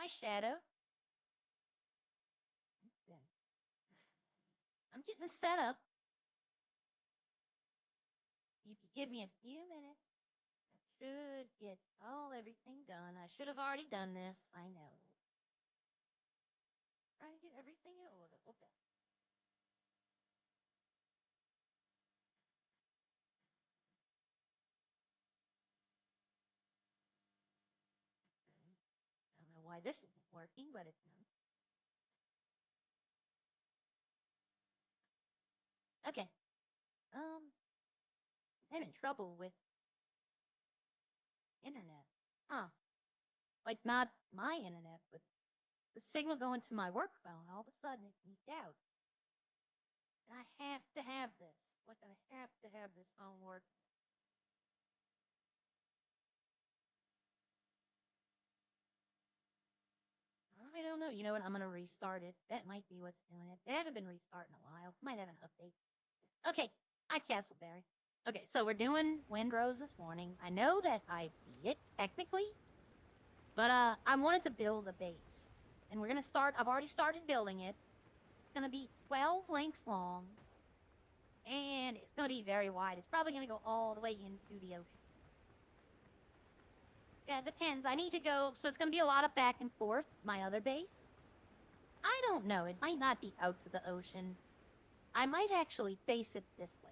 Hi, Shadow. I'm getting set up. If you give me a few minutes, I should get everything done. I should have already done this. I know. Trying to get everything in order. Okay. I don't know why this isn't working, but it's not. Okay. I'm in trouble with internet. Huh. Like, not my internet, but the signal going to my work phone. All of a sudden, it leaked out. And I have to have this. Like, I have to have this phone work. I don't know. You know what? I'm going to restart it. That might be what's doing it. It hasn't been restarted in a while. Might have an update. Okay. Hi, Castleberry. Okay, so we're doing Windrose this morning. I know that I beat it, technically. But I wanted to build a base. And we're going to start. I've already started building it. It's going to be 12 links long. And it's going to be very wide. It's probably going to go all the way into the ocean. Yeah, it depends. I need to go. So it's going to be a lot of back and forth. My other base. I don't know. It might not be out to the ocean. I might actually face it this way.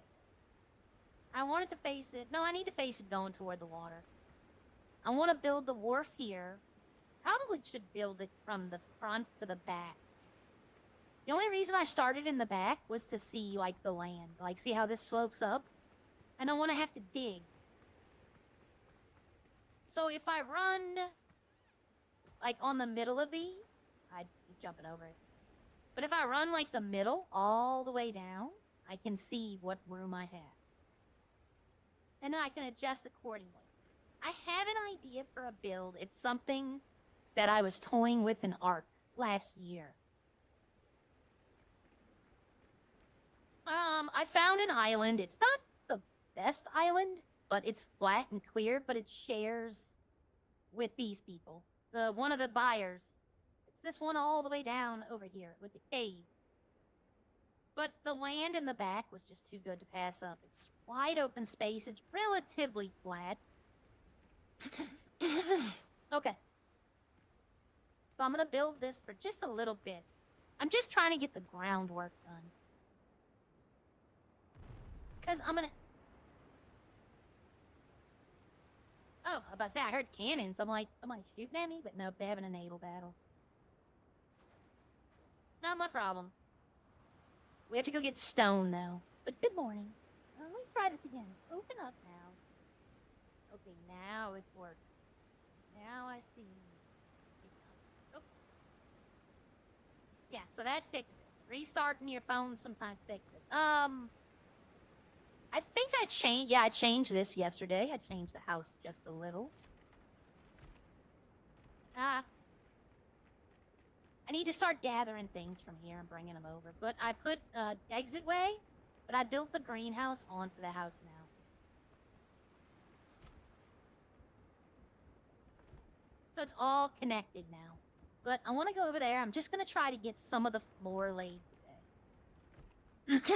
I wanted to face it. No, I need to face it going toward the water. I want to build the wharf here. Probably should build it from the front to the back. The only reason I started in the back was to see, like, the land. Like, see how this slopes up? I don't want to have to dig. So if I run, like, on the middle of these, I'd be jumping over it. But if I run, like, the middle all the way down, I can see what room I have. And then I can adjust accordingly. I have an idea for a build. It's something that I was toying with in Ark last year. I found an island. It's not the best island, but it's flat and clear, but it shares with these people. One of the buyers. It's this one all the way down over here with the cave. But the land in the back was just too good to pass up. It's wide open space. It's relatively flat. Okay. So I'm going to build this for just a little bit. I'm just trying to get the groundwork done. Because I'm going to... Oh, I was about to say, I heard cannons. I'm like, somebody shooting at me? But nope, they having a naval battle. Not my problem. We have to go get stone, though. But good morning. Let me try this again. Open up now. Okay, now it's working. Now I see. Oh. Yeah, so that fixed it. Restarting your phone sometimes fixes it. I think I changed... Yeah, I changed this yesterday. I changed the house just a little. I need to start gathering things from here and bringing them over. But I put exit way, but I built the greenhouse onto the house now. So it's all connected now. But I want to go over there. I'm just going to try to get some of the floor laid today.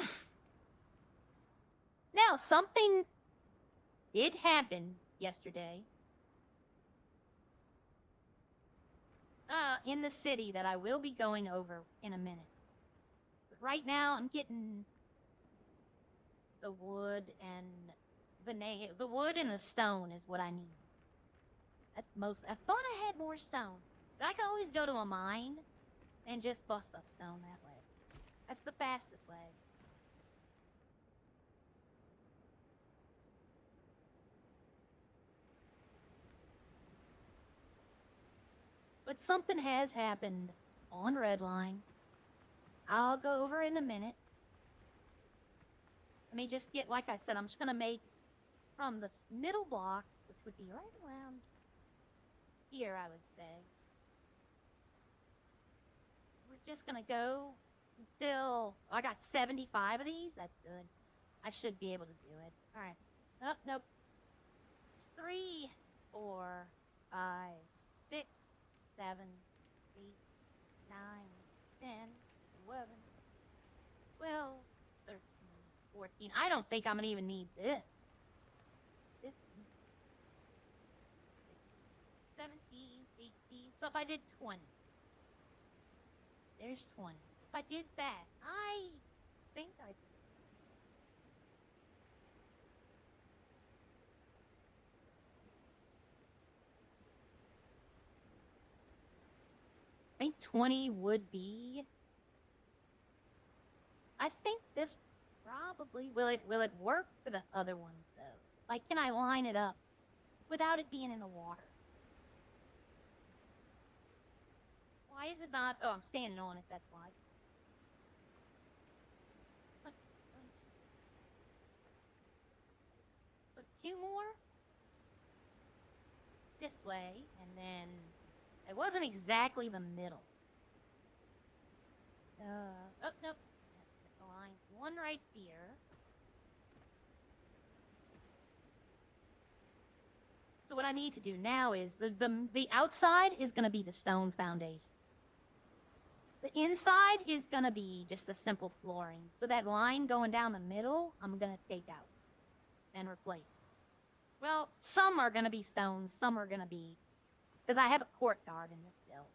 Now, something did happen yesterday. In the city that I will be going over in a minute. But right now, I'm getting the wood and the wood and the stone is what I need. That's most... I thought I had more stone. But I can always go to a mine and just bust up stone that way. That's the fastest way. But something has happened on Redline. I'll go over in a minute. Let me just get, like I said, I'm just going to make from the middle block, which would be right around here, I would say. We're just going to go until... I got 75 of these. That's good. I should be able to do it. All right. Oh, nope. It's 3, 4, 5, 6, 7, 8, 9, 10, 11, 12, 13, 14. I don't think I'm gonna even need this. 15, 16, 17, 18. So if I did 20, there's 20. If I did that, I think I think 20 would be. I think this probably will it work for the other ones though? Like, can I line it up without it being in the water? Why is it not? Oh, I'm standing on it. That's why. Put 2 more this way, and then it wasn't exactly the middle. Oh nope. The line 1 right here. So what I need to do now is the outside is gonna be the stone foundation. The inside is gonna be just the simple flooring. So that line going down the middle, I'm gonna take out and replace. Well, some are gonna be stones, some are gonna be, because I have a courtyard in this build.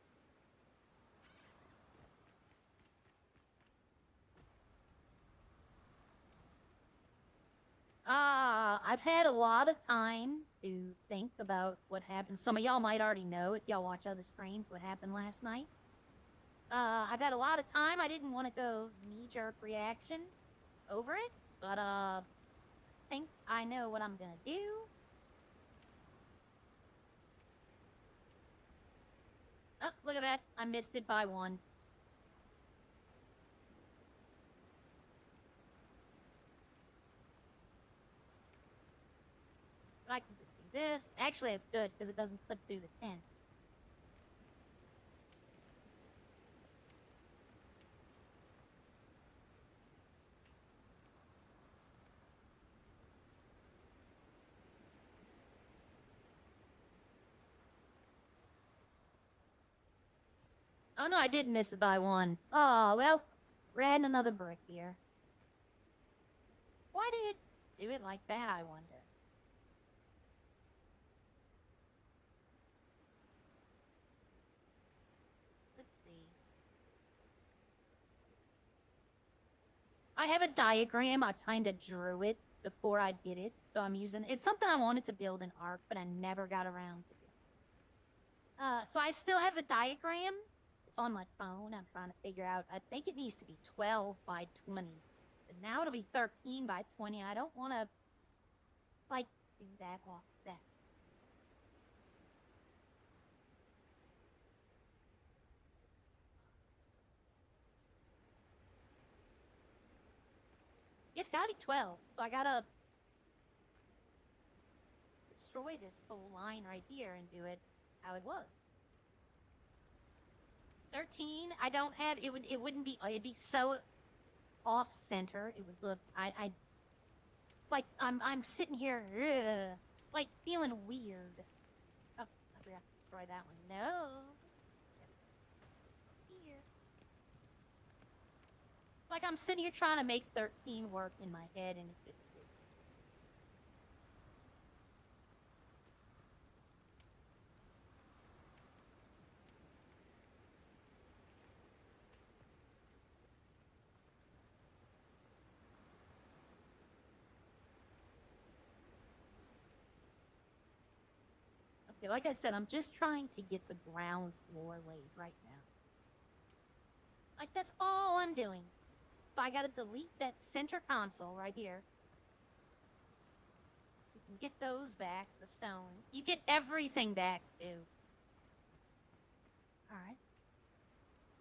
I've had a lot of time to think about what happened. Some of y'all might already know if y'all watch other streams what happened last night. I've had a lot of time. I didn't want to go knee-jerk reaction over it, but I think I know what I'm gonna do. Oh, look at that. I missed it by 1. I can just do this. Actually, it's good because it doesn't clip through the tent. Oh no, I did miss it by 1. Oh, well, we're adding another brick here. Why did it do it like that, I wonder? Let's see. I have a diagram. I kind of drew it before I did it. So I'm using, it's something I wanted to build in Arc, but I never got around to it. So I still have the diagram. It's on my phone. I'm trying to figure out, I think it needs to be 12 by 20. But now it'll be 13 by 20. I don't want to, like, do that offset. It's gotta be 12. So I gotta destroy this whole line right here and do it how it was. 13, I don't have, it wouldn't be, it'd be so off center. It would look, like, I'm sitting here, like, feeling weird. Oh, I forgot to destroy that one. No. Here. Like, I'm sitting here trying to make 13 work in my head, and it just isn't. Okay, like I said, I'm just trying to get the ground floor laid right now. Like, that's all I'm doing. So I gotta delete that center console right here. You can get those back, the stone. You get everything back, too. Alright.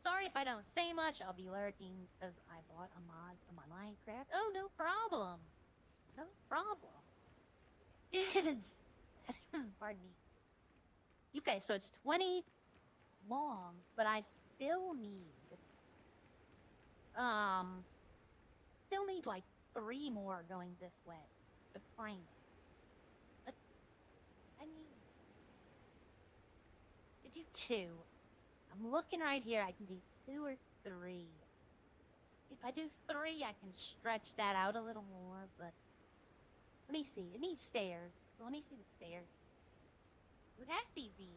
Sorry if I don't say much, I'll be lurking because I bought a mod for my Minecraft. Oh, no problem. No problem. Pardon me. Okay, so it's 20 long, but I still need like 3 more going this way. The frame. I need to do 2. I'm looking right here. I can do 2 or 3. If I do 3, I can stretch that out a little more, but let me see. It needs stairs. So let me see the stairs. It would have to be these.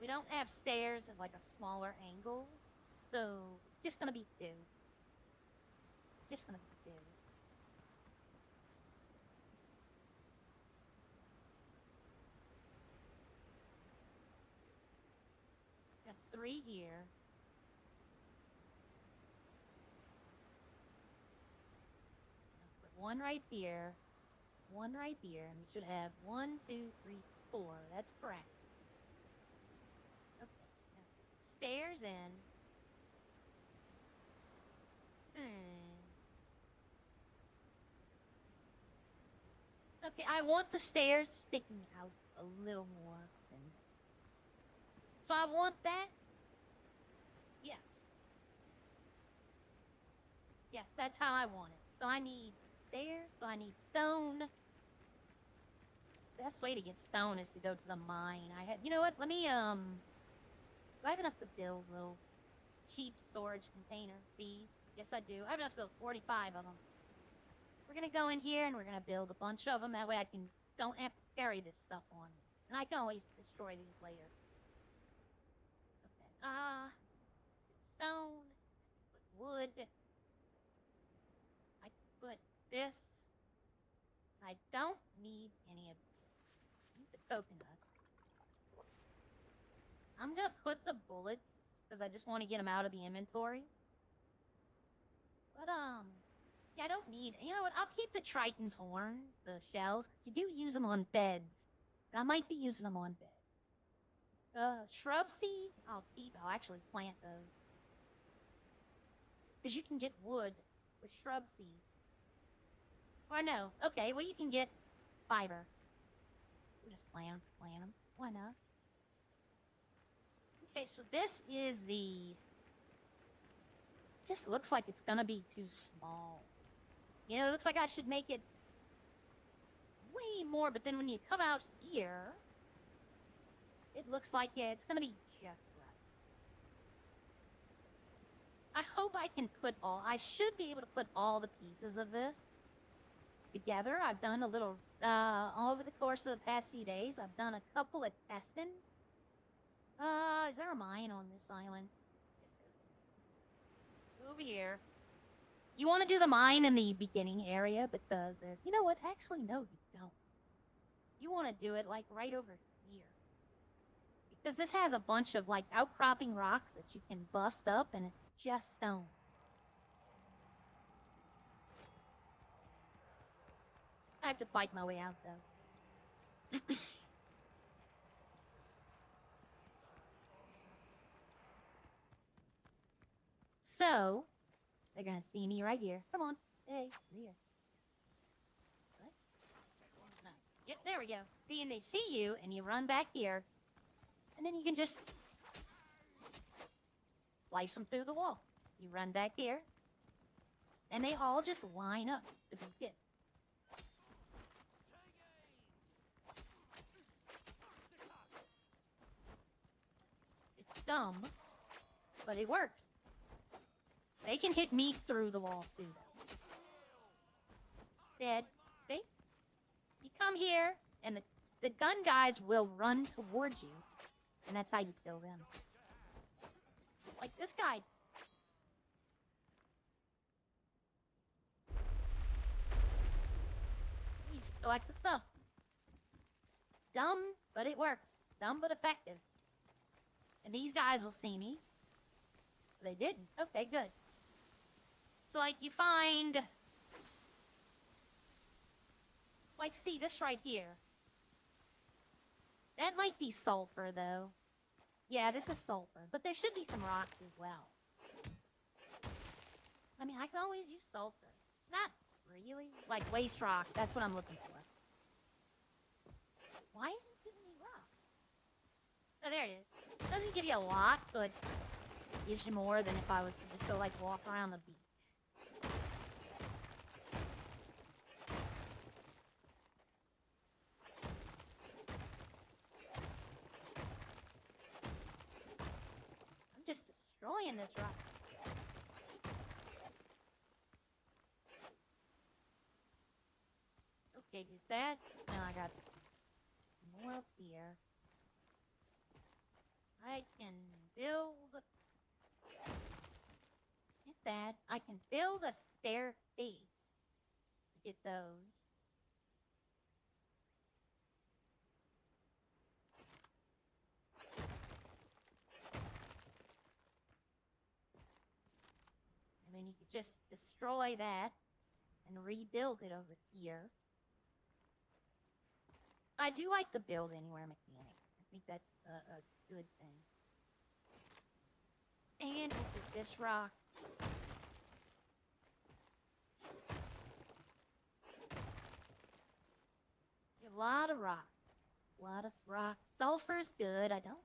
We don't have stairs at like a smaller angle, so it's just gonna be 2. Just gonna be 2. Got 3 here. Put 1 right here. 1 right here, and we should have 1, 2, 3, 4. That's correct. Okay, so now stairs in. Okay, I want the stairs sticking out a little more. So I want that. Yes. Yes, that's how I want it. So I need stairs, so I need stone. Best way to get stone is to go to the mine. You know what? Let me, do I have enough to build little cheap storage containers? These? Yes, I do. I have enough to build 45 of them. We're gonna go in here and we're gonna build a bunch of them. That way I don't have to carry this stuff on me. And I can always destroy these later. Okay. Stone. Put wood. I put this. I don't need any of the coconut. I'm gonna put the bullets because I just want to get them out of the inventory. But yeah, I don't need. You know what? I'll keep the Triton's horn, the shells. You do use them on beds, but I might be using them on beds. Shrub seeds, I'll keep. I'll actually plant those because you can get wood with shrub seeds. Or no, okay. Well, you can get fiber. We'll just plant them. Why not? Okay, so this is the. Just looks like it's gonna be too small. You know, it looks like I should make it way more, but then when you come out here, it looks like, yeah, it's gonna be just right. I hope I can put I should be able to put all the pieces of this together. I've done a little, over the course of the past few days, I've done a couple of testing. Is there a mine on this island? Over here. You want to do the mine in the beginning area because there's... You know what? Actually, no, you don't. You want to do it, like, right over here. Because this has a bunch of, like, outcropping rocks that you can bust up, and it's just stone. I have to fight my way out, though. So, they're gonna see me right here. Come on. Hey, here. What? No. Yep, there we go. See, and they see you, and you run back here. And then you can just slice them through the wall. You run back here. And they all just line up to be hit. It's dumb, but it works. They can hit me through the wall, too, though. Dead. See? You come here, and the gun guys will run towards you. And that's how you kill them. Like this guy. You just collect the stuff. Dumb, but it works. Dumb, but effective. And these guys will see me. They didn't. Okay, good. So, like, you find... Like, see, this right here. That might be sulfur, though. Yeah, this is sulfur. But there should be some rocks as well. I mean, I can always use sulfur. Not really. Like, waste rock. That's what I'm looking for. Why isn't it giving me rock? Oh, there it is. It doesn't give you a lot, but it gives you more than if I was to just go, like, walk around the beach. destroying this rock. Okay, is that? No, I got more up here. I can build. Get that. I can build a staircase. Get those. And then you could just destroy that and rebuild it over here. I do like the build anywhere mechanic. I think that's a good thing. And look at this rock. A lot of rock. A lot of rock. Sulfur's good. I don't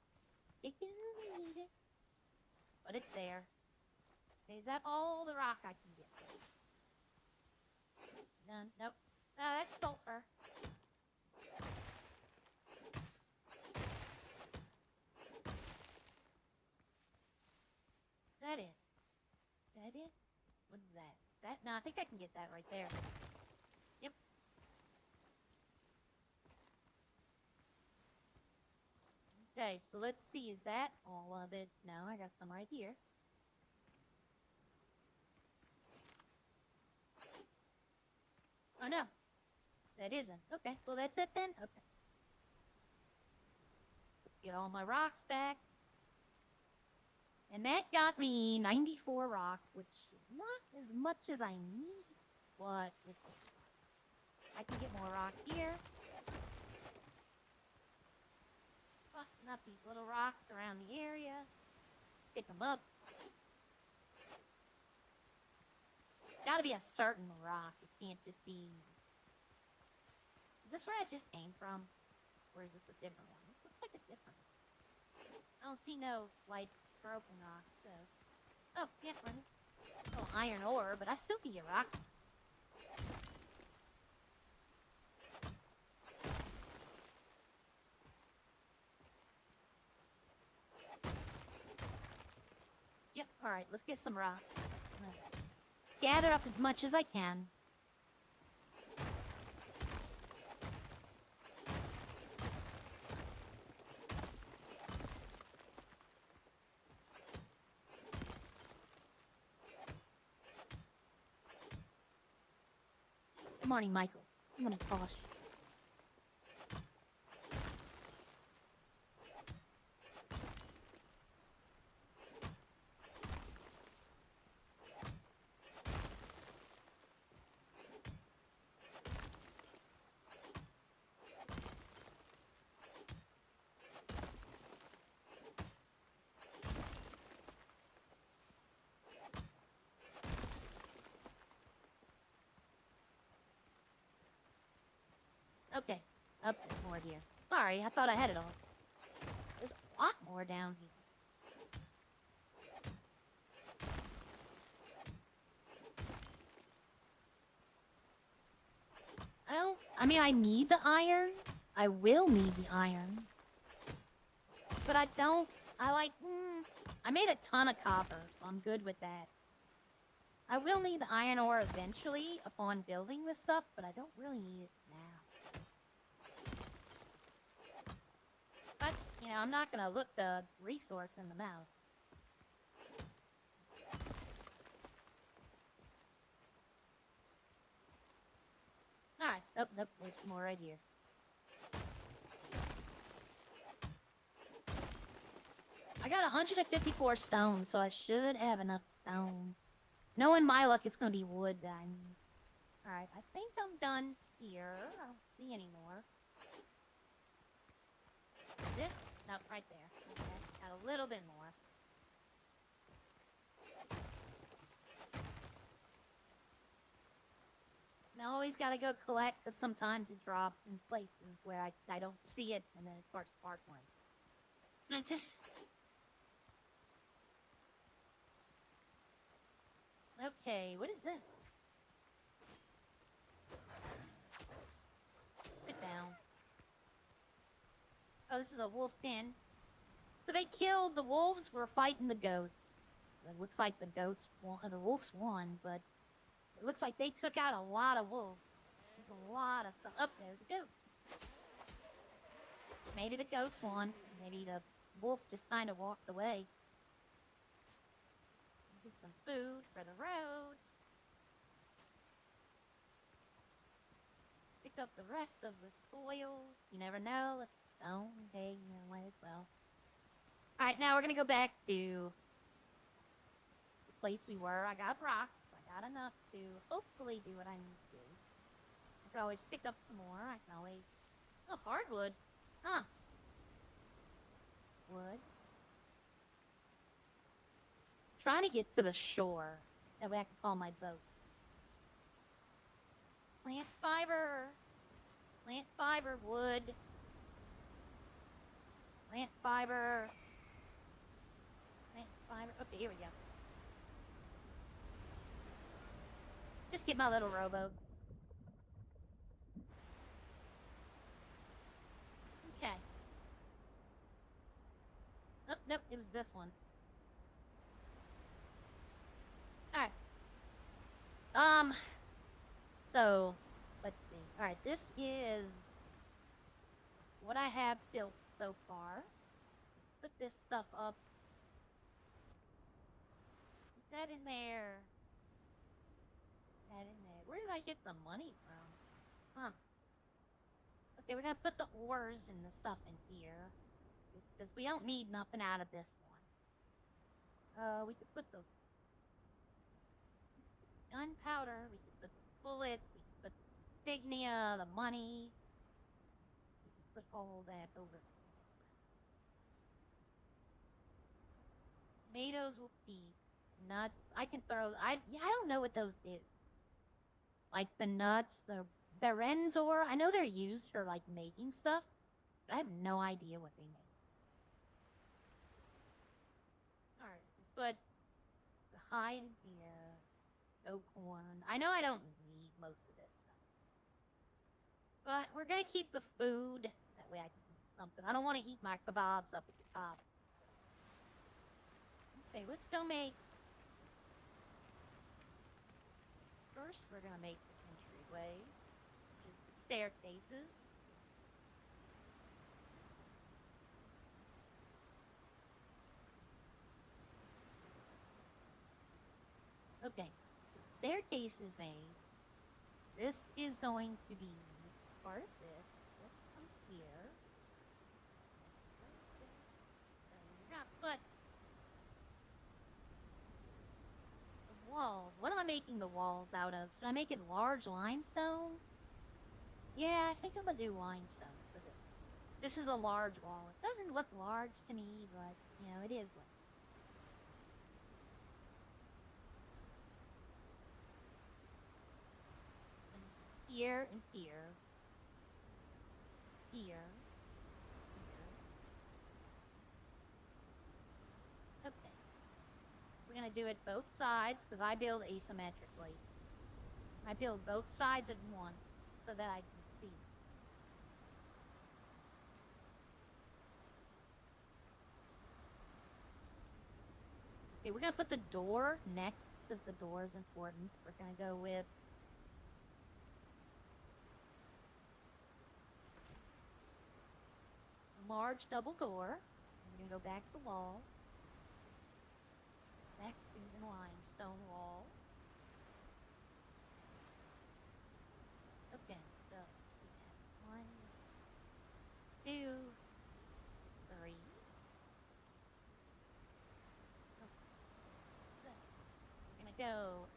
particularly need it. But it's there. Is that all the rock I can get? None. Nope. That's sulfur. That it? That it? What is that? That? No, I think I can get that right there. Yep. Okay, so let's see. Is that all of it? No, I got some right here. Oh, no. That isn't. Okay, well, that's it then. Okay. Get all my rocks back. And that got me 94 rock, which is not as much as I need, but I can get more rock here. Busting up these little rocks around the area. Pick them up. Gotta be a certain rock. It can't just be... Is this where I just came from? Or is this a different one? This looks like a different one. I don't see no, like, broken rock, so... Oh, can't run it. Oh, iron ore, but I still can get rocks. Yep, alright, let's get some rock. Gather up as much as I can. Good morning, Michael. Good morning, Posh. Okay, up there's more here. Sorry, I thought I had it all. There's a lot more down here. I mean, I need the iron. I will need the iron. But I don't, I made a ton of copper, so I'm good with that. I will need the iron ore eventually upon building this stuff, but I don't really need it now. But, you know, I'm not gonna look the resource in the mouth. Alright, oh, nope, there's some more right here. I got 154 stone, so I should have enough stone. Knowing my luck, it's gonna be wood that I need. Alright, I think I'm done here. I don't see any more. This? Nope, right there. Okay, got a little bit more. And I always gotta go collect, because sometimes it drops in places where I don't see it, and then it starts sparkling. And just... Okay, what is this? Sit down. Oh, this is a wolf den. So they killed the wolves, were fighting the goats. It looks like the wolves won, but it looks like they took out a lot of wolves. There's a lot of stuff. Oh, there's a goat. Maybe the goats won. Maybe the wolf just kind of walked away. Get some food for the road. Pick up the rest of the spoils. You never know. Let's. Oh, okay. You know, might as well. All right, now we're gonna go back to the place we were. I got rocks. I got enough to hopefully do what I need to do. I can always pick up some more. I can always. Oh, hardwood. Huh. Wood. Trying to get to the shore. That way I can call my boat. Plant fiber. Plant fiber, wood. Plant fiber. Plant fiber. Okay, here we go. Just get my little rowboat. Okay. Oh, nope, it was this one. Alright. So, let's see. Alright, this is what I have built so far. Put this stuff up. Put that in there. Put that in there. Where did I get the money from? Huh. Okay, we're gonna put the ores and the stuff in here. Because we don't need nothing out of this one. We could put the gunpowder, we could put the bullets, we could put the insignia, the money. We could put all that over. Tomatoes will be nuts. I can throw. I don't know what those do. Like the nuts, the berenzor. I know they're used for like making stuff, but I have no idea what they make. All right, but the high in here, no corn. I know I don't need most of this stuff, but we're gonna keep the food. That way I can eat something. I don't want to eat my kebabs up at the top. Okay, let's go make. First, we're gonna make the entryway, which is the staircases. Okay, staircase is made. This is going to be part of this. This comes here. This goes there. And we're gonna put the walls. What am I making the walls out of? Should I make it large limestone? Yeah, I think I'm gonna do limestone for this. This is a large wall. It doesn't look large to me, but, you know, it is what. Here and here. Here. Here. Okay. We're gonna do it both sides, because I build asymmetrically. I build both sides at once, so that I can see. Okay, we're gonna put the door next, because the door is important. We're gonna go with a large double door. We're gonna go back to the wall. Back to the limestone wall. Okay, so we have 1, 2, 3. We're gonna go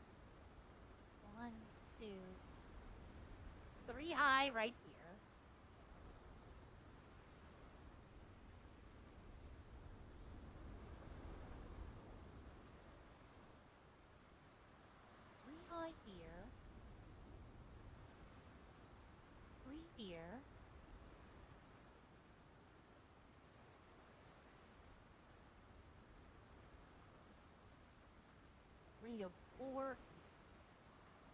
1, 2, 3 high right here. High here. 3 here. We're gonna go 4.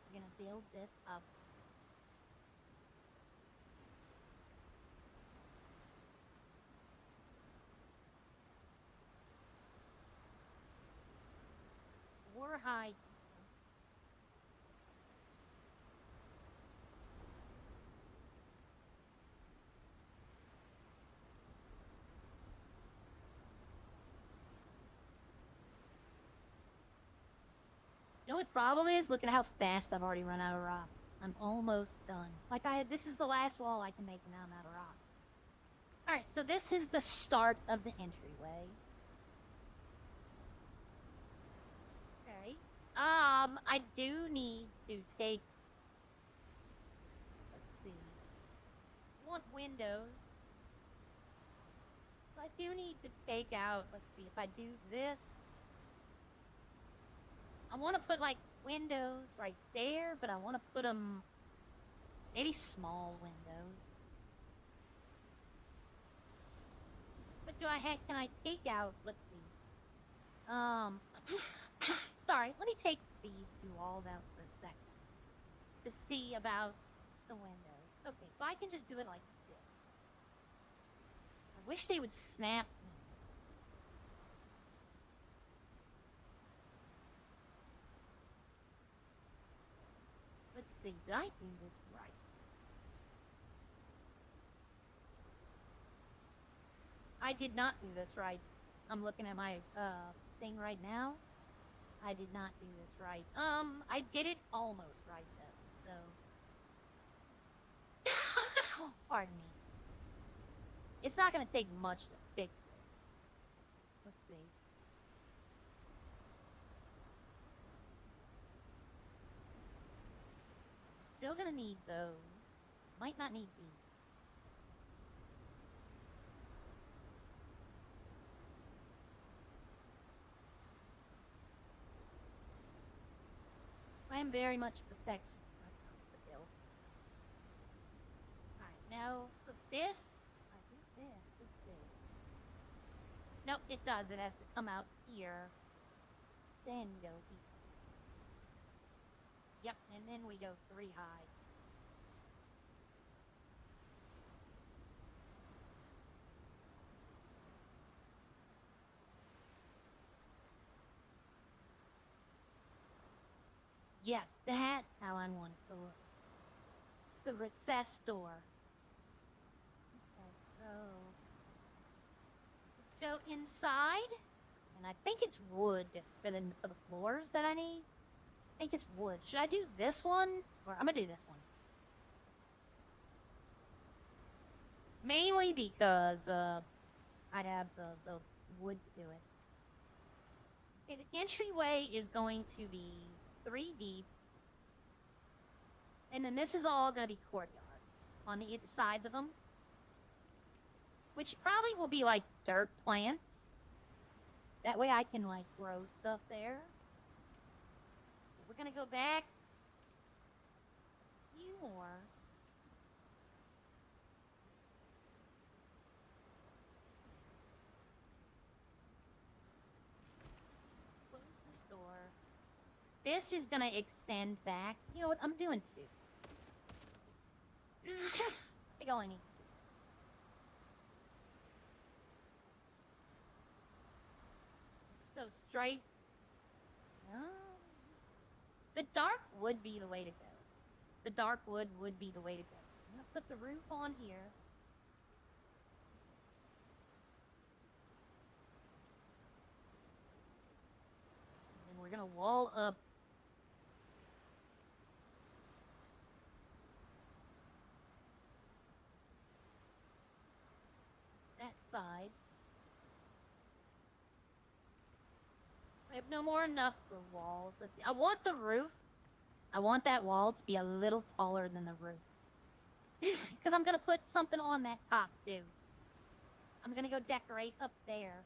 We're gonna build this up. or hide. You know what problem is? Look at how fast I've already run out of rock. I'm almost done. Like this is the last wall I can make and now I'm out of rock. Alright, so this is the start of the entryway. Okay. I do need to take... Let's see. I want windows. So I do need to take out... Let's see, if I do this... I want to put, like, windows right there, but I want to put them... Maybe small windows. But can I take out... Let's see. Sorry, let me take these two walls out for a second. To see about the windows. Okay, so I can just do it like this. I wish they would snap me. Let's see, did I do this right? I did not do this right. I'm looking at my thing right now. I did not do this right. I did it almost right though, so. Pardon me. It's not gonna take much to fix it. Let's see. Still gonna need those. Might not need these. I am very much a perfectionist when it comes to build. Alright, now with this, I do this, let's see. Nope, it does. It has to come out here. Then go here. Yep, and then we go 3 high. Yes, that's how I want it to look. The recessed door. Okay, so let's go inside. And I think it's wood for the floors that I need. I think it's wood. Should I do this one? Or I'm gonna do this one. Mainly because I'd have the wood to do it. Okay, the entryway is going to be 3 deep. And then this is all going to be courtyard on the sides of them. Which probably will be like dirt plants. That way I can like grow stuff there. We're going to go back. A few more. Close this door. This is going to extend back. You know what? I'm doing 2. Big ol' any. Let's go straight. No. The dark would be the way to go. The dark wood would be the way to go. So I'm gonna put the roof on here. And then we're gonna wall up. That side. I have no more enough for walls. Let's see. I want the roof. I want that wall to be a little taller than the roof. Because I'm going to put something on that top, too. I'm going to go decorate up there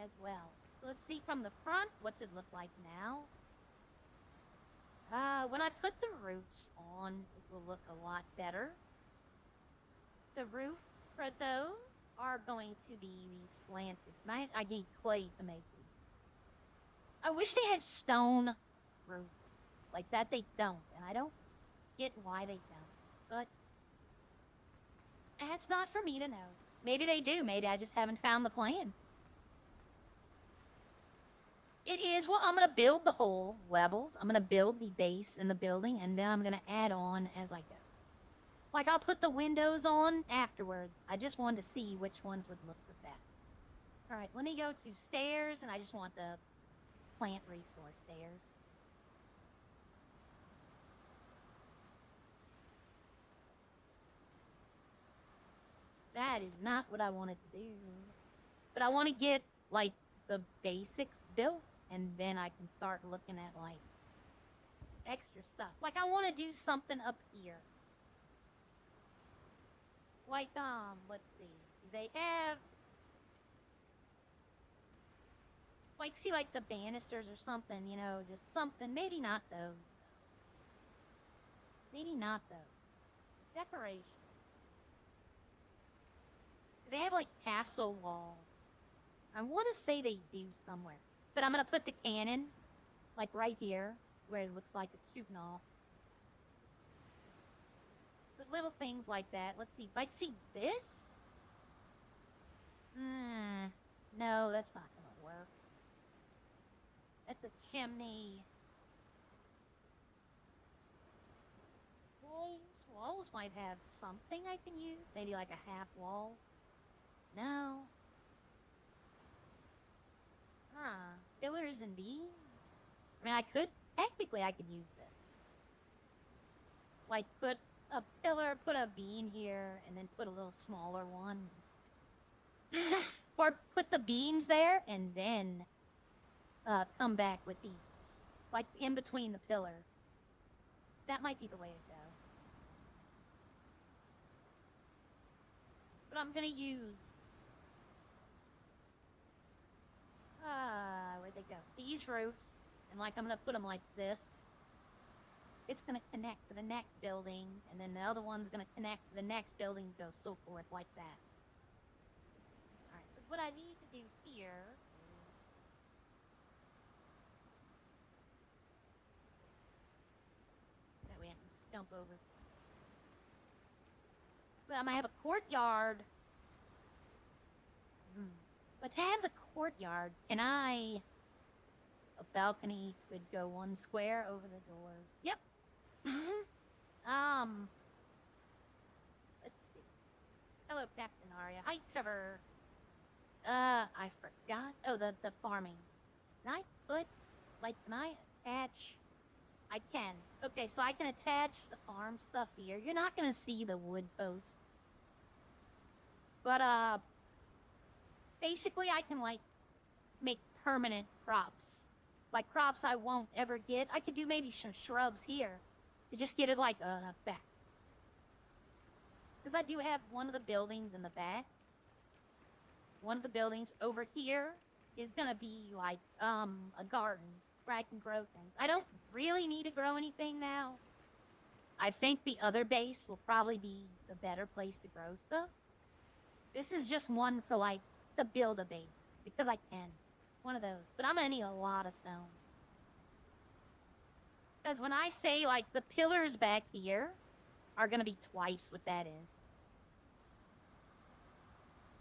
as well. So let's see from the front, what's it look like now? When I put the roofs on, it will look a lot better. The roofs for those are going to be these slanted. I need clay to make them. I wish they had stone roofs like that. They don't, and I don't get why they don't. But that's not for me to know. Maybe they do. Maybe I just haven't found the plan. It is. Well, I'm going to build the whole levels. I'm going to build the base in the building, and then I'm going to add on as I go. Like, I'll put the windows on afterwards. I just wanted to see which ones would look the best. All right, let me go to stairs, and I just want the plant resource stairs. That is not what I wanted to do. But I want to get, like, the basics built, and then I can start looking at, like, extra stuff. Like, I want to do something up here. Like, let's see. They have, like, see, like, the banisters or something, you know, just something. Maybe not those. Maybe not those. Decoration. They have, like, castle walls. I want to say they do somewhere. But I'm going to put the cannon, like, right here, where it looks like it's shooting off. But little things like that. Let's see. Like, see this? No, that's not going to work. That's a chimney. Walls might have something I can use. Maybe like a half wall. No. Pillars and beams? I mean, technically I could use this. Like, put a pillar, put a beam here, and then put a little smaller ones. Or put the beams there, and then come back with these. Like, in between the pillars. That might be the way to go. But I'm gonna use... where'd they go? These roofs. And, like, I'm gonna put them like this. It's gonna connect to the next building, and then the other one's gonna connect to the next building, and go so forth like that. Alright, but what I need to do here... That way I can just jump over. But I'm gonna have a courtyard. But to have the courtyard, can I... A balcony could go one square over the door. Yep. Let's see. Hello, Captain Arya. Hi, Trevor. I forgot. Oh, the farming. Can I put, like, can I attach? I can. Okay, so I can attach the farm stuff here. You're not gonna see the wood posts. But, basically I can, like, make permanent crops. Like, crops I won't ever get. I could do maybe some shrubs here to just get it, like, back. Because I do have one of the buildings in the back. One of the buildings over here is gonna be, like, a garden where I can grow things. I don't really need to grow anything now. I think the other base will probably be the better place to grow stuff. This is just one for, like, to build a base. Because I can. One of those. But I'm gonna need a lot of stone. Because when I say, like, the pillars back here are gonna be twice what that is.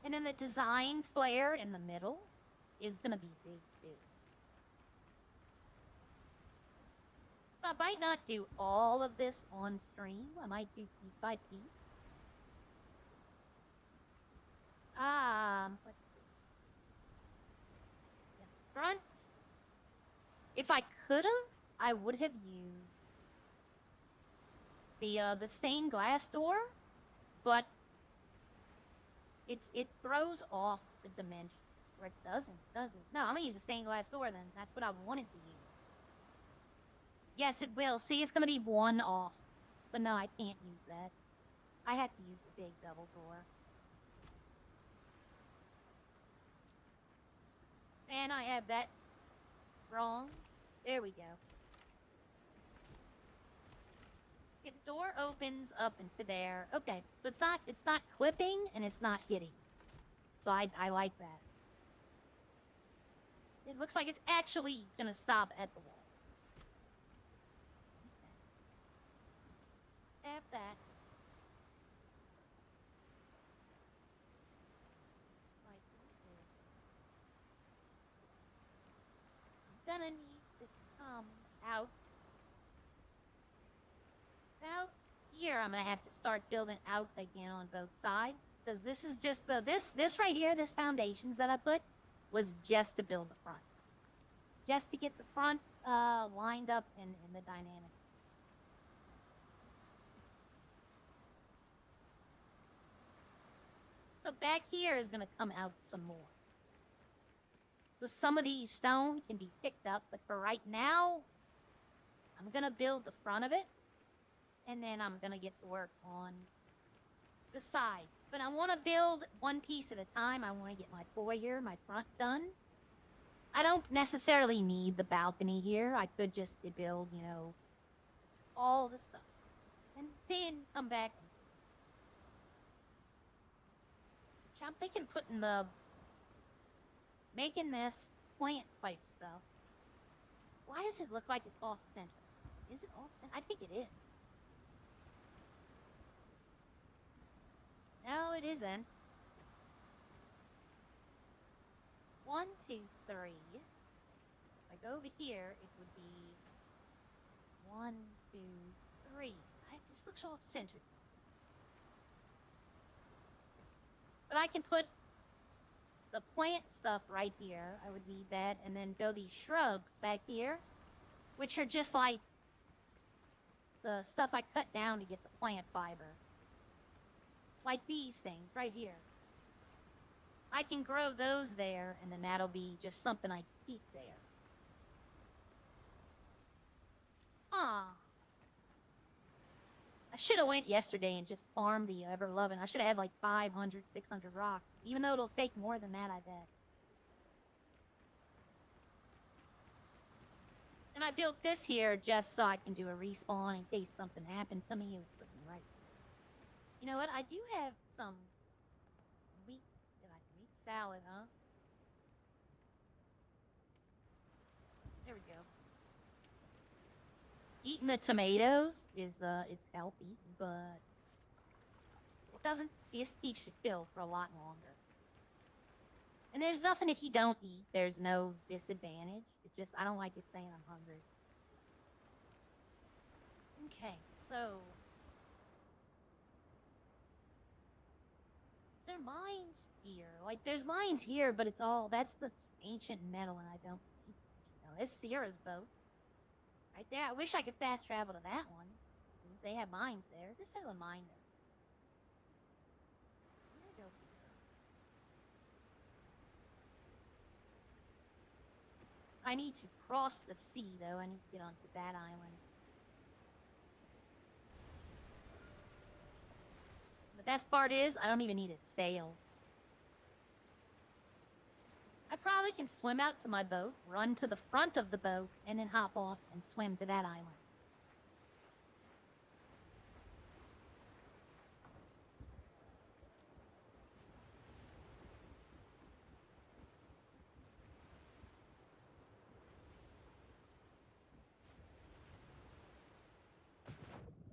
And then the design flare in the middle is gonna be big, too. So I might not do all of this on stream. I might do piece by piece. Let's see. The front. If I could've, I would have used the stained glass door, but it throws off the dimension, or it doesn't, does it? No, I'm gonna use a stained glass door then. That's what I wanted to use. Yes, it will. See, it's gonna be one off. But no, I can't use that. I had to use the big double door. And I have that wrong. There we go. Okay, the door opens up into there. Okay, so it's not clipping and it's not hitting. So I like that. It looks like it's actually gonna stop at the wall. Okay. Have that. Like this. gonna need to come out. About here, I'm gonna have to start building out again on both sides. Because this is just this right here, this foundations that I put, was just to build the front. Just to get the front lined up in the dynamic. So back here is gonna come out some more. So some of these stone can be picked up, but for right now, I'm gonna build the front of it, and then I'm gonna get to work on the side. But I want to build one piece at a time. I want to get my foyer, my front done. I don't necessarily need the balcony here. I could just build, you know, all the stuff. And then come back. I'm thinking making this plant pipe stuff. Why does it look like it's off-center? Is it off-center? I think it is. No, it isn't. 1, 2, 3. If I go over here, it would be 1, 2, 3. This looks off-centered. But I can put the plant stuff right here. I would need that. And then go these shrubs back here, which are just like the stuff I cut down to get the plant fiber. Like these things right here. I can grow those there, and then that'll be just something I keep there. Ah. I should have went yesterday and just farmed the ever-loving. I should have had like 500, 600 rocks. Even though it'll take more than that, I bet. And I built this here just so I can do a respawn in case something happened to me. It was freaking right. You know what? I do have some wheat salad, huh? There we go. Eating the tomatoes is it's healthy, but it doesn't. This teeth should fill for a lot longer. And there's nothing if you don't eat. There's no disadvantage. It's just I don't like it saying I'm hungry. Okay, so is there mines here? Like there's mines here, but it's all that's the ancient metal, and I don't. No, it's Sierra's boat. Right there. I wish I could fast travel to that one. They have mines there. This has a mine there. I need to cross the sea, though. I need to get onto that island. The best part is, I don't even need a sail. I probably can swim out to my boat, run to the front of the boat, and then hop off and swim to that island.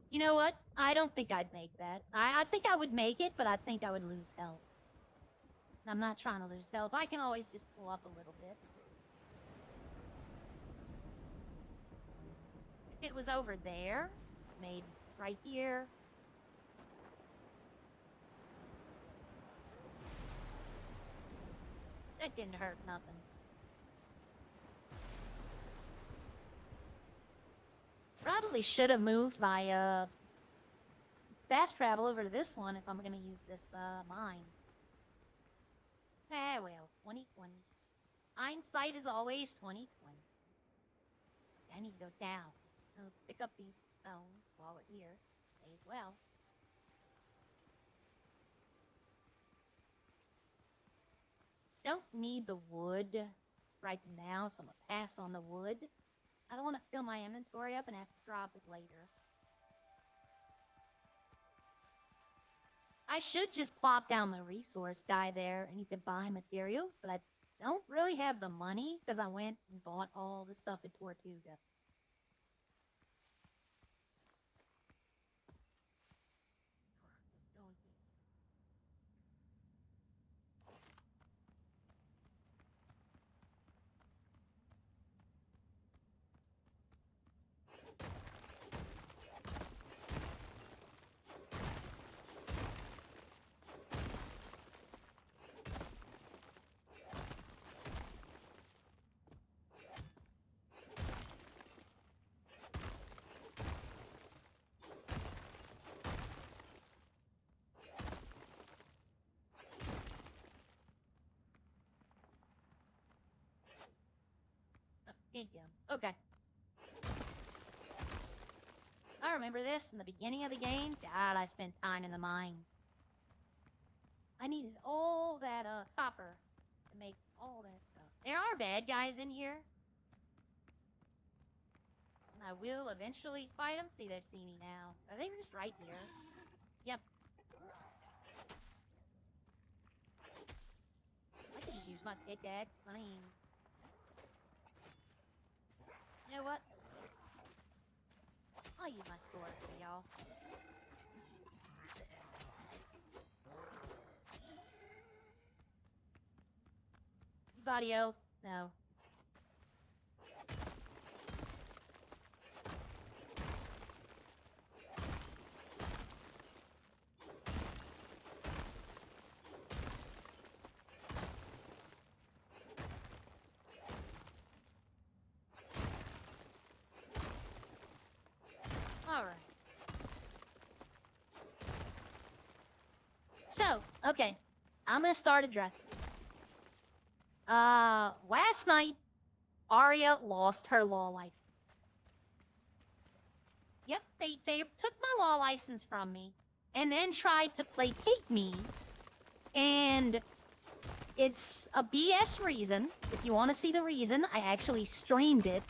You know what? I don't think I'd make that. I think I would make it, but I think I would lose health. And I'm not trying to lose health. I can always just pull up a little bit. If it was over there, maybe right here. That didn't hurt nothing. Probably should have moved my fast travel over to this one if I'm gonna use this mine. Ah well, 2020. Hindsight is always 2020. I need to go down. I'll pick up these stones while we're here. May as well. Don't need the wood right now, so I'm gonna pass on the wood. I don't want to fill my inventory up and have to drop it later. I should just plop down the resource guy there and you can buy materials, but I don't really have the money because I went and bought all the stuff at Tortuga. Can't get him. Okay. I remember this in the beginning of the game. God, I spent time in the mines. I needed all that copper to make all that stuff. There are bad guys in here. I will eventually fight them. See, they see me now. Are they just right here? Yep. I can use my pickaxe. I mean, you know what? I'll use my sword for y'all. Anybody else? No. Alright. So, okay. I'm gonna start addressing. Last night, Arya lost her law license. Yep, they took my law license from me, and then tried to placate me, and it's a BS reason. If you want to see the reason, I actually streamed it.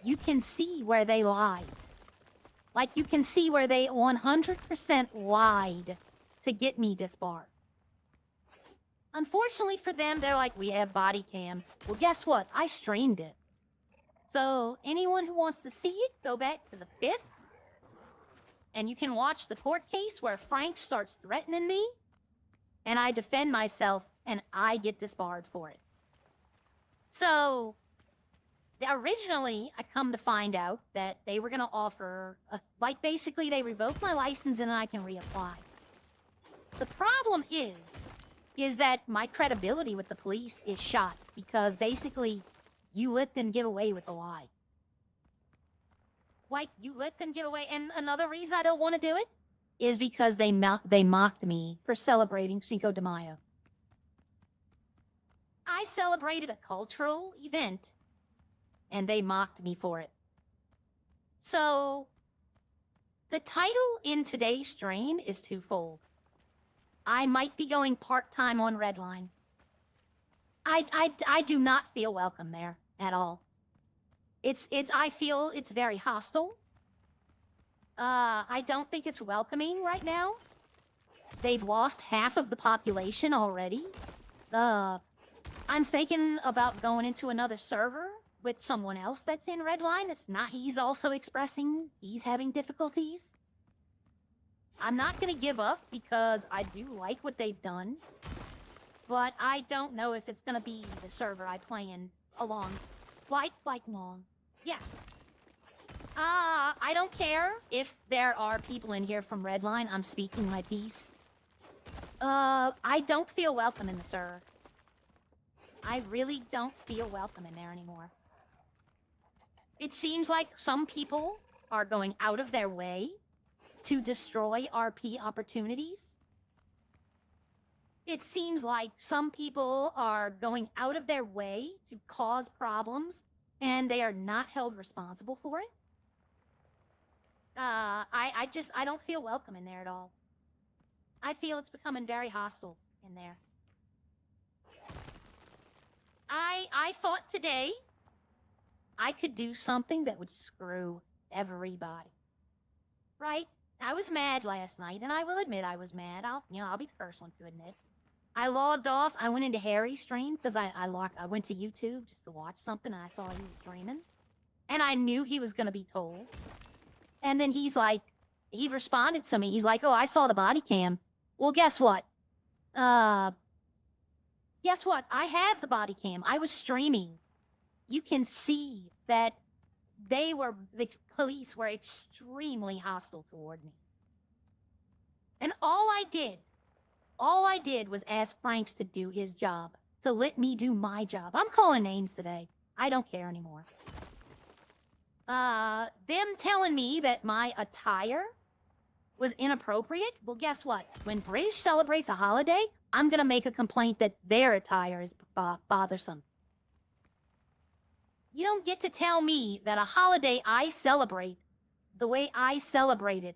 You can see where they lied. Like, you can see where they 100% lied to get me disbarred. Unfortunately for them, they're like, we have body cam. Well, guess what? I streamed it. So, anyone who wants to see it, go back to the 5th. And you can watch the court case where Frank starts threatening me. And I defend myself, and I get disbarred for it. So, originally, I come to find out that they were going to offer, basically they revoked my license and I can reapply. The problem is that my credibility with the police is shot because basically you let them get away with a lie. Like, you let them get away, and another reason I don't want to do it is because they mocked me for celebrating Cinco de Mayo. I celebrated a cultural event, and they mocked me for it. So, the title in today's stream is twofold. I might be going part-time on Redline. I do not feel welcome there at all. I feel it's very hostile. I don't think it's welcoming right now. They've lost half of the population already. I'm thinking about going into another server with someone else that's in Redline. He's also expressing he's having difficulties. I'm not gonna give up because I do like what they've done. But I don't know if it's gonna be the server I play in along. Like long. Yes. I don't care if there are people in here from Redline. I'm speaking my piece. I don't feel welcome in the server. I really don't feel welcome in there anymore. It seems like some people are going out of their way to destroy RP opportunities. It seems like some people are going out of their way to cause problems, and they are not held responsible for it. I don't feel welcome in there at all. I feel it's becoming very hostile in there. I thought today I could do something that would screw everybody. Right? I was mad last night, and I will admit I was mad. I'll be the first one to admit. I logged off. I went into Harry's stream because I went to YouTube just to watch something, and I saw he was streaming. And I knew he was going to be told. And then he responded to me. He's like, oh, I saw the body cam. Well, guess what? Guess what? I have the body cam. I was streaming. You can see that the police were extremely hostile toward me. And all I did was ask Franks to do his job, to let me do my job. I'm calling names today. I don't care anymore. Them telling me that my attire was inappropriate? Well, guess what? When British celebrates a holiday, I'm gonna make a complaint that their attire is bothersome. You don't get to tell me that a holiday I celebrate the way I celebrate it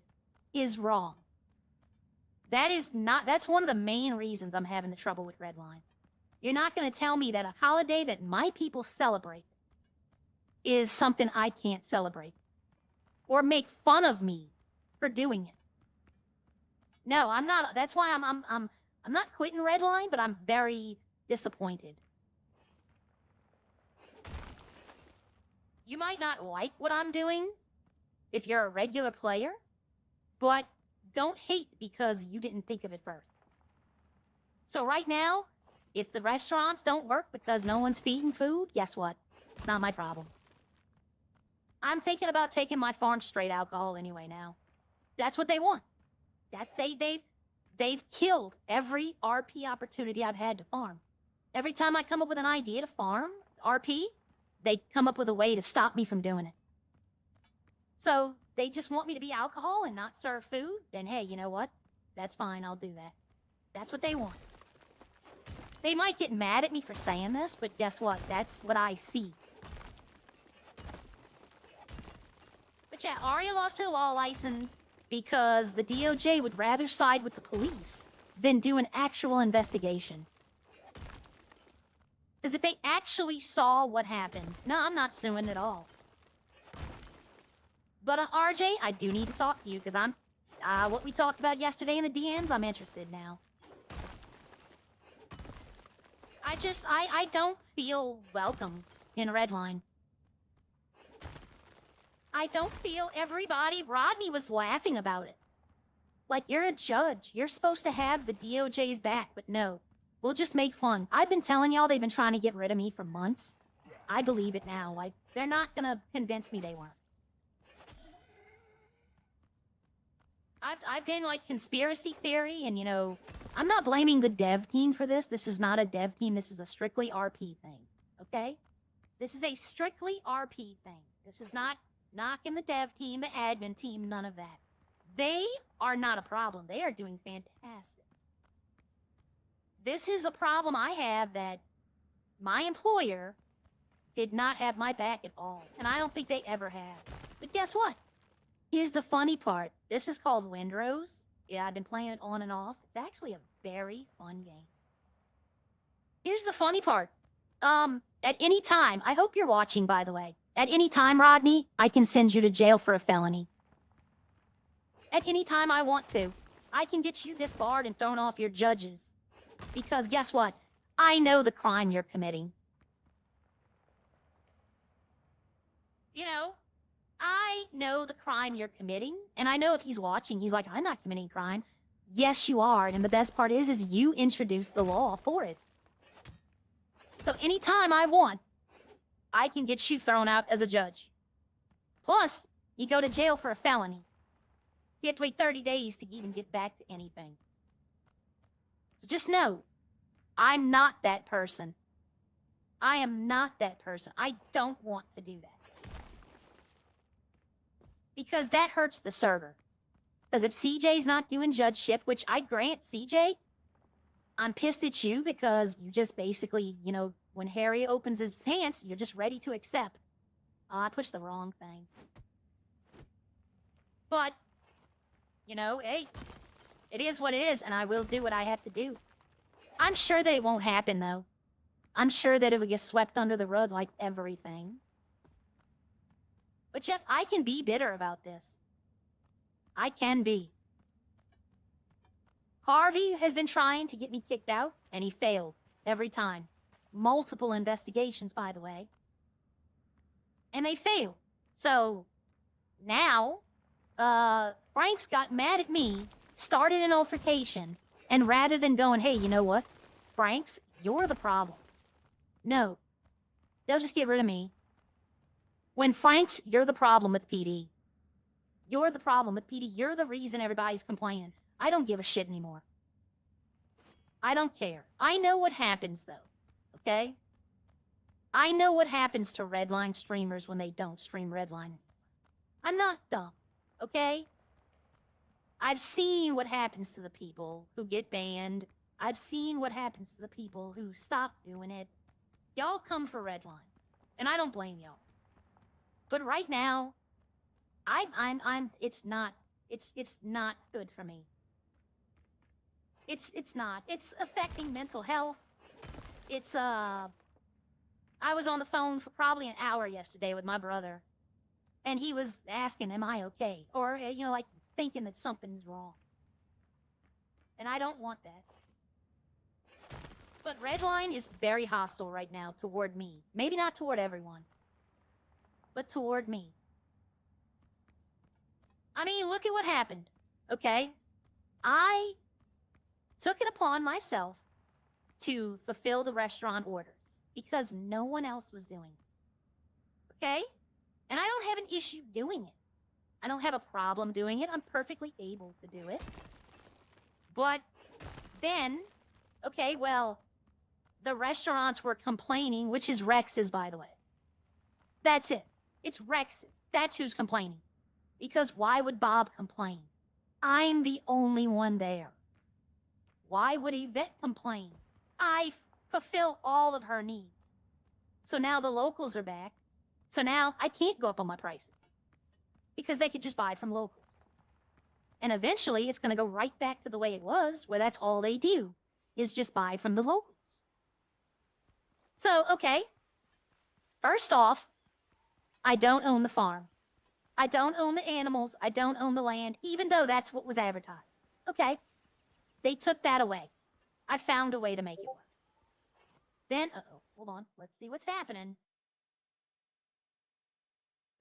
is wrong. That's one of the main reasons I'm having the trouble with Redline. You're not going to tell me that a holiday that my people celebrate is something I can't celebrate. Or make fun of me for doing it. No, I'm not. That's why I'm not quitting Redline, but I'm very disappointed. You might not like what I'm doing if you're a regular player, but don't hate because you didn't think of it first. So right now, if the restaurants don't work because no one's feeding food, guess what? It's not my problem. I'm thinking about taking my farm straight alcohol anyway now. That's what they want. They've killed every RP opportunity I've had to farm. Every time I come up with an idea to farm RP, they come up with a way to stop me from doing it. So they just want me to be alcohol and not serve food, then hey, you know what? That's fine, I'll do that. That's what they want. They might get mad at me for saying this, but guess what? That's what I see. But yeah, Aria lost her law license because the DOJ would rather side with the police than do an actual investigation. Because if they actually saw what happened, no, I'm not suing at all. But RJ, I do need to talk to you because what we talked about yesterday in the DMs, I'm interested now. I don't feel welcome in Redline. I don't feel Rodney was laughing about it. Like, you're a judge. You're supposed to have the DOJ's back, but no. We'll just make fun. I've been telling y'all they've been trying to get rid of me for months. I believe it now. Like, they're not gonna convince me they weren't. I've been like conspiracy theory and, you know, I'm not blaming the dev team for this. This is not a dev team. This is a strictly RP thing, okay? This is a strictly RP thing. This is not knocking the dev team, the admin team, none of that. They are not a problem. They are doing fantastic. This is a problem I have that my employer did not have my back at all. And I don't think they ever have. But guess what? Here's the funny part. This is called Windrose. Yeah, I've been playing it on and off. It's actually a very fun game. Here's the funny part. At any time, I hope you're watching, by the way. At any time, Rodney, I can send you to jail for a felony. At any time I want to. I can get you disbarred and thrown off your judges. Because guess what? I know the crime you're committing. You know, I know the crime you're committing, and I know if he's watching, he's like, I'm not committing crime. Yes, you are, and the best part is you introduced the law for it. So anytime I want, I can get you thrown out as a judge. Plus, you go to jail for a felony. You have to wait 30 days to even get back to anything. So just know, I'm not that person. I am not that person. I don't want to do that. Because that hurts the server. Because if CJ's not doing judgeship, which I grant CJ, I'm pissed at you because you just basically, you know, when Harry opens his pants, you're just ready to accept. Oh, I pushed the wrong thing. But, you know, hey, it is what it is, and I will do what I have to do. I'm sure that it won't happen, though. I'm sure that it will get swept under the rug like everything. But Jeff, I can be bitter about this. I can be. Harvey has been trying to get me kicked out, and he failed every time. Multiple investigations, by the way. And they failed. So, now, Frank's got mad at me, started an altercation, and rather than going, hey, you know what? Franks, you're the problem. No. They'll just get rid of me. When Franks, you're the problem with PD. You're the problem with PD. You're the reason everybody's complaining. I don't give a shit anymore. I don't care. I know what happens, though. Okay? I know what happens to Redline streamers when they don't stream Redline. I'm not dumb. Okay? I've seen what happens to the people who get banned. I've seen what happens to the people who stop doing it. Y'all come for Redline. And I don't blame y'all. But right now, it's not good for me. It's not. It's affecting mental health. It's, I was on the phone for probably an hour yesterday with my brother. And he was asking, am I okay? Or, you know, like thinking that something's wrong. And I don't want that. But Redline is very hostile right now toward me. Maybe not toward everyone, but toward me. I mean, look at what happened, okay? I took it upon myself to fulfill the restaurant orders because no one else was doing it, okay? And I don't have an issue doing it. I don't have a problem doing it. I'm perfectly able to do it. But then, okay, well, the restaurants were complaining, which is Rex's, by the way. That's it. It's Rex's. That's who's complaining. Because why would Bob complain? I'm the only one there. Why would Yvette complain? I fulfill all of her needs. So now the locals are back. So now I can't go up on my prices. Because they could just buy from locals. And eventually it's going to go right back to the way it was, where that's all they do, is just buy from the locals. So, okay. First off, I don't own the farm. I don't own the animals. I don't own the land, even though that's what was advertised. Okay. They took that away. I found a way to make it work. Then, hold on. Let's see what's happening.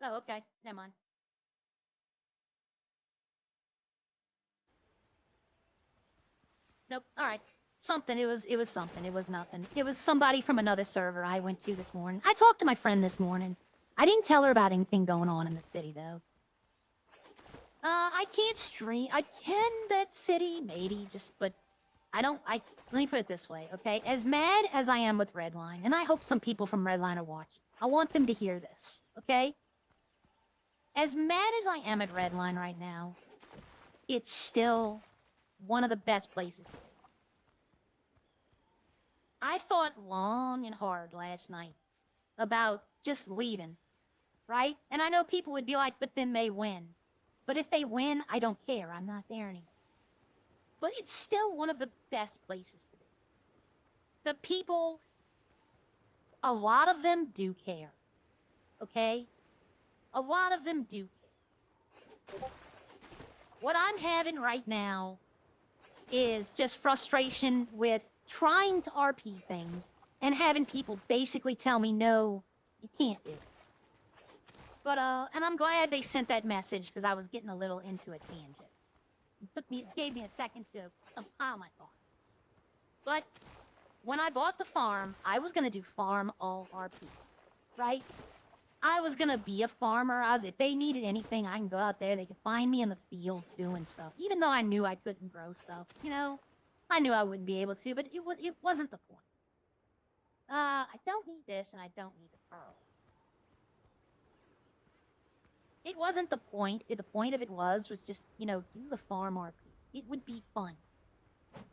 Oh, okay. Never mind. Nope. All right. Something. It was something. It was nothing. It was somebody from another server I went to this morning. I talked to my friend this morning. I didn't tell her about anything going on in the city, though. I can't stream. I can that city, maybe, but let me put it this way, okay? As mad as I am with Redline, and I hope some people from Redline are watching, I want them to hear this, okay? As mad as I am at Redline right now, it's still one of the best places. I thought long and hard last night about just leaving, right? And I know people would be like, but then they win. But if they win, I don't care. I'm not there anymore. But it's still one of the best places to be. The people, a lot of them do care. Okay? A lot of them do care. What I'm having right now is just frustration with trying to RP things and having people basically tell me, no, you can't do it. But, and I'm glad they sent that message because I was getting a little into a tangent. It gave me a second to compile my thoughts. But when I bought the farm, I was going to do farm all RP, right? I was going to be a farmer. If they needed anything, I can go out there. They could find me in the fields doing stuff. Even though I knew I couldn't grow stuff, you know? I knew I wouldn't be able to, but it wasn't the point. I don't need this, and I don't need the pearls. It wasn't the point. The point of it was just, you know, do the farm RP. It would be fun.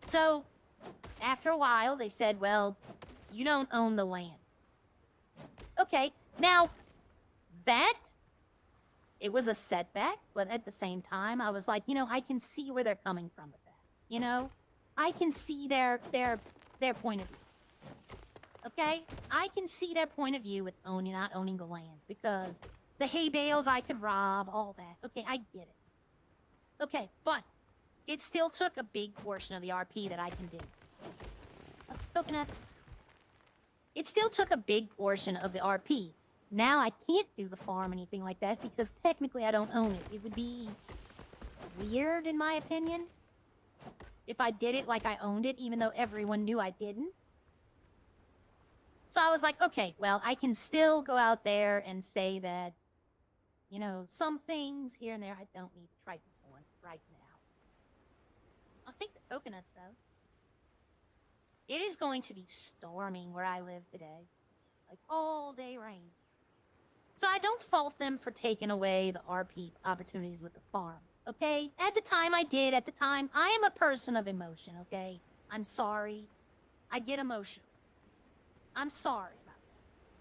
So, after a while, they said, well, you don't own the land. Okay, now, it was a setback, but at the same time, I was like, you know, I can see where they're coming from with that. You know? I can see their point of view. Okay? I can see their point of view with not owning the land, because the hay bales I could rob, all that. Okay, I get it. Okay, but it still took a big portion of the RP that I can do. It still took a big portion of the RP. Now I can't do the farm or anything like that because technically I don't own it. It would be weird, in my opinion, if I did it like I owned it, even though everyone knew I didn't. So I was like, okay, well, I can still go out there and say that, you know, some things here and there I don't need the Triton's horn right now. I'll take the coconuts, though. It is going to be storming where I live today. Like, all day rain. So I don't fault them for taking away the RP opportunities with the farm, okay? At the time I did, at the time, I am a person of emotion, okay? I'm sorry. I get emotional. I'm sorry about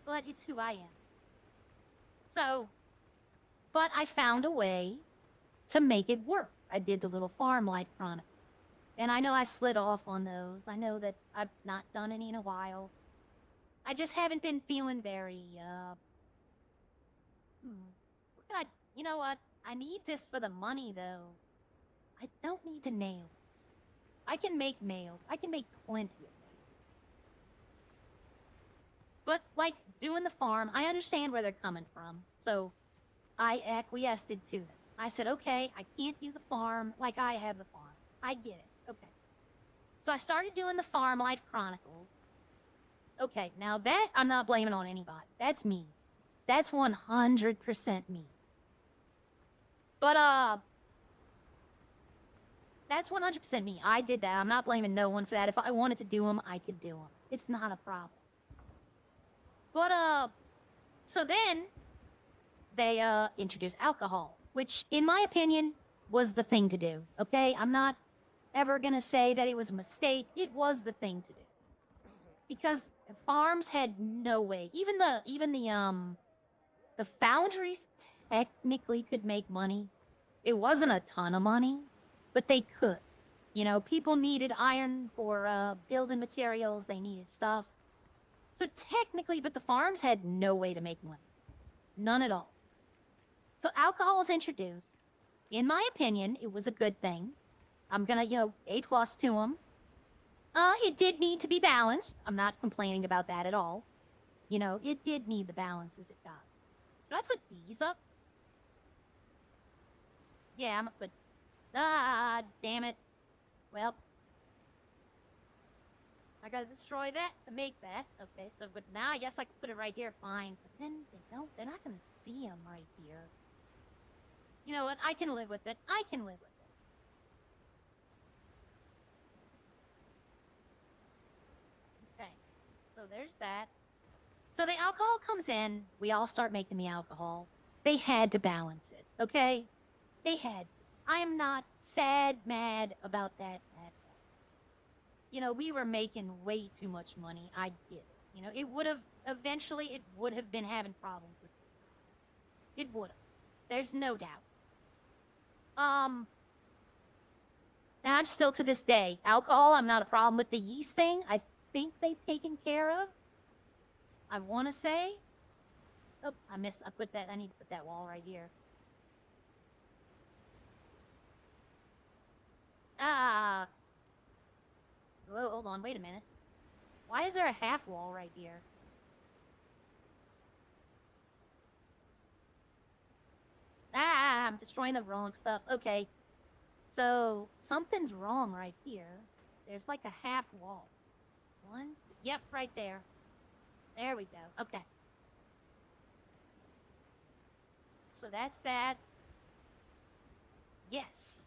that. but it's who I am. So, but I found a way to make it work. I did the little farm life chronicle. And I know I slid off on those. I know that I've not done any in a while. I just haven't been feeling very, what can I, you know what? I need this for the money, though. I don't need the nails. I can make nails. I can make plenty of nails. But, like, doing the farm, I understand where they're coming from. So, I acquiesced to them. I said, okay, I can't do the farm like I have the farm. I get it. Okay. So I started doing the Farm Life Chronicles. Okay, now that I'm not blaming on anybody. That's me. That's 100% me. But, that's 100% me. I did that. I'm not blaming no one for that. If I wanted to do them, I could do them. It's not a problem. But, so then they, introduced alcohol, which, in my opinion, was the thing to do, okay? I'm not ever gonna say that it was a mistake. It was the thing to do. Because farms had no way. Even the foundries technically could make money. It wasn't a ton of money, but they could. You know, people needed iron for, building materials. They needed stuff. So technically, but the farms had no way to make money. None at all. So alcohol was introduced. In my opinion, it was a good thing. I'm gonna, A+ to them. It did need to be balanced. I'm not complaining about that at all. You know, it did need the balance as it got. Should I put these up? Yeah, I'm gonna put... Ah, damn it. Well, I gotta destroy that to make that. Okay, so, but now I guess I can put it right here, fine. But then they're not gonna see them right here. You know what? I can live with it. I can live with it. Okay, so there's that. So the alcohol comes in. We all start making the alcohol. They had to balance it, okay? They had to. I am not sad, mad about that at all. You know, we were making way too much money. I get it. You know, it would have, eventually, it would have been having problems with it. It would have. There's no doubt. Now, still to this day, alcohol, I'm not a problem with the yeast thing. I think they've taken care of. I want to say. Oh, I missed. I need to put that wall right here. Ah. Whoa, hold on. Wait a minute. Why is there a half wall right here? Ah, I'm destroying the wrong stuff. Okay. So, something's wrong right here. There's like a half wall. One, two, yep, right there. There we go. Okay. So that's that. Yes.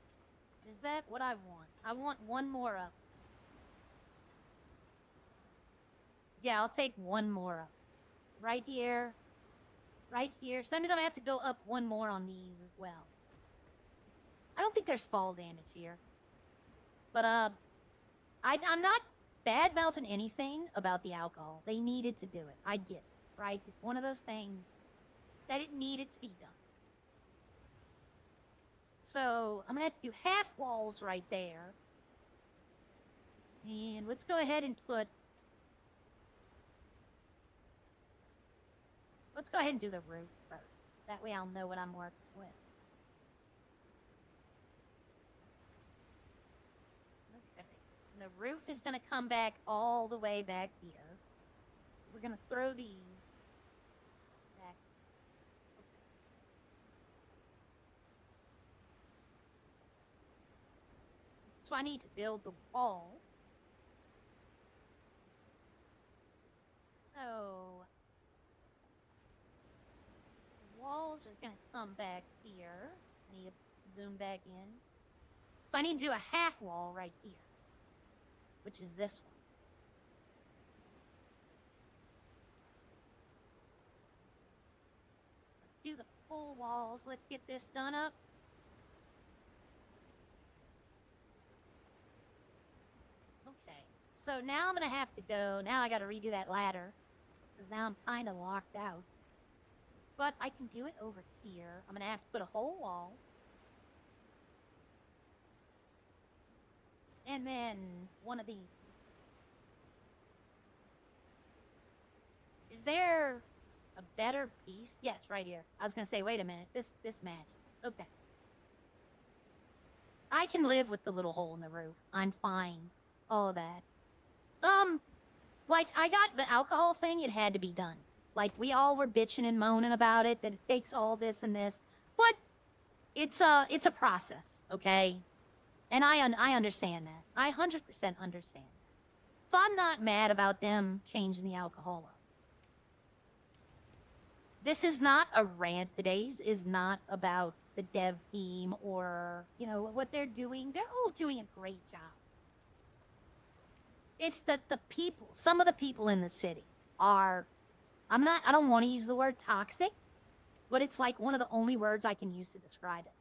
Is that what I want? I want one more up. Yeah, I'll take one more up. Right here. Right here. So that means I'm gonna have to go up one more on these as well. I don't think there's fall damage here. But, I'm not bad-mouthing anything about the alcohol. They needed to do it. I get it, right? It's one of those things that it needed to be done. So, I'm gonna have to do half walls right there. And let's go ahead and put... Let's go ahead and do the roof first. That way I'll know what I'm working with. Okay. And the roof is gonna come back all the way back here. We're gonna throw these back. Okay. So I need to build the wall. So the walls are gonna come back here. I need to zoom back in. So I need to do a half wall right here, which is this one. Let's do the full walls. Let's get this done up. Okay, so now I'm gonna have to go. Now I gotta redo that ladder. because now I'm kind of locked out. But I can do it over here. I'm gonna have to put a whole wall. And then one of these pieces. Is there a better piece? Yes, right here. I was gonna say, wait a minute. This magic. Okay. I can live with the little hole in the roof. I'm fine. All of that. Like, I got the alcohol thing, it had to be done. Like, we all were bitching and moaning about it, that it takes all this and this. But it's a process, okay? And I understand that. I 100% understand that. So I'm not mad about them changing the alcohol up. This is not a rant. Today's is not about the dev team or, you know, what they're doing. They're all doing a great job. It's that the people, some of the people in the city are, I don't want to use the word toxic, but it's like one of the only words I can use to describe it.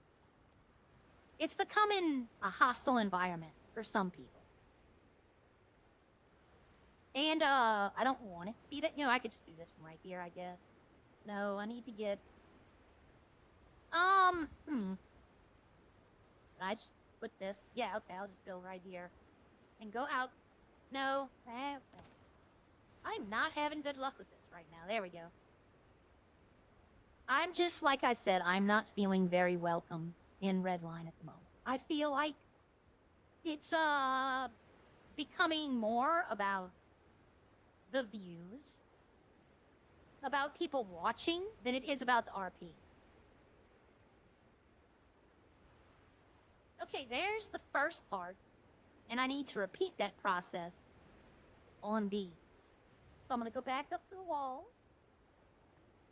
It's becoming a hostile environment for some people. And, I don't want it to be that, you know, I could just do this from right here, I guess. No, I need to get, I just put this, yeah, okay, I'll just build right here. And go out. No, I'm not having good luck with this right now. There we go. I'm just, like I said, I'm not feeling very welcome in Redline at the moment. I feel like it's, becoming more about the views, about people watching, than it is about the RP. Okay, there's the first part, and I need to repeat that process on these. So I'm going to go back up to the walls.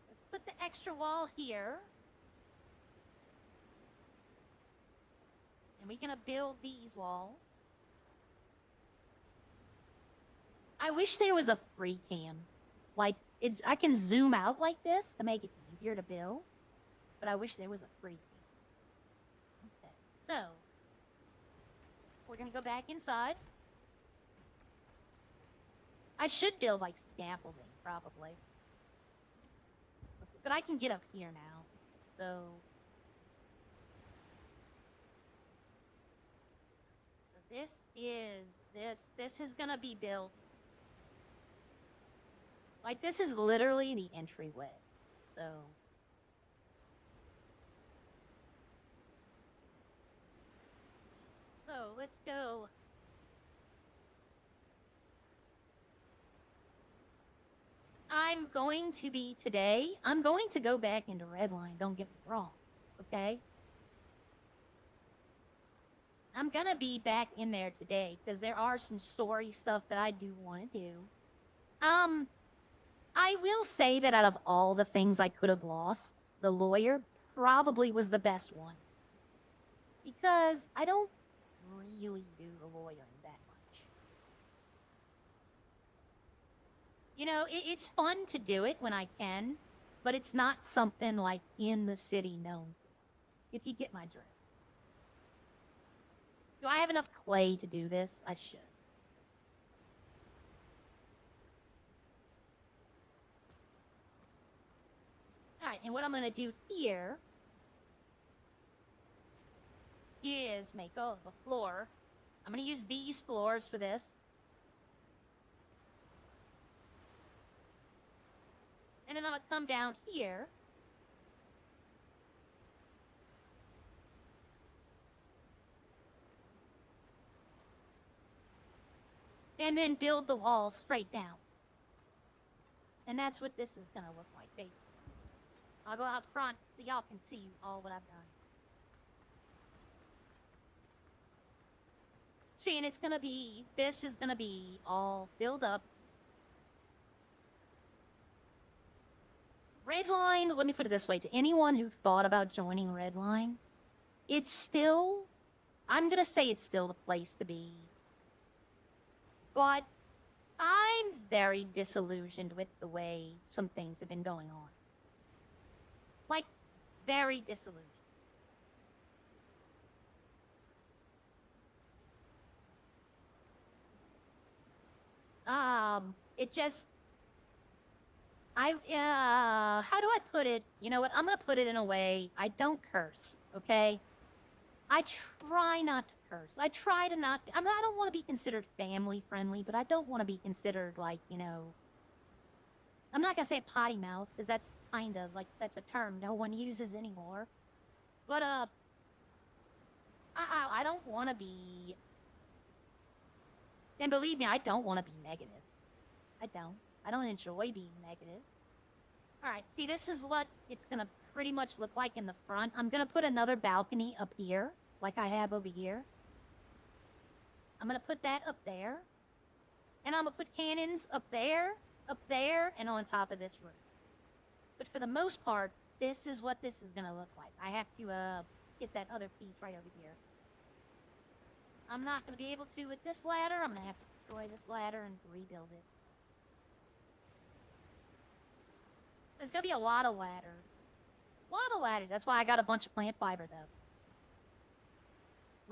Let's put the extra wall here. And we're going to build these walls. I wish there was a free cam. Like, I can zoom out like this to make it easier to build. But I wish there was a free cam. Okay, so we're going to go back inside. I should build, like, scaffolding, probably. But I can get up here now, so... So this is gonna be built. Like, this is literally the entryway, so... So, let's go... I'm going to go back into Redline, don't get me wrong, okay? I'm gonna be back in there today, because there are some story stuff that I do want to do. I will say that out of all the things I could have lost, the lawyer probably was the best one. Because I don't really do the lawyering that much. You know, it's fun to do it when I can, but it's not something like in the city known for, if you get my drift. Do I have enough clay to do this? I should. Alright, and what I'm going to do here is make a floor. I'm going to use these floors for this. And then I'm going to come down here. And then build the walls straight down. And that's what this is going to look like, basically. I'll go out front so y'all can see all what I've done. See, and it's going to be, this is going to be all filled up. Redline, let me put it this way, to anyone who thought about joining Redline, it's still, I'm going to say it's still the place to be. But I'm very disillusioned with the way some things have been going on. Like, very disillusioned. It just... How do I put it? You know what? I'm gonna put it in a way I don't curse, okay? I try not to curse. I try to not. I don't want to be considered family friendly, but I don't want to be considered like, I'm not gonna say potty mouth because that's kind of like that's a term no one uses anymore. But I don't want to be. And believe me, I don't want to be negative. I don't. I don't enjoy being negative. All right, see, this is what it's gonna pretty much look like in the front. I'm gonna put another balcony up here, like I have over here. I'm gonna put that up there. And I'm gonna put cannons up there, and on top of this roof. But for the most part, this is what this is gonna look like. I have to get that other piece right over here. I'm not gonna be able to with this ladder. I'm gonna have to destroy this ladder and rebuild it. There's gonna be a lot of ladders. A lot of ladders. That's why I got a bunch of plant fiber, though.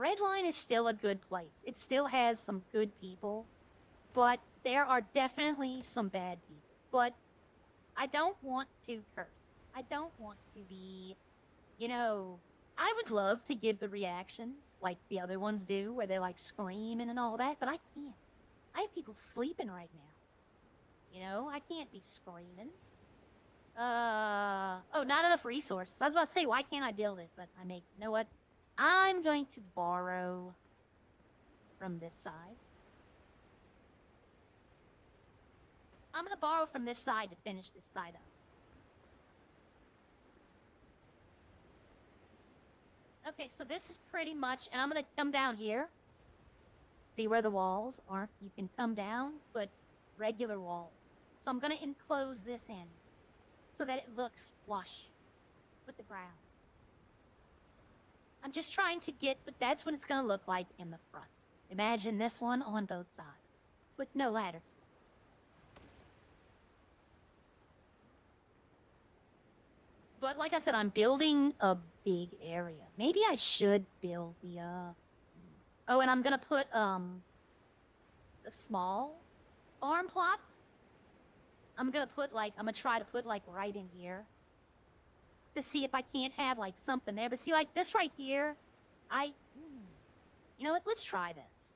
Redline is still a good place. It still has some good people. But there are definitely some bad people. But I don't want to curse. I don't want to be, I would love to give the reactions like the other ones do, where they're like screaming and all that, but I can't. I have people sleeping right now. I can't be screaming. Oh, not enough resources. I was about to say, why can't I build it? But you know what? I'm going to borrow from this side. I'm gonna borrow from this side to finish this side up. Okay, so this is pretty much, and I'm gonna come down here. See where the walls are? You can come down, but regular walls. So I'm gonna enclose this in so that it looks flush with the ground. I'm just trying to but that's what it's gonna look like in the front. Imagine this one on both sides, with no ladders. But like I said, I'm building a big area. Maybe I should build the, Oh, and I'm gonna put, the small farm plots. I'm gonna try to put, like, right in here. To see if I can't have, like, something there. But see, like, this right here, you know what? Let's try this.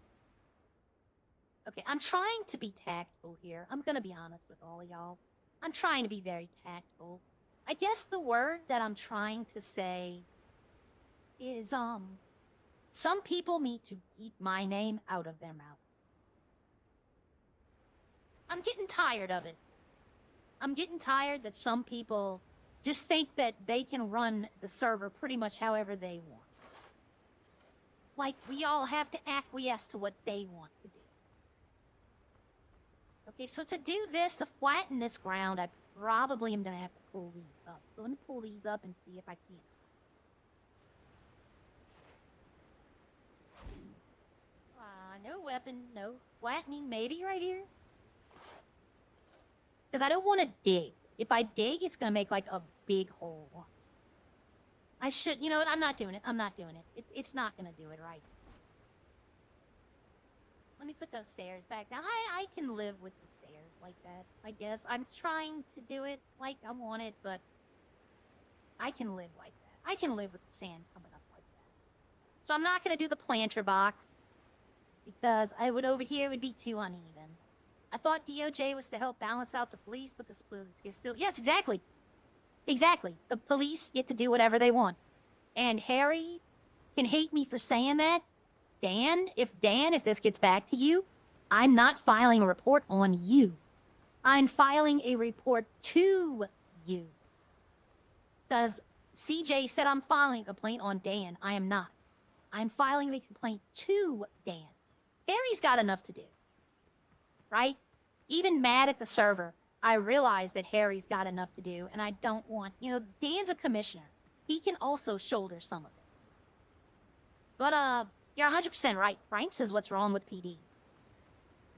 Okay, I'm trying to be tactful here. I'm gonna be honest with all of y'all. I'm trying to be very tactful. I guess the word that I'm trying to say is, some people need to keep my name out of their mouth. I'm getting tired of it. I'm getting tired that some people just think that they can run the server pretty much however they want. Like, we all have to acquiesce to what they want to do. Okay, so to do this, to flatten this ground, I probably am going to have to pull these up. So let me pull these up and see if I can. No weapon, no flattening, maybe right here? Because I don't want to dig. If I dig, it's going to make like a big hole. I should, you know what, I'm not doing it. I'm not doing it. It's not going to do it right. Let me put those stairs back down. I can live with the stairs like that, I guess. I'm trying to do it like I want it, but I can live like that. I can live with the sand coming up like that. So I'm not going to do the planter box, because over here would be too uneven. I thought DOJ was to help balance out the police, but the police get still... Yes, exactly. Exactly. The police get to do whatever they want. And Harry can hate me for saying that. Dan, if this gets back to you, I'm not filing a report on you. I'm filing a report to you. Because CJ said I'm filing a complaint on Dan. I am not. I'm filing a complaint to Dan. Harry's got enough to do. Right? Even mad at the server, I realize that Harry's got enough to do, and I don't want... Dan's a commissioner. He can also shoulder some of it. But, you're 100% right. Frank says what's wrong with PD.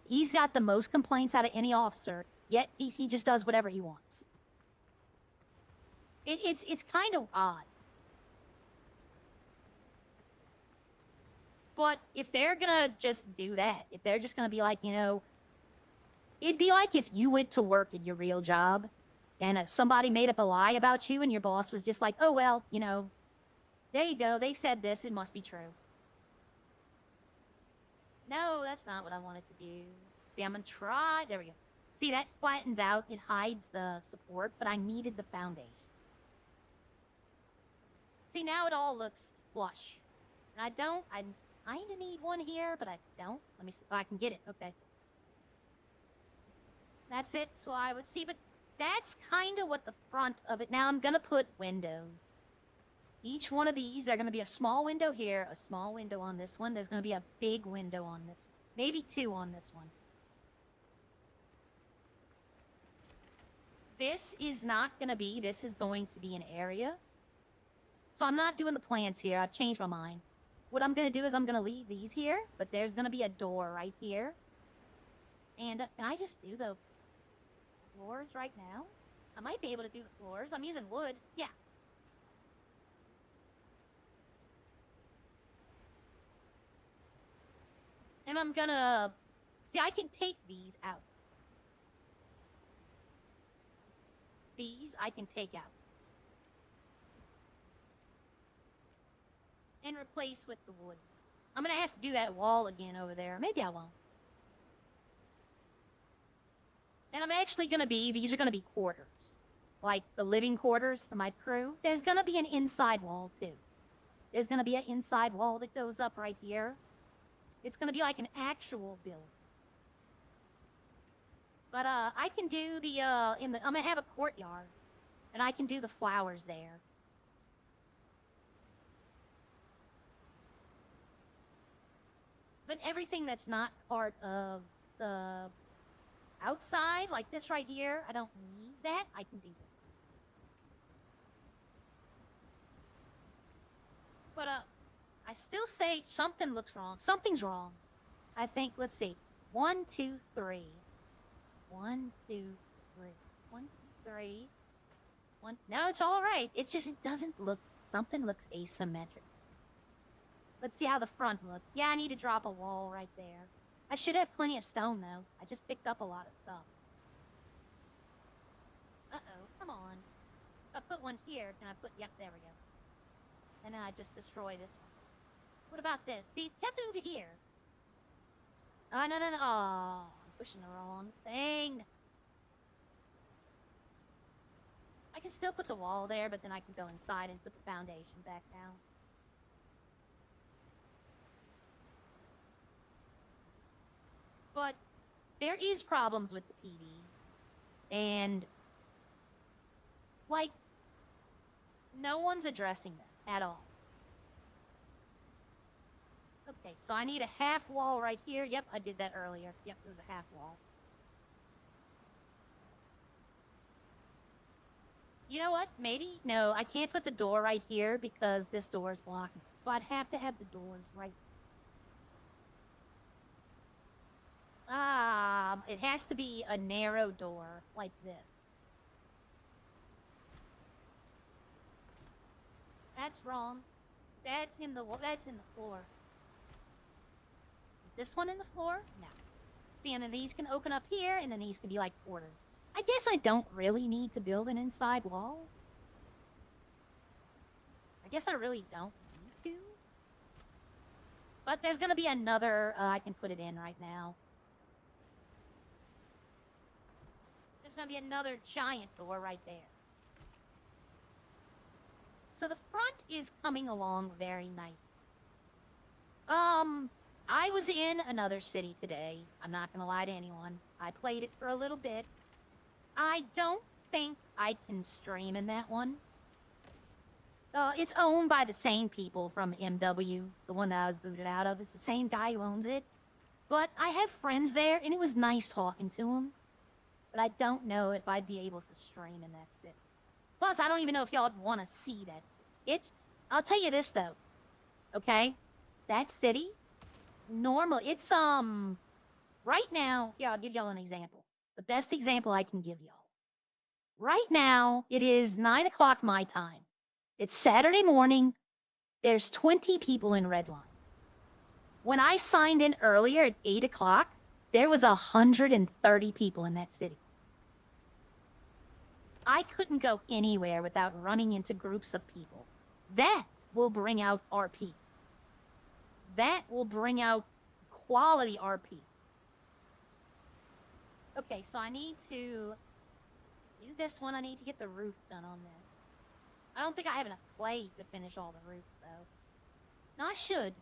He's got the most complaints out of any officer, yet he just does whatever he wants. It's kind of odd. But if they're gonna just do that, if they're just gonna be like, it'd be like if you went to work in your real job. and somebody made up a lie about you and your boss was just like, oh, well, you know, there you go. They said this. It must be true. No, that's not what I wanted to do. See, I'm going to try. There we go. See, that flattens out. It hides the support, but I needed the foundation. See, now it all looks flush. And I kind of need one here, but I don't. Let me see. Oh, I can get it. Okay. That's it. So I would see, but that's kind of what the front of it. Now I'm going to put windows. Each one of these, they're going to be a small window here, a small window on this one. There's going to be a big window on this one. Maybe two on this one. This is not going to be, this is going to be an area. So I'm not doing the plans here. I've changed my mind. What I'm going to do is I'm going to leave these here, but there's going to be a door right here. And can I just do the floors right now? I might be able to do the floors. I'm using wood. Yeah. And I'm gonna... See, I can take these out. These I can take out. And replace with the wood. I'm gonna have to do that wall again over there. Maybe I won't. And I'm actually gonna be... These are gonna be quarters. Like the living quarters for my crew. There's gonna be an inside wall, too. There's gonna be an inside wall that goes up right here. It's gonna be like an actual build. But, I can do the, I'm gonna have a courtyard. And I can do the flowers there. But everything that's not part of the outside, like this right here, I don't need that. I can do that. But, I still say something looks wrong. Something's wrong. I think, let's see. 1, 2, 3. 1, 2, 3. 1, 2, 3. 1. No, it's all right. It doesn't look, something looks asymmetric. Let's see how the front looks. Yeah, I need to drop a wall right there. I should have plenty of stone, though. I just picked up a lot of stuff. Uh-oh, come on. If I put one here, can I put, yep, there we go. And then I just destroy this one. What about this? See, it kept it over here. Oh, no. Oh, I'm pushing the wrong thing. I can still put the wall there, but then I can go inside and put the foundation back down. But there is problems with the PD. And, like, no one's addressing them at all. Okay, so I need a half wall right here. Yep, I did that earlier. Yep, there's a half wall. You know what? Maybe? No, I can't put the door right here because this door is blocking. So I'd have to have the doors right. It has to be a narrow door like this. That's wrong. That's in the floor. Is this one in the floor? No. See, and then these can open up here, and then these can be like quarters. I guess I don't really need to build an inside wall. I guess I really don't need to. But there's gonna be another, I can put it in right now. There's gonna be another giant door right there. So the front is coming along very nice. I was in another city today. I'm not gonna lie to anyone. I played it for a little bit. I don't think I can stream in that one. It's owned by the same people from MW, the one that I was booted out of. It's the same guy who owns it. But I have friends there, and it was nice talking to them. But I don't know if I'd be able to stream in that city. Plus, I don't even know if y'all would want to see that city. I'll tell you this, though. Okay? That city, it's, right now, here, I'll give y'all an example. The best example I can give y'all. Right now, it is 9 o'clock my time. It's Saturday morning. There's 20 people in Redline. When I signed in earlier at 8 o'clock, there was 130 people in that city. I couldn't go anywhere without running into groups of people. That will bring out RP. That will bring out quality RP. Okay, so I need to do this one. I need to get the roof done on this. I don't think I have enough clay to finish all the roofs, though. No, I should.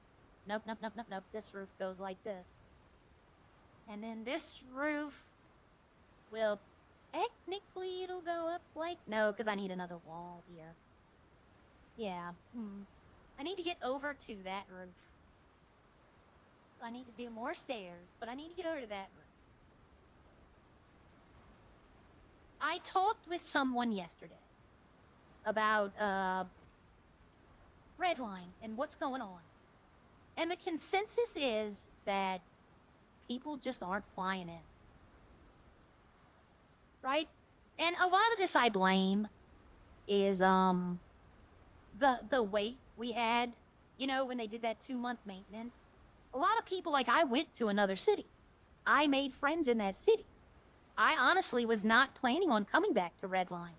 Nope, nope, nope, nope, nope. This roof goes like this. And then this roof will... Technically, it'll go up like... No, because I need another wall here. Yeah. I need to get over to that roof. I need to do more stairs, but I need to get over to that roof. I talked with someone yesterday about Redline and what's going on. And the consensus is that people just aren't flying in. Right? And a lot of this I blame is the wait we had, you know, when they did that 2-month maintenance. A lot of people, like, I went to another city. I made friends in that city. I honestly was not planning on coming back to Redline.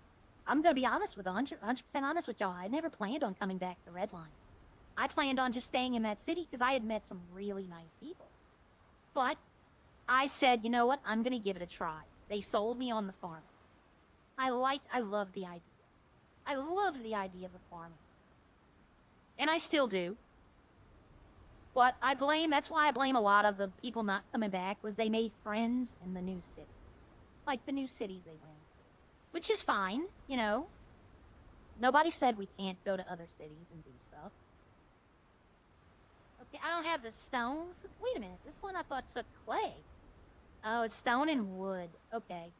I'm going to be honest with 100% honest with y'all. I never planned on coming back to Redline. I planned on just staying in that city because I had met some really nice people. But I said, you know what? I'm going to give it a try. They sold me on the farm. I love the idea. I love the idea of the farming. And I still do. But that's why I blame a lot of the people not coming back, was they made friends in the new city. Like the new cities they went. Which is fine, you know. Nobody said we can't go to other cities and do stuff. Okay, I don't have the stone. Wait a minute, this one I thought took clay. Oh, it's stone and wood. Okay.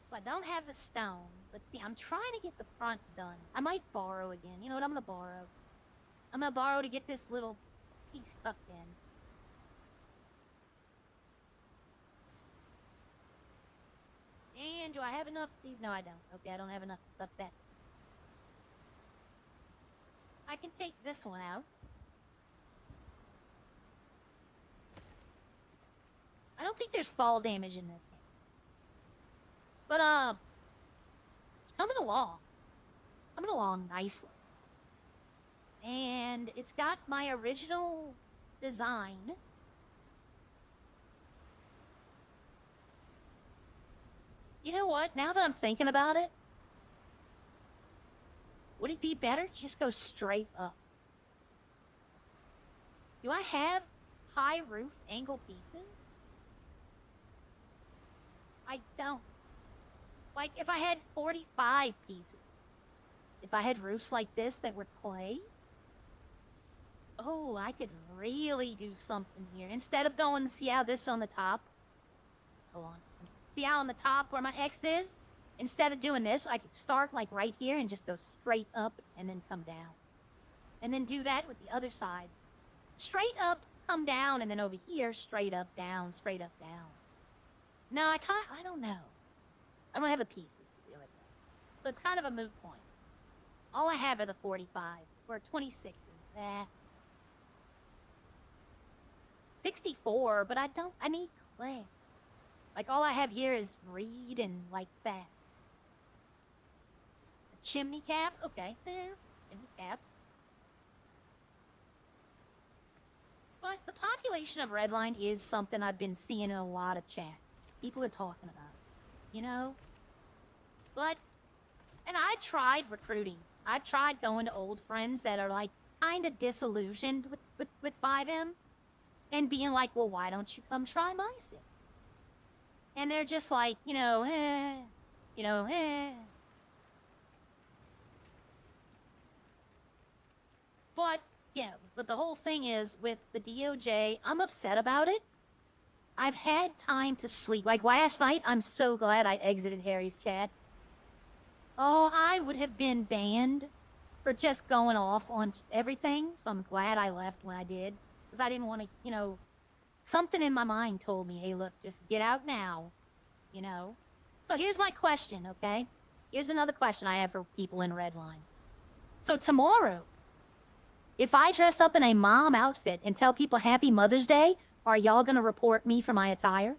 So I don't have the stone. Let's see, I'm trying to get the front done. I might borrow again. You know what I'm going to borrow? I'm going to borrow to get this little piece tucked in. And do I have enough? No, I don't. Okay, I don't have enough to tuck that. I can take this one out. I don't think there's fall damage in this game. But, it's coming along. Coming along nicely. And it's got my original design. You know what? Now that I'm thinking about it, would it be better to just go straight up? Do I have high roof angle pieces? I don't. Like, if I had 45 pieces, if I had roofs like this that were clay, oh, I could really do something here. Instead of going, see how this on the top? Hold on. See how on the top where my X is? Instead of doing this, I could start like right here and just go straight up and then come down. And then do that with the other sides. Straight up, come down, and then over here, straight up, down, straight up, down. No, I don't know. I don't have the pieces to do it. So it's kind of a moot point. All I have are the 45 or 26s. 64, but I need clay. Like, all I have here is reed and like that. A chimney cap? Okay. Chimney cap. But the population of Redline is something I've been seeing in a lot of chats. People are talking about it, you know? But, and I tried recruiting. I tried going to old friends that are like kind of disillusioned with 5M and being like, well, why don't you come try my sim? And they're just like, you know, But, yeah, but the whole thing is, with the DOJ, I'm upset about it. I've had time to sleep. Like, last night, I'm so glad I exited Harry's chat. Oh, I would have been banned for just going off on everything, so I'm glad I left when I did. Because I didn't want to, you know, something in my mind told me, hey, look, just get out now, you know? So here's my question, okay? Here's another question I have for people in Redline. So tomorrow, if I dress up in a mom outfit and tell people Happy Mother's Day, are y'all gonna report me for my attire?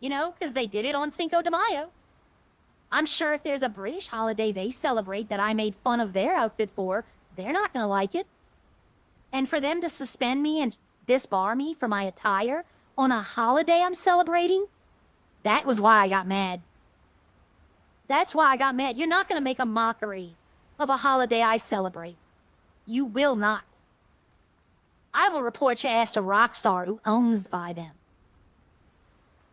You know, because they did it on Cinco de Mayo. I'm sure if there's a British holiday they celebrate that I made fun of their outfit for, they're not going to like it. And for them to suspend me and disbar me for my attire on a holiday I'm celebrating, that was why I got mad. That's why I got mad. You're not going to make a mockery of a holiday I celebrate. You will not. I will report your ass to Rockstar, who owns by them.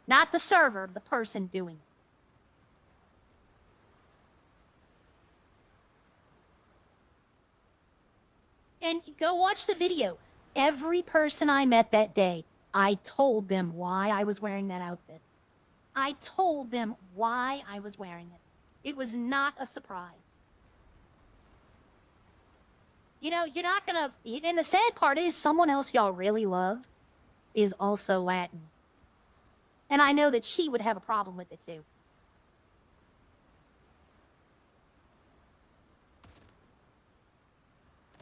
Not the server, the person doing it. And go watch the video. Every person I met that day, I told them why I was wearing that outfit. I told them why I was wearing it. It was not a surprise. You know, you're not gonna... And the sad part is, someone else y'all really love is also Latin. And I know that she would have a problem with it too.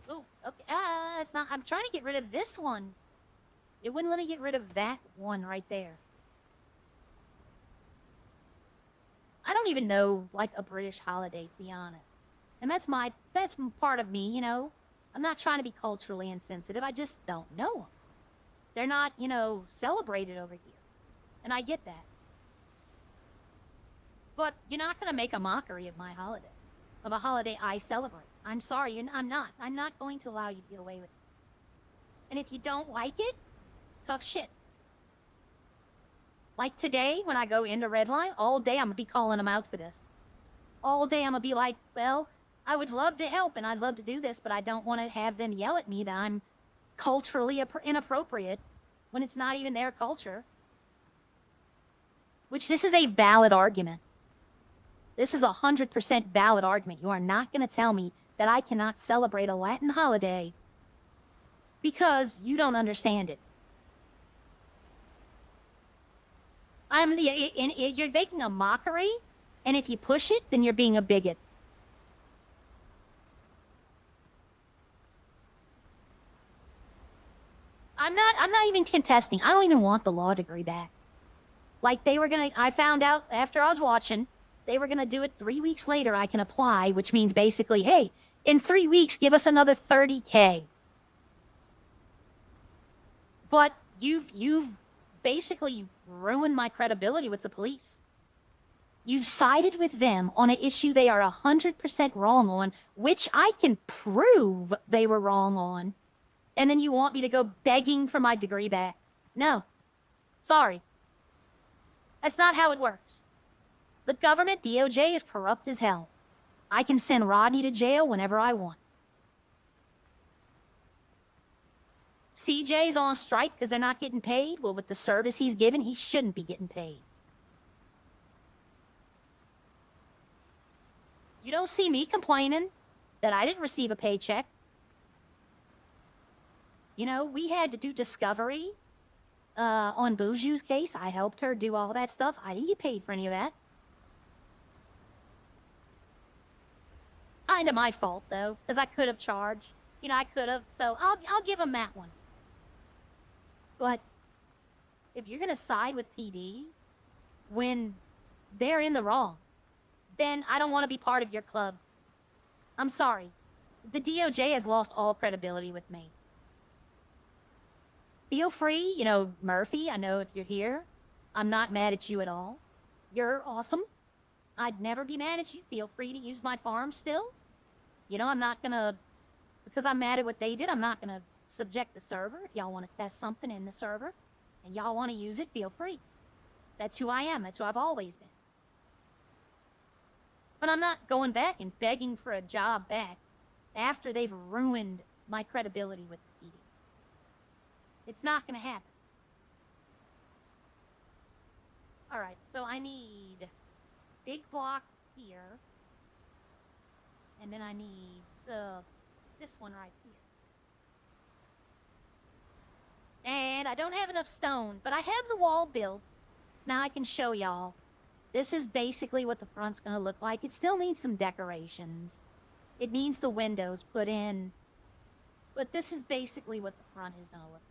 Oh, okay. It's not... I'm trying to get rid of this one. It wouldn't let me get rid of that one right there. I don't even know, like, a British holiday, to be honest. And that's part of me, you know? I'm not trying to be culturally insensitive. I just don't know them. They're not, you know, celebrated over here. And I get that. But you're not going to make a mockery of my holiday. Of a holiday I celebrate. I'm sorry, I'm not. I'm not going to allow you to get away with it. And if you don't like it, tough shit. Like today, when I go into Redline, all day I'm going to be calling them out for this. All day I'm going to be like, well, I would love to help and I'd love to do this, but I don't want to have them yell at me that I'm culturally inappropriate when it's not even their culture. Which, this is a valid argument. This is 100% valid argument. You are not going to tell me that I cannot celebrate a Latin holiday because you don't understand it. You're making a mockery, and if you push it, then you're being a bigot. I'm not even contesting. I don't even want the law degree back. Like, I found out after I was watching, they were gonna do it 3 weeks later. I can apply, which means basically, hey, in 3 weeks, give us another 30K. But you've basically ruined my credibility with the police. You've sided with them on an issue they are 100% wrong on, which I can prove they were wrong on. And then you want me to go begging for my degree back. No. Sorry. That's not how it works. The government, DOJ, is corrupt as hell. I can send Rodney to jail whenever I want. CJ's on strike because they're not getting paid. Well, with the service he's given, he shouldn't be getting paid. You don't see me complaining that I didn't receive a paycheck. You know, we had to do discovery on Buju's case. I helped her do all that stuff. I didn't get paid for any of that. Kinda my fault, though, because I could have charged. You know, I could have. So I'll give him that one. But if you're gonna side with PD when they're in the wrong, then I don't want to be part of your club. I'm sorry. The DOJ has lost all credibility with me. Feel free, you know, Murphy, I know you're here. I'm not mad at you at all. You're awesome. I'd never be mad at you. Feel free to use my farm still. You know, I'm not gonna, because I'm mad at what they did, I'm not gonna subject the server. If y'all want to test something in the server and y'all want to use it, feel free. That's who I am. That's who I've always been. But I'm not going back and begging for a job back after they've ruined my credibility with the PD. It's not going to happen. Alright, so I need big block here. And then I need this one right here. And I don't have enough stone, but I have the wall built. So now I can show y'all. This is basically what the front's gonna look like. It still needs some decorations. It needs the windows put in. But this is basically what the front is gonna look like.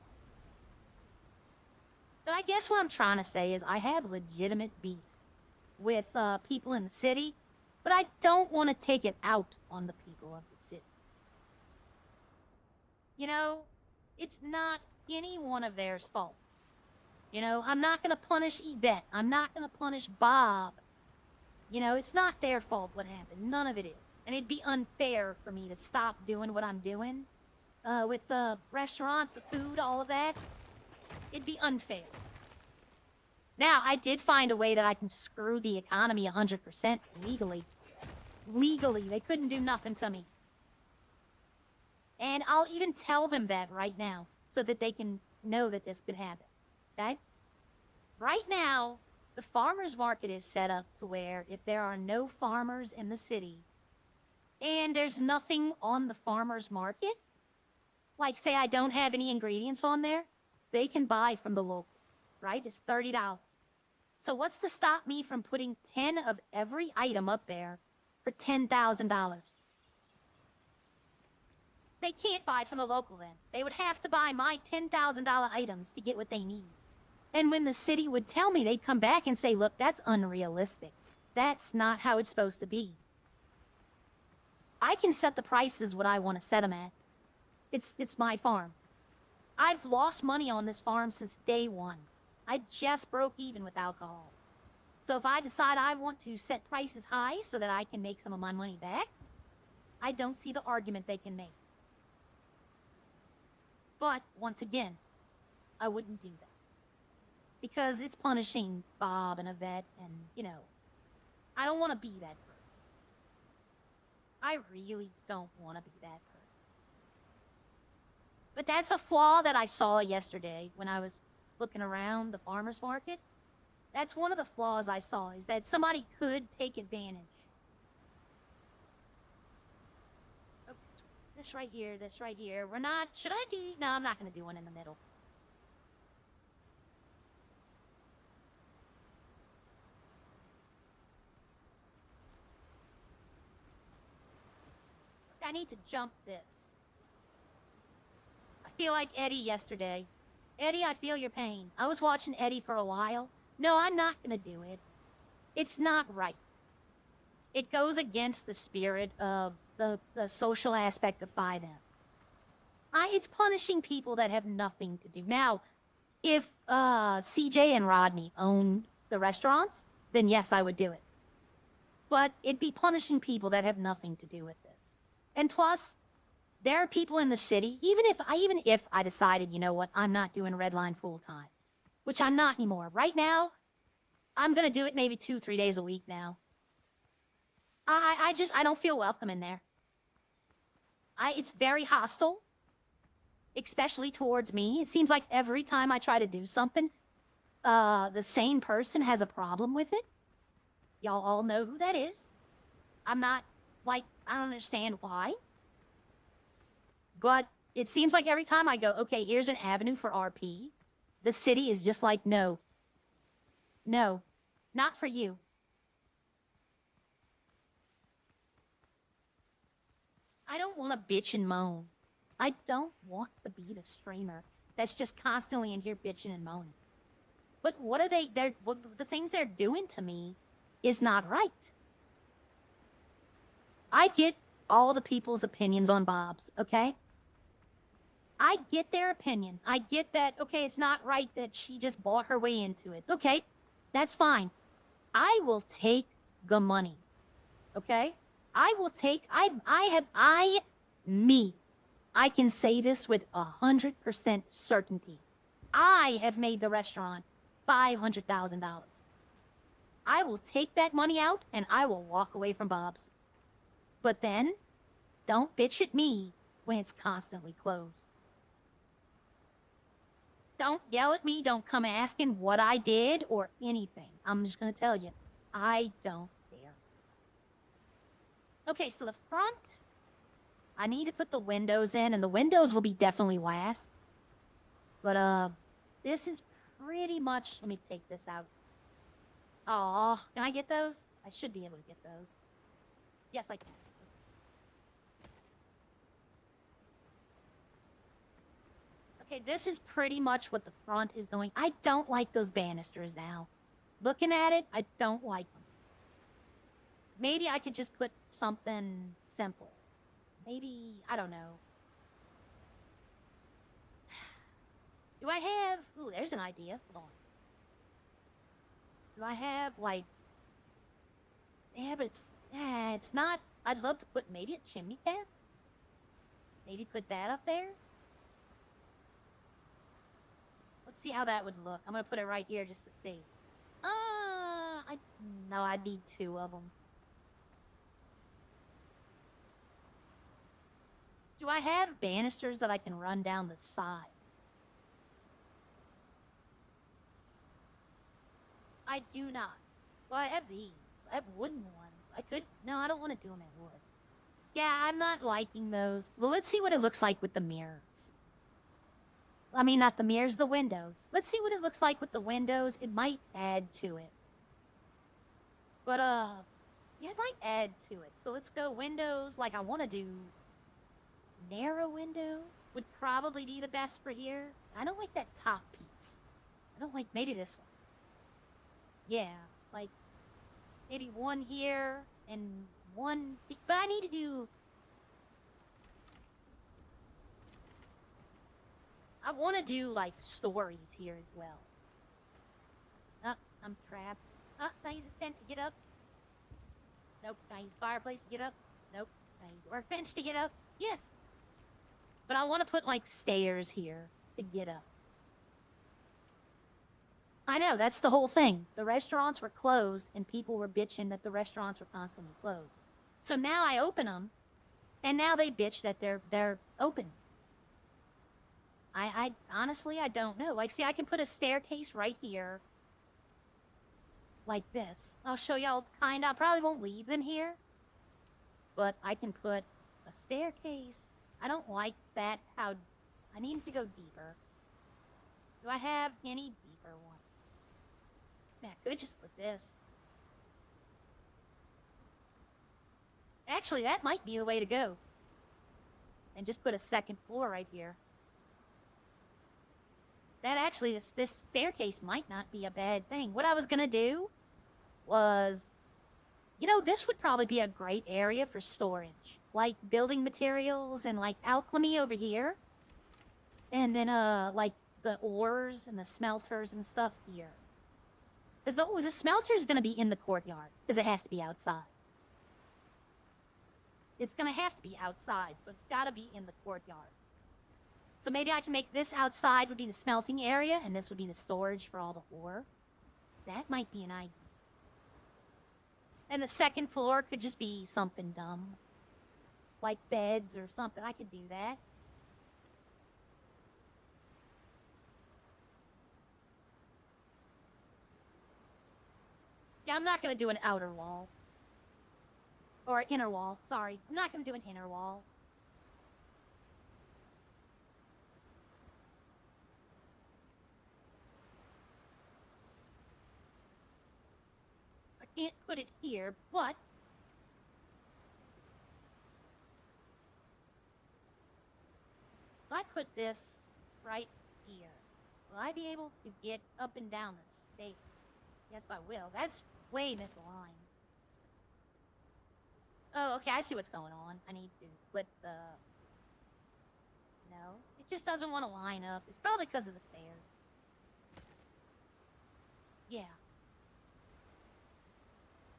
But I guess what I'm trying to say is I have legitimate beef with people in the city, but I don't want to take it out on the people of the city. You know, it's not any one of theirs fault. You know, I'm not going to punish Yvette. I'm not going to punish Bob. You know, it's not their fault what happened. None of it is. And it'd be unfair for me to stop doing what I'm doing with the restaurants, the food, all of that. It'd be unfair. Now, I did find a way that I can screw the economy 100% legally. Legally, they couldn't do nothing to me. And I'll even tell them that right now, so that they can know that this could happen, okay? Right now, the farmer's market is set up to where if there are no farmers in the city, and there's nothing on the farmer's market, like say I don't have any ingredients on there, they can buy from the local, right? It's $30. So what's to stop me from putting 10 of every item up there for $10,000? They can't buy from the local then. They would have to buy my $10,000 items to get what they need. And when the city would tell me, they'd come back and say, look, that's unrealistic. That's not how it's supposed to be. I can set the prices what I want to set them at. It's my farm. I've lost money on this farm since day one. I just broke even with alcohol. So if I decide I want to set prices high so that I can make some of my money back, I don't see the argument they can make. But, once again, I wouldn't do that. Because it's punishing Bob and Yvette and, you know, I don't want to be that person. I really don't want to be that person. But that's a flaw that I saw yesterday when I was looking around the farmer's market. That's one of the flaws I saw, is that somebody could take advantage. Oh, this right here. We're not, should I do, no, I'm not going to do one in the middle. I need to jump this. I feel like Eddie yesterday. Eddie, I feel your pain. I was watching Eddie for a while. No, I'm not gonna do it. It's not right. It goes against the spirit of the social aspect of 5M. It's punishing people that have nothing to do. Now, if CJ and Rodney owned the restaurants, then yes, I would do it. But it'd be punishing people that have nothing to do with this. And plus, there are people in the city, even if I decided, you know what, I'm not doing Redline full time, which I'm not anymore. Right now, I'm gonna do it maybe 2-3 days a week now. I don't feel welcome in there. It's very hostile, especially towards me. It seems like every time I try to do something, the same person has a problem with it. Y'all all know who that is. I'm not, like, I don't understand why. But it seems like every time I go, okay, here's an avenue for RP, the city is just like, no. No, not for you. I don't want to bitch and moan. I don't want to be the streamer that's just constantly in here bitching and moaning. But what are the things they're doing to me is not right. I get all the people's opinions on Bob's, okay? I get their opinion. I get that, okay, it's not right that she just bought her way into it. Okay, that's fine. I will take the money, okay? I will take, I can say this with 100% certainty. I have made the restaurant $500,000. I will take that money out and I will walk away from Bob's. But then, don't bitch at me when it's constantly closed. Don't yell at me, don't come asking what I did or anything. I'm just gonna tell you, I don't care. Okay, so the front, I need to put the windows in, and the windows will be definitely last. But, this is pretty much, let me take this out. Aw, can I get those? I should be able to get those. Yes, I can. Okay, this is pretty much what the front is going. I don't like those banisters now. Looking at it, I don't like them. Maybe I could just put something simple. Maybe, I don't know. Do I have... Ooh, there's an idea. Hold on. Do I have, like... Yeah, but it's not... I'd love to put maybe a chimney cap. Maybe put that up there. Let's see how that would look. I'm gonna put it right here just to see. No, I need 2 of them. Do I have banisters that I can run down the side? I do not. Well, I have these. I have wooden ones. I could... No, I don't want to do them in wood. Yeah, I'm not liking those. Well, let's see what it looks like with the mirrors. I mean, not the mirrors, the windows. Let's see what it looks like with the windows. It might add to it. But, yeah, it might add to it. So let's go windows. Like, I want to do... Narrow window would probably be the best for here. I don't like that top piece. I don't like... Maybe this one. Yeah, like... Maybe one here and one... But I need to do... I want to do, like, stories here as well. Oh, I'm trapped. Oh, can I use a tent to get up? Nope. Can I use a fireplace to get up? Nope. Can I use a workbench to get up? Yes! But I want to put, like, stairs here to get up. I know, that's the whole thing. The restaurants were closed, and people were bitching that the restaurants were constantly closed. So now I open them, and now they bitch that they're open. I honestly, I don't know. Like, see, I can put a staircase right here. Like this. I'll show y'all, kinda. I probably won't leave them here. But I can put a staircase. I don't like that, how... I need to go deeper. Do I have any deeper one? Man, I could just put this. Actually, that might be the way to go. And just put a second floor right here. That actually, this staircase might not be a bad thing. What I was gonna do was... You know, this would probably be a great area for storage. Like, building materials and, like, alchemy over here. And then, like, the ores and the smelters and stuff here. Because the smelter's gonna be in the courtyard. Because it has to be outside. It's gonna have to be outside, so it's gotta be in the courtyard. So maybe I can make this outside would be the smelting area, and this would be the storage for all the ore. That might be an idea. And the second floor could just be something dumb. Like beds or something. I could do that. Yeah, I'm not gonna do an outer wall. Or an inner wall, sorry. I'm not gonna do an inner wall. I can't put it here, but... If I put this right here, will I be able to get up and down the stairs? Yes, I will. That's way misaligned. Oh, okay, I see what's going on. I need to flip the... No, it just doesn't want to line up. It's probably because of the stairs. Yeah.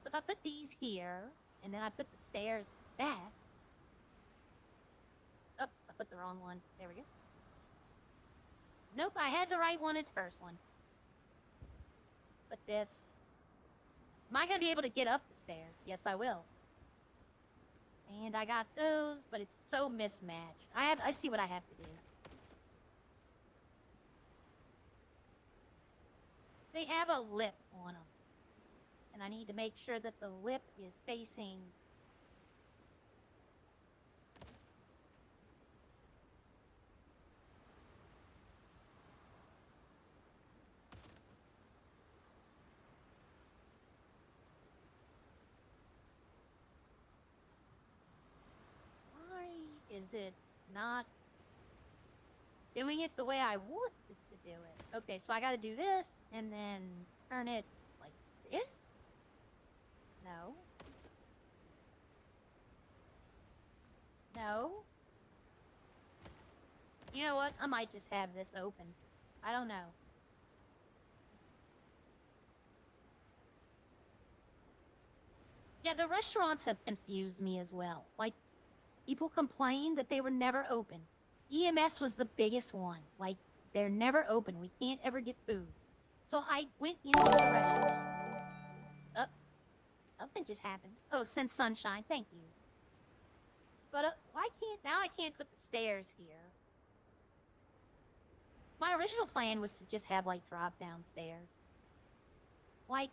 So if I put these here, and then I put the stairs back... Oh, I put the wrong one. There we go. Nope, I had the right one at the first one. But this... Am I going to be able to get up the stairs? Yes, I will. And I got those, but it's so mismatched. I see what I have to do. They have a lip on them. And I need to make sure that the lip is facing... Why is it not... doing it the way I want it to do it. Okay, so I gotta do this, and then turn it like this? No. No. You know what? I might just have this open. I don't know. Yeah, the restaurants have confused me as well. Like, people complained that they were never open. EMS was the biggest one. Like, they're never open. We can't ever get food. So I went into the restaurant. Oh, something just happened. Oh, send sunshine. Thank you. But why can't... Now I can't put the stairs here. My original plan was to just have, like, drop-down stairs. Like...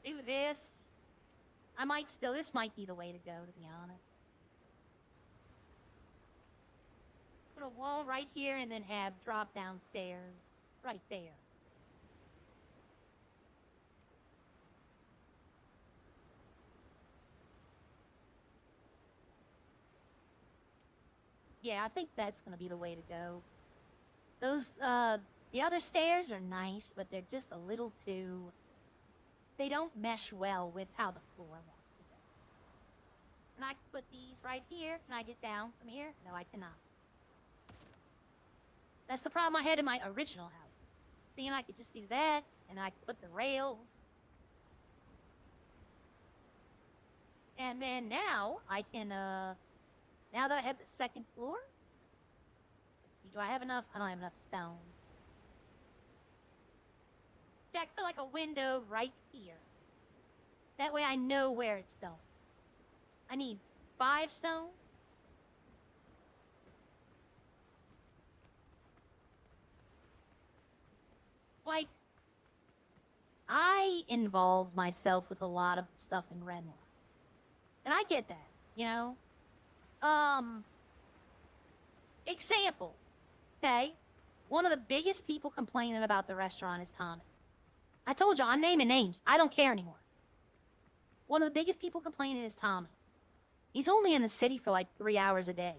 do this. This might be the way to go, to be honest. Put a wall right here and then have drop-down stairs right there. Yeah, I think that's gonna be the way to go. Those, the other stairs are nice, but they're just a little too... they don't mesh well with how the floor wants to go. Can I put these right here? Can I get down from here? No, I cannot. That's the problem I had in my original house. See, and I could just do that, and I could put the rails. And then now, I can, now that I have the second floor, let's see, do I have enough? I don't have enough stone. See, I could put like a window right here. That way I know where it's going. I need 5 stone. Like, I involve myself with a lot of stuff in Redline. And I get that, you know? Example. Okay? One of the biggest people complaining about the restaurant is Tommy. I told you, I'm naming names. I don't care anymore. One of the biggest people complaining is Tommy. He's only in the city for like 3 hours a day.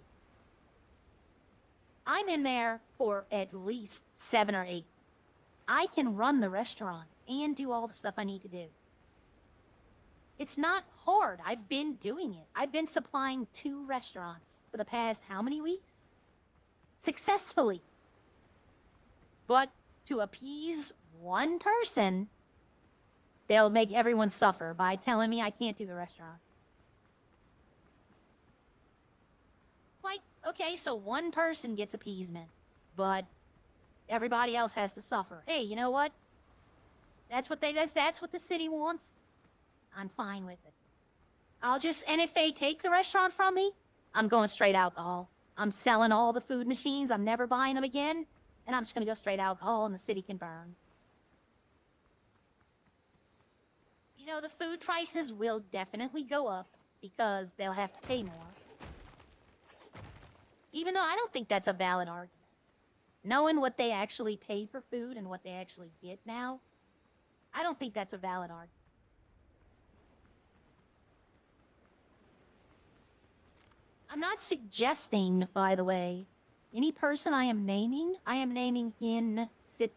I'm in there for at least 7 or 8. I can run the restaurant and do all the stuff I need to do. It's not hard. I've been doing it. I've been supplying 2 restaurants for the past how many weeks? Successfully. But to appease one person, they'll make everyone suffer by telling me I can't do the restaurant. Like, okay, so one person gets appeasement, but everybody else has to suffer. Hey, you know what? That's what the city wants. I'm fine with it. And if they take the restaurant from me, I'm going straight alcohol. I'm selling all the food machines. I'm never buying them again. And I'm just going to go straight alcohol and the city can burn. You know, the food prices will definitely go up because they'll have to pay more. Even though I don't think that's a valid argument. Knowing what they actually pay for food and what they actually get now, I don't think that's a valid argument. I'm not suggesting, by the way, any person I am naming in city.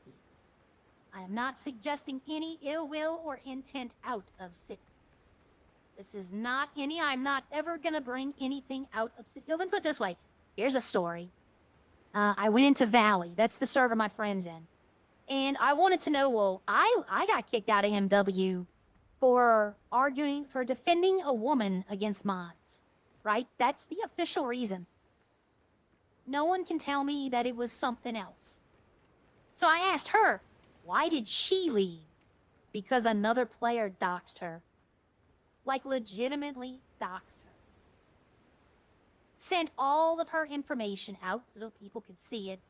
I am not suggesting any ill will or intent out of city. This is not I'm not ever gonna bring anything out of city. Let me put it this way. Here's a story. I went into Valley. That's the server my friend's in. And I wanted to know, well, I got kicked out of MW for defending a woman against mods. Right? That's the official reason. No one can tell me that it was something else. So I asked her, why did she leave? Because another player doxed her. Like, legitimately doxed her. Sent all of her information out so people could see it.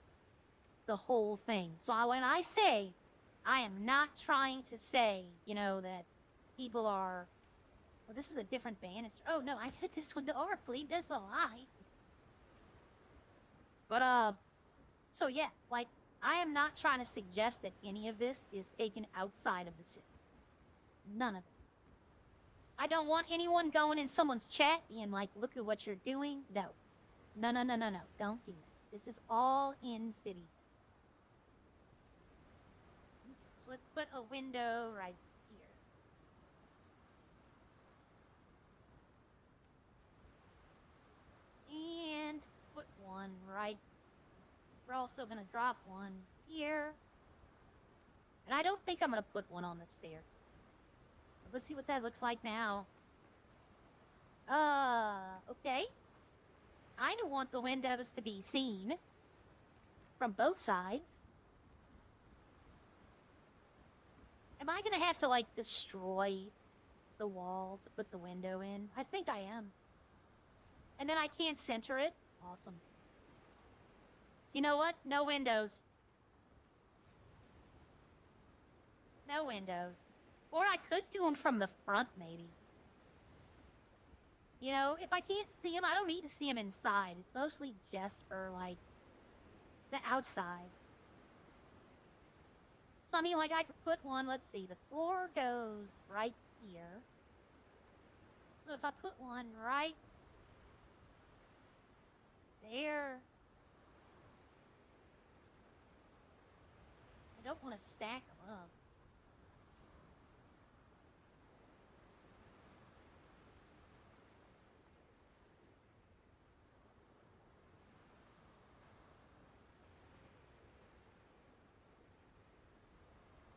The whole thing. So when I say, I am not trying to say, you know, that people are... well, this is a different banister. Oh, no, I hit this one to Arkley. That's a lie. But, so yeah, like, I am not trying to suggest that any of this is taken outside of the city. None of it. I don't want anyone going in someone's chat being like, look at what you're doing. No. No, no, no, no, no. Don't do that. This is all in city. So let's put a window right here. And put one right. We're also going to drop one here. And I don't think I'm going to put one on the stair. Let's see what that looks like now. Okay. I don't want the windows to be seen from both sides. Am I gonna have to, like, destroy the wall to put the window in? I think I am. And then I can't center it? Awesome. So you know what? No windows. No windows. Or I could do them from the front, maybe. You know, if I can't see them, I don't need to see them inside. It's mostly just for, like, the outside. So, I mean, like, I could put one, let's see, the floor goes right here. So if I put one right there, I don't want to stack them up.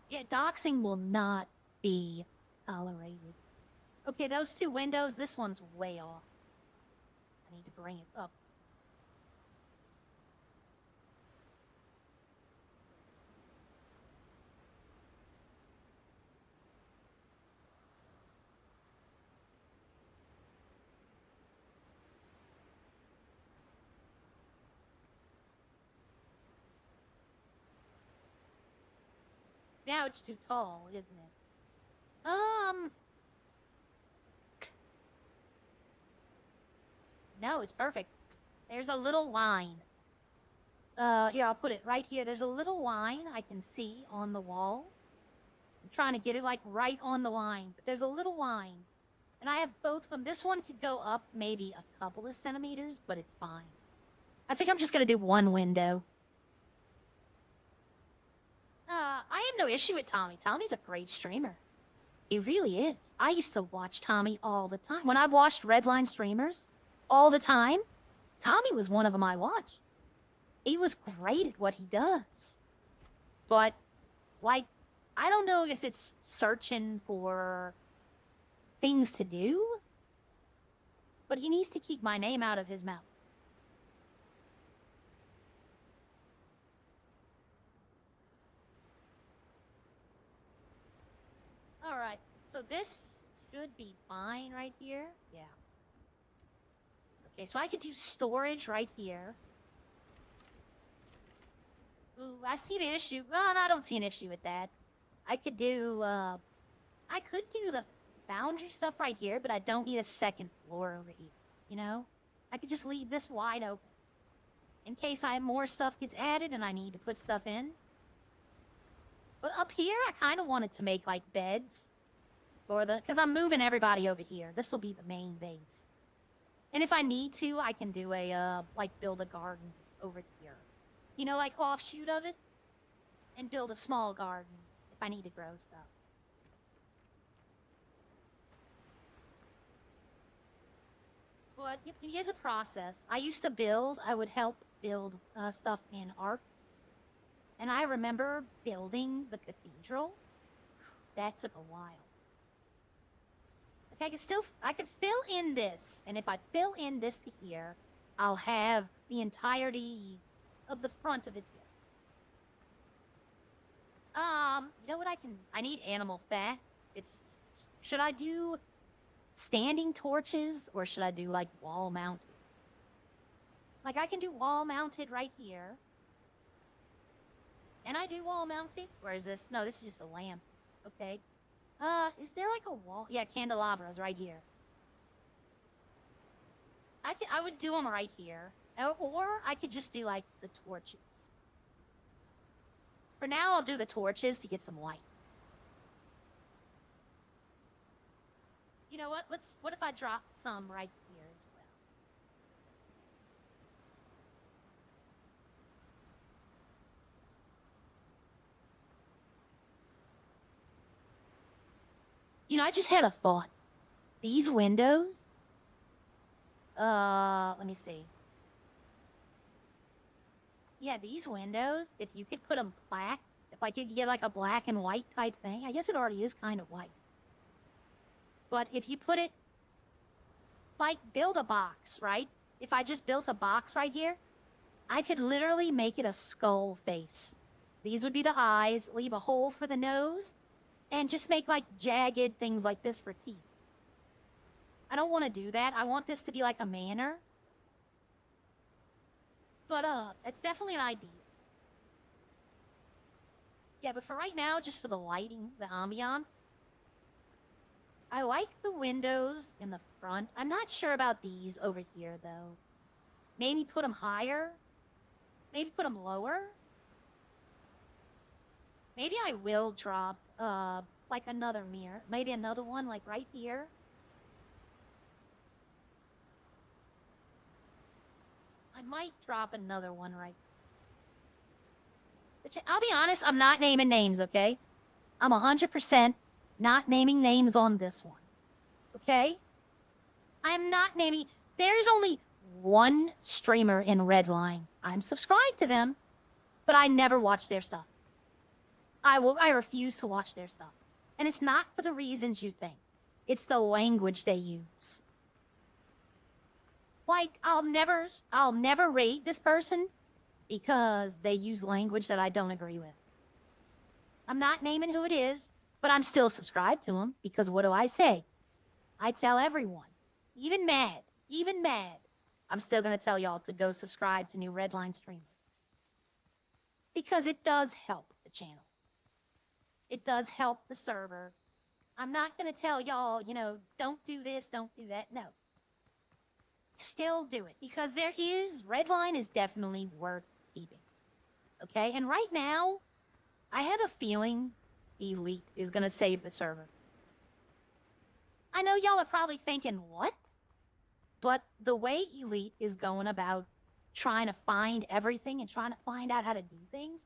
Yeah, doxing will not be tolerated. Okay, those two windows, this one's way off. I need to bring it up. Now it's too tall, isn't it? No, it's perfect. There's a little line. Here, I'll put it right here. There's a little line I can see on the wall. I'm trying to get it, like, right on the line. But there's a little line. And I have both of them. This one could go up maybe a couple of centimeters, but it's fine. I think I'm just going to do one window. I have no issue with Tommy. Tommy's a great streamer. He really is. I used to watch Tommy all the time. When I watched Redline streamers all the time, Tommy was one of them I watched. He was great at what he does. But, like, I don't know if it's searching for things to do, but he needs to keep my name out of his mouth. Alright, so this should be fine right here. Yeah. Okay, so I could do storage right here. Ooh, I see the issue. Well, no, I don't see an issue with that. I could do the boundary stuff right here, but I don't need a second floor over here, you know? I could just leave this wide open. In case more stuff gets added and I need to put stuff in. But up here, I kind of wanted to make, like, beds. Because I'm moving everybody over here. This will be the main base. And if I need to, I can do build a garden over here. You know, like, offshoot of it? And build a small garden if I need to grow stuff. But it is a process. I used to build, I would help build stuff in art. And I remember building the cathedral. That took a while. Like, I could fill in this. And if I fill in this to here, I'll have the entirety of the front of it here. You know what I need animal fat. Should I do standing torches or should I do, like, wall mounted? Like, I can do wall mounted right here. Can I do wall mounted? Where is this? No, this is just a lamp. Okay. Is there, like, a wall? Yeah, candelabras right here. I would do them right here. Or I could just do, like, the torches. For now, I'll do the torches to get some light. You know what? What if I drop some right here as well? I just had a thought. These windows, let me see. Yeah, these windows, if you could put them black, if I could get like a black and white type thing, I guess it already is kind of white. But if you put it, like, build a box, right? If I just built a box right here, I could literally make it a skull face. These would be the eyes, leave a hole for the nose, and just make like jagged things like this for teeth. I don't want to do that. I want this to be like a manor. But it's definitely an idea. Yeah, but for right now, just for the lighting, the ambiance, I like the windows in the front. I'm not sure about these over here, though. Maybe put them higher. Maybe put them lower. Maybe I will drop, like another mirror. Maybe another one, like right here. I might drop another one right. I'll be honest, I'm not naming names, okay? I'm 100% not naming names on this one. Okay? I'm not naming... There's only one streamer in Redline. I'm subscribed to them, but I never watch their stuff. I refuse to watch their stuff. And it's not for the reasons you think. It's the language they use. Like, I'll never rate this person because they use language that I don't agree with. I'm not naming who it is, but I'm still subscribed to them because what do I say? I tell everyone, even mad, I'm still going to tell y'all to go subscribe to new Redline streamers. Because it does help the channel. It does help the server. I'm not going to tell y'all, don't do this, don't do that. No. Still do it because Redline is definitely worth keeping. Okay? And right now, I have a feeling Elite is going to save the server. I know y'all are probably thinking, what? But the way Elite is going about trying to find everything and trying to find out how to do things,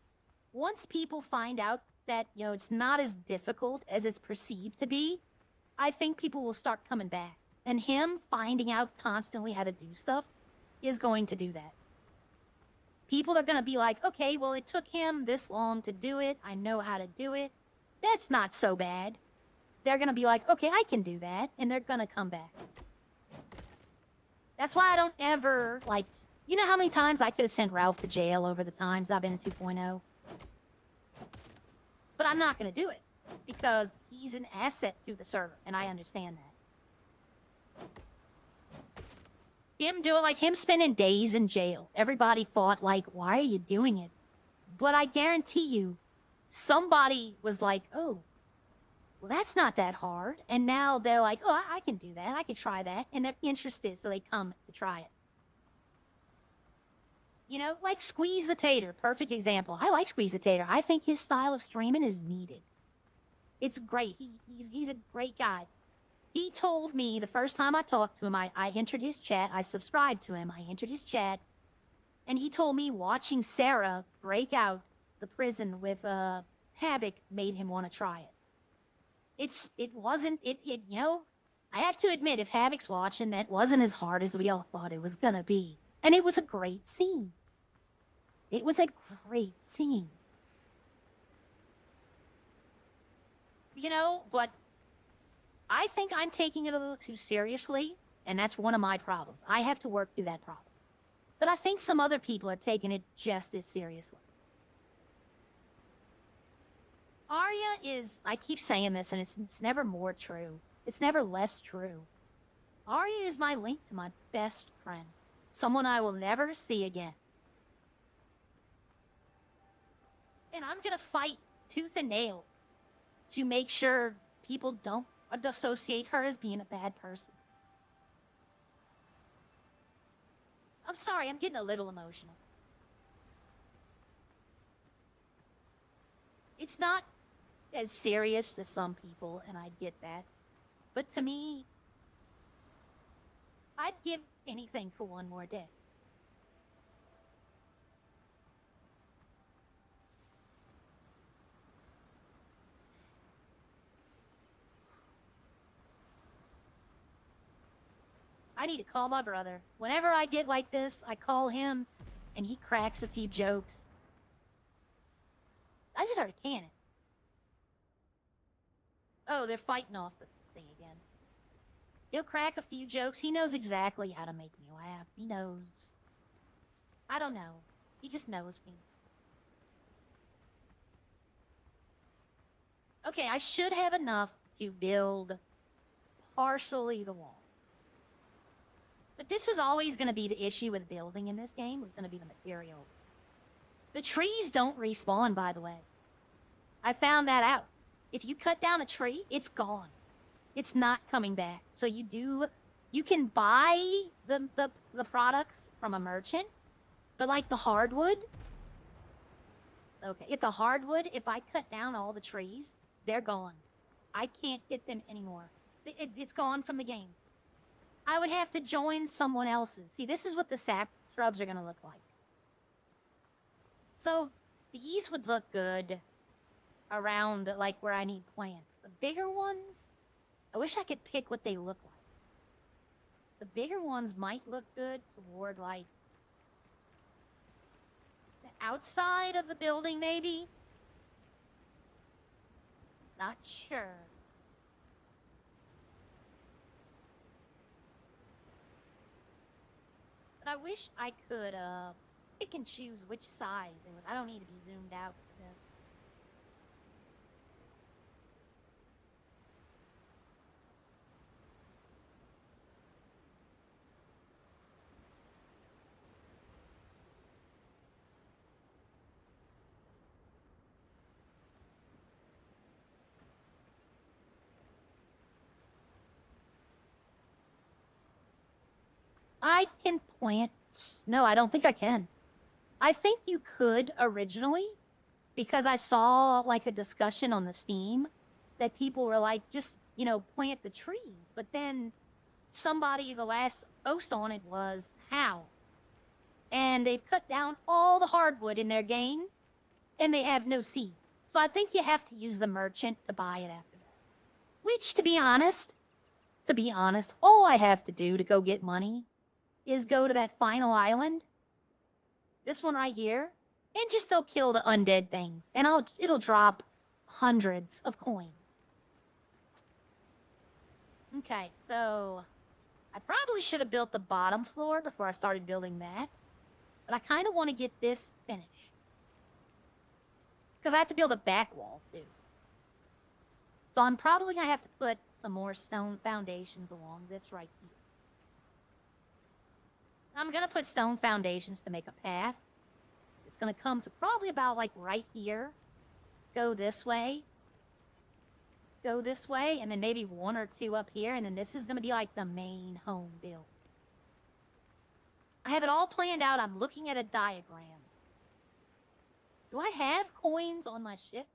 once people find out that, it's not as difficult as it's perceived to be, I think people will start coming back. And him finding out constantly how to do stuff is going to do that. People are going to be like, okay, well, it took him this long to do it. I know how to do it. That's not so bad. They're going to be like, okay, I can do that. And they're going to come back. That's why I don't ever, you know how many times I could have sent Ralph to jail over the times I've been in 2.0? But I'm not going to do it. Because he's an asset to the server. And I understand that. Him spending days in jail. Everybody thought, why are you doing it? But I guarantee you, somebody was like, oh, well, that's not that hard. And now they're like, oh, I can do that. I can try that. And they're interested, so they come to try it. Like Squeeze the Tater. Perfect example. I like Squeeze the Tater. I think his style of streaming is needed. It's great. He's a great guy. He told me the first time I talked to him, I entered his chat. I subscribed to him. I entered his chat. And he told me watching Sarah break out the prison with Havoc made him want to try it. I have to admit, if Havoc's watching, that wasn't as hard as we all thought it was gonna be. And it was a great scene. It was a great scene. But I think I'm taking it a little too seriously, and that's one of my problems. I have to work through that problem. But I think some other people are taking it just as seriously. Arya is, I keep saying this, and it's never more true. It's never less true. Arya is my link to my best friend. Someone I will never see again. And I'm gonna fight tooth and nail to make sure people don't associate her as being a bad person. I'm sorry, I'm getting a little emotional. It's not as serious as some people, and I get that. But to me, I'd give anything for one more day. I need to call my brother. Whenever I get like this, I call him, and he cracks a few jokes. I just heard a cannon. Oh, they're fighting off the thing again. He'll crack a few jokes. He knows exactly how to make me laugh. He knows. I don't know. He just knows me. Okay, I should have enough to build partially the wall. But this was always going to be the issue with building in this game, was going to be the material. The trees don't respawn, by the way. I found that out. If you cut down a tree, it's gone. It's not coming back. So you can buy the products from a merchant, but like the hardwood, okay, if I cut down all the trees, they're gone. I can't get them anymore. It's gone from the game. I would have to join someone else's. See, this is what the sap shrubs are going to look like. So these would look good around, like, where I need plants. The bigger ones, I wish I could pick what they look like. The bigger ones might look good toward, like, the outside of the building, maybe? Not sure. But I wish I could, pick and choose which size. I don't need to be zoomed out for this. I can plant... No, I don't think I can. I think you could originally, because I saw, like, a discussion on the Steam that people were like, just, you know, plant the trees. But then somebody, the last post on it was, how? And they've cut down all the hardwood in their game, and they have no seeds. So I think you have to use the merchant to buy it after that. Which, to be honest, all I have to do to go get money is go to that final island, this one right here, and just they'll kill the undead things, and it'll drop hundreds of coins. Okay, so I probably should have built the bottom floor before I started building that, but I kind of want to get this finished. Because I have to build a back wall, too. So I'm probably going to have to put some more stone foundations along this right here. I'm going to put stone foundations to make a path. It's going to come to probably about, like, right here. Go this way. Go this way, and then maybe one or two up here, and then this is going to be, like, the main home build. I have it all planned out. I'm looking at a diagram. Do I have coins on my ship?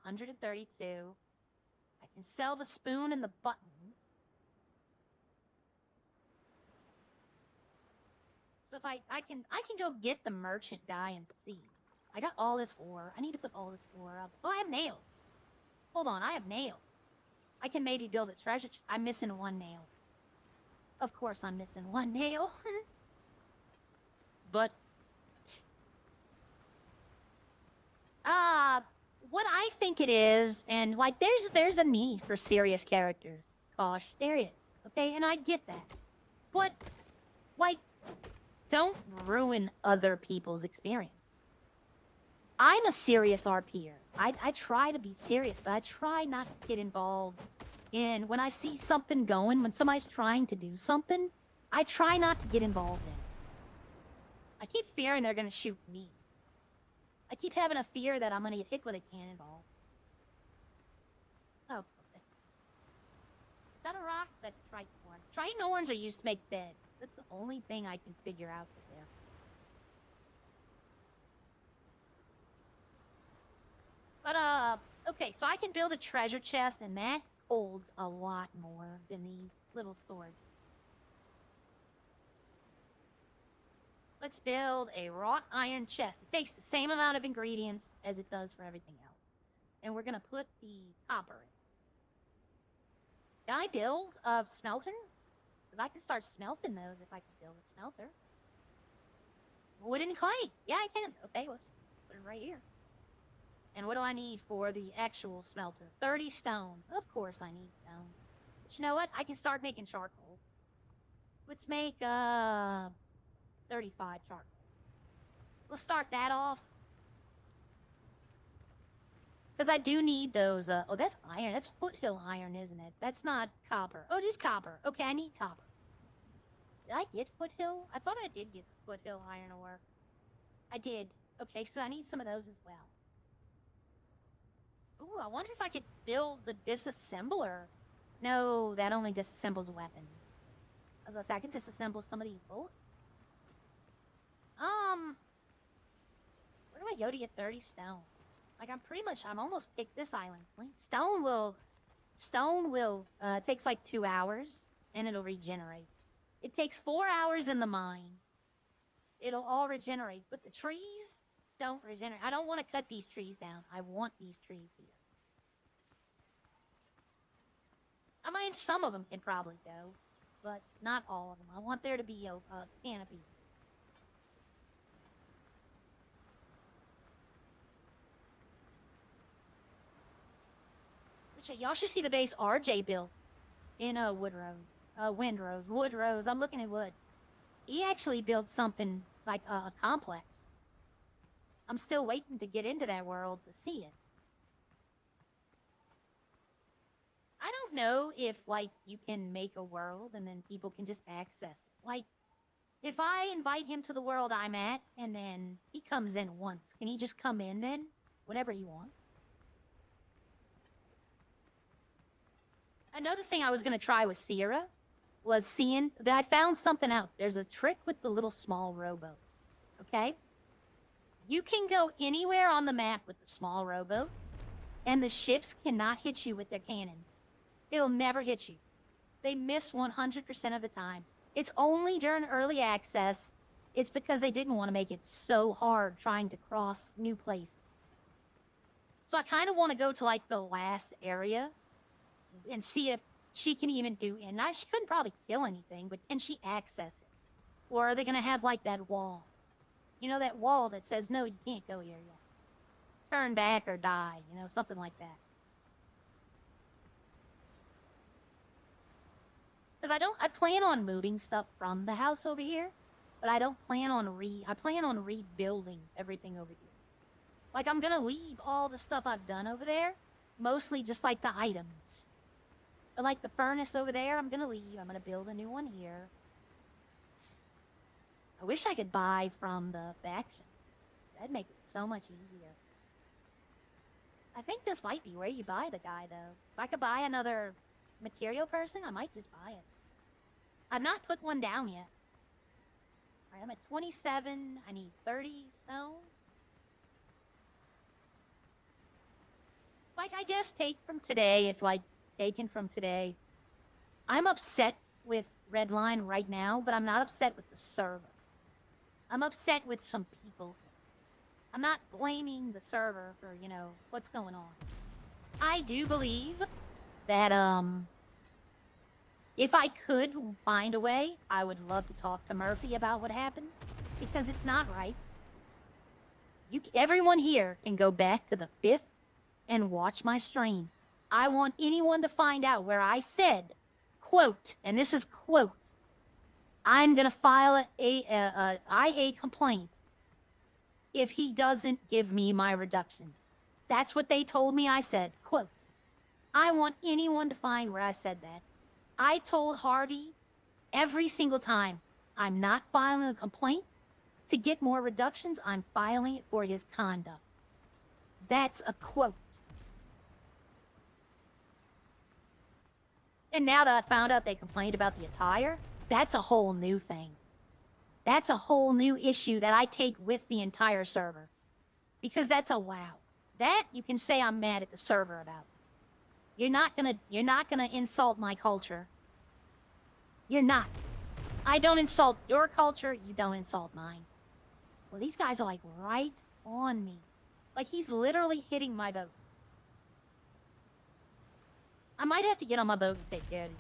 132. I can sell the spoon and the buttons. So if I can go get the merchant die and see. I got all this ore. I need to put all this ore up. Oh, I have nails. Hold on, I have nails. I can maybe build a treasure. I'm missing one nail. Of course I'm missing one nail. But what I think it is, and like there's a need for serious characters. Gosh, there is. Okay, and I get that. But like, don't ruin other people's experience. I'm a serious RPer. I try to be serious, but I try not to get involved in when I see something going, when somebody's trying to do something, I try not to get involved in it. I keep fearing they're gonna shoot me. I keep having a fear that I'm gonna get hit with a cannonball. Oh, okay. Is that a rock? That's a triton. Triton horns are used to make beds. That's the only thing I can figure out there. But, okay, so I can build a treasure chest, and that holds a lot more than these little storage. Let's build a wrought iron chest. It takes the same amount of ingredients as it does for everything else. And we're gonna put the copper in. Can I build a smelter? Because I can start smelting those if I can build a smelter. Wood and clay. Yeah, I can. Okay, let's put it right here. And what do I need for the actual smelter? 30 stone. Of course I need stone. But you know what? I can start making charcoal. Let's make 35 charcoal. We'll start that off. Because I do need those, oh, that's iron. That's foothill iron, isn't it? That's not copper. Oh, it is copper. Okay, I need copper. Did I get foothill? I thought I did get the foothill iron ore. I did. Okay, so I need some of those as well. Ooh, I wonder if I could build the disassembler. No, that only disassembles weapons. I was gonna say, I can disassemble some of these bullets. Where do I go to get 30 stone? Like, I'm almost picked this island. Stone will, takes like 2 hours, and it'll regenerate. It takes 4 hours in the mine. It'll all regenerate, but the trees don't regenerate. I don't want to cut these trees down. I want these trees here. I mean, some of them can probably go, but not all of them. I want there to be a canopy. Y'all should see the base RJ built in Windrose. I'm looking at wood. He actually built something like a complex. I'm still waiting to get into that world to see it. I don't know if, like, you can make a world and then people can just access it. Like, if I invite him to the world I'm at and then he comes in once, can he just come in then? Whenever he wants? Another thing I was going to try with Sierra was seeing that I found something out. There's a trick with the little small rowboat, okay? You can go anywhere on the map with the small rowboat, and the ships cannot hit you with their cannons. It'll never hit you. They miss 100% of the time. It's only during early access. It's because they didn't want to make it so hard trying to cross new places. So I kind of want to go to, like, the last area and see if she can even do it. Now, she couldn't probably kill anything, but can she access it? Or are they going to have, like, that wall? You know, that wall that says, no, you can't go here yet. Turn back or die, you know, something like that. Because I plan on moving stuff from the house over here, but I don't plan on I plan on rebuilding everything over here. Like, I'm going to leave all the stuff I've done over there, mostly just, like, the items. But, like, the furnace over there, I'm going to leave. I'm going to build a new one here. I wish I could buy from the faction. That'd make it so much easier. I think this might be where you buy the guy, though. If I could buy another material person, I might just buy it. I've not put one down yet. Alright, I'm at 27. I need 30 stone. Like, I just take from today, if, like, taken from today. I'm upset with Redline right now, but I'm not upset with the server. I'm upset with some people. I'm not blaming the server for, you know, what's going on. I do believe that, if I could find a way, I would love to talk to Murphy about what happened, because it's not right. Everyone here can go back to the 5th and watch my stream. I want anyone to find out where I said, quote, and this is quote, I'm going to file a IA complaint if he doesn't give me my reductions. That's what they told me I said, quote. I want anyone to find where I said that. I told Harvey every single time, I'm not filing a complaint to get more reductions, I'm filing it for his conduct. That's a quote. And now that I found out they complained about the attire, that's a whole new thing. That's a whole new issue that I take with the entire server. Because that's a wow. That you can say I'm mad at the server about. You're not gonna insult my culture. You're not. I don't insult your culture, you don't insult mine. Well, these guys are like right on me. Like he's literally hitting my boat. I might have to get on my boat and take care of it.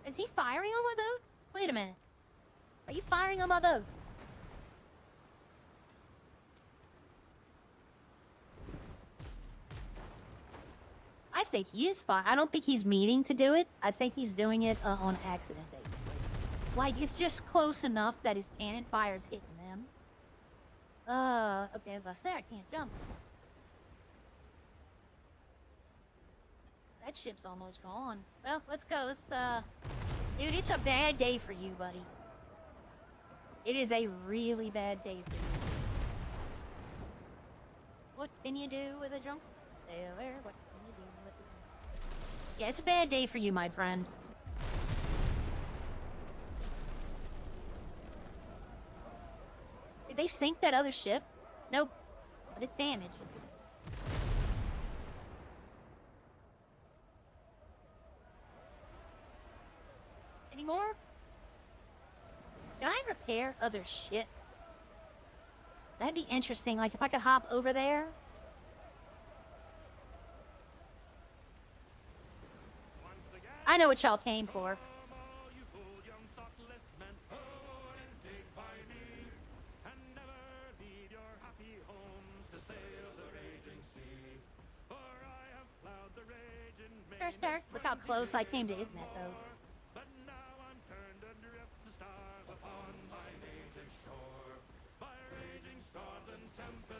Is he firing on my boat? Wait a minute. Are you firing on my boat? I think he is fine. I don't think he's meaning to do it. I think he's doing it on accident, basically. Like, it's just close enough that his cannon fire's hitting them. Okay, if I say I can't jump. That ship's almost gone. Well, let's go. Let's, dude, it's a bad day for you, buddy. It is a really bad day for you. What can you do with a drunk sailor? What can you do with a drunk... Yeah, it's a bad day for you, my friend. Did they sink that other ship? Nope. But it's damaged. Any more? Can I repair other ships? That'd be interesting. Like, if I could hop over there. I know what y'all came for. Sure. Look how close I came to hitting that boat.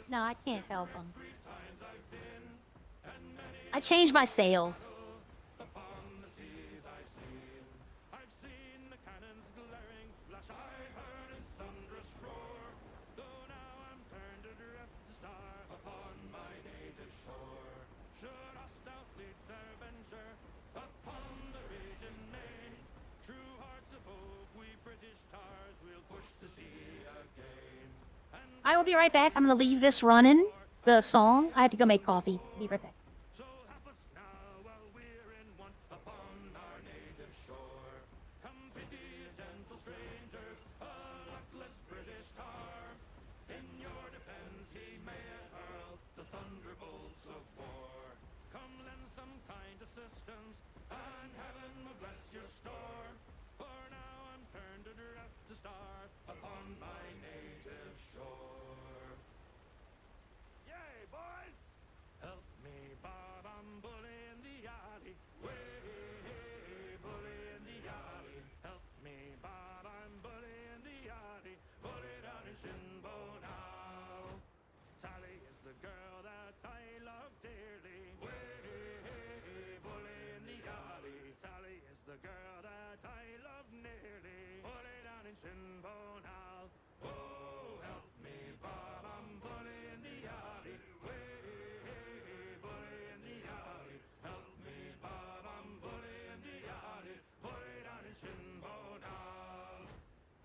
No, I can't help him. I changed my sails. I will be right back. I'm gonna leave this running, the song. I have to go make coffee. Be right back.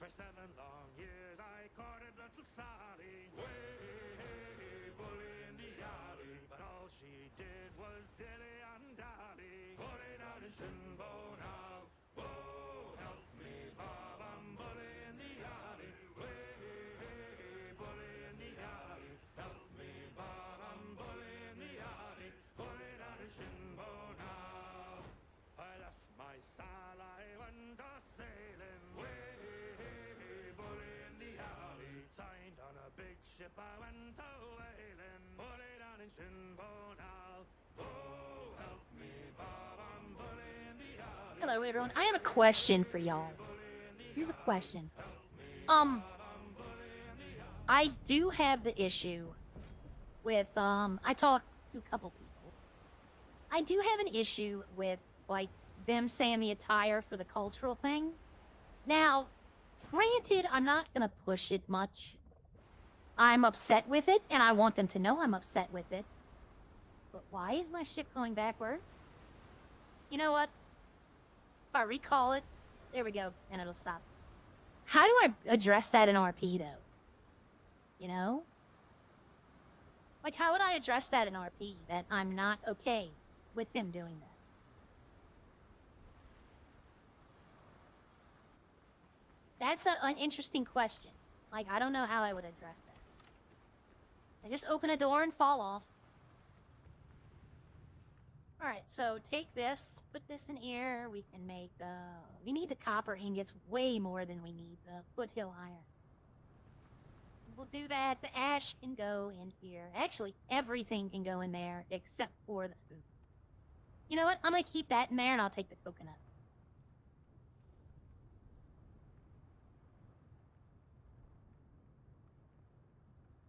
For 7 long years I courted little Sally, way bully in the alley. But all she did was dilly and dally, bully down in Shinbone Hall. Oh, help me, Bob, I'm bully in the alley, way bully in the alley. Help me, Bob, I'm bully in the alley, bully down in Shinbone Hall. I left my Sal, I went a sailing, way signed on a big ship, I went a whaling, bully down in Shinbone Hall. Oh, help me, Bob, I'm bully in the alley. Hello, everyone. I have a question for y'all. Here's a question. I do have the issue with, I talked to a couple people. I do have an issue with, like, them saying the attire for the cultural thing. Now, granted, I'm not gonna push it much. I'm upset with it, and I want them to know I'm upset with it. But why is my ship going backwards? You know what? If I recall it, there we go, and it'll stop. How do I address that in RP, though? You know? Like, how would I address that in RP, that I'm not okay with them doing that? That's an interesting question. Like, I don't know how I would address that. I just open a door and fall off. Alright, so take this, put this in here. We can make, we need the copper ingots way more than we need the foothill iron. We'll do that. The ash can go in here. Actually, everything can go in there except for the food. You know what? I'm gonna keep that in there and I'll take the coconuts.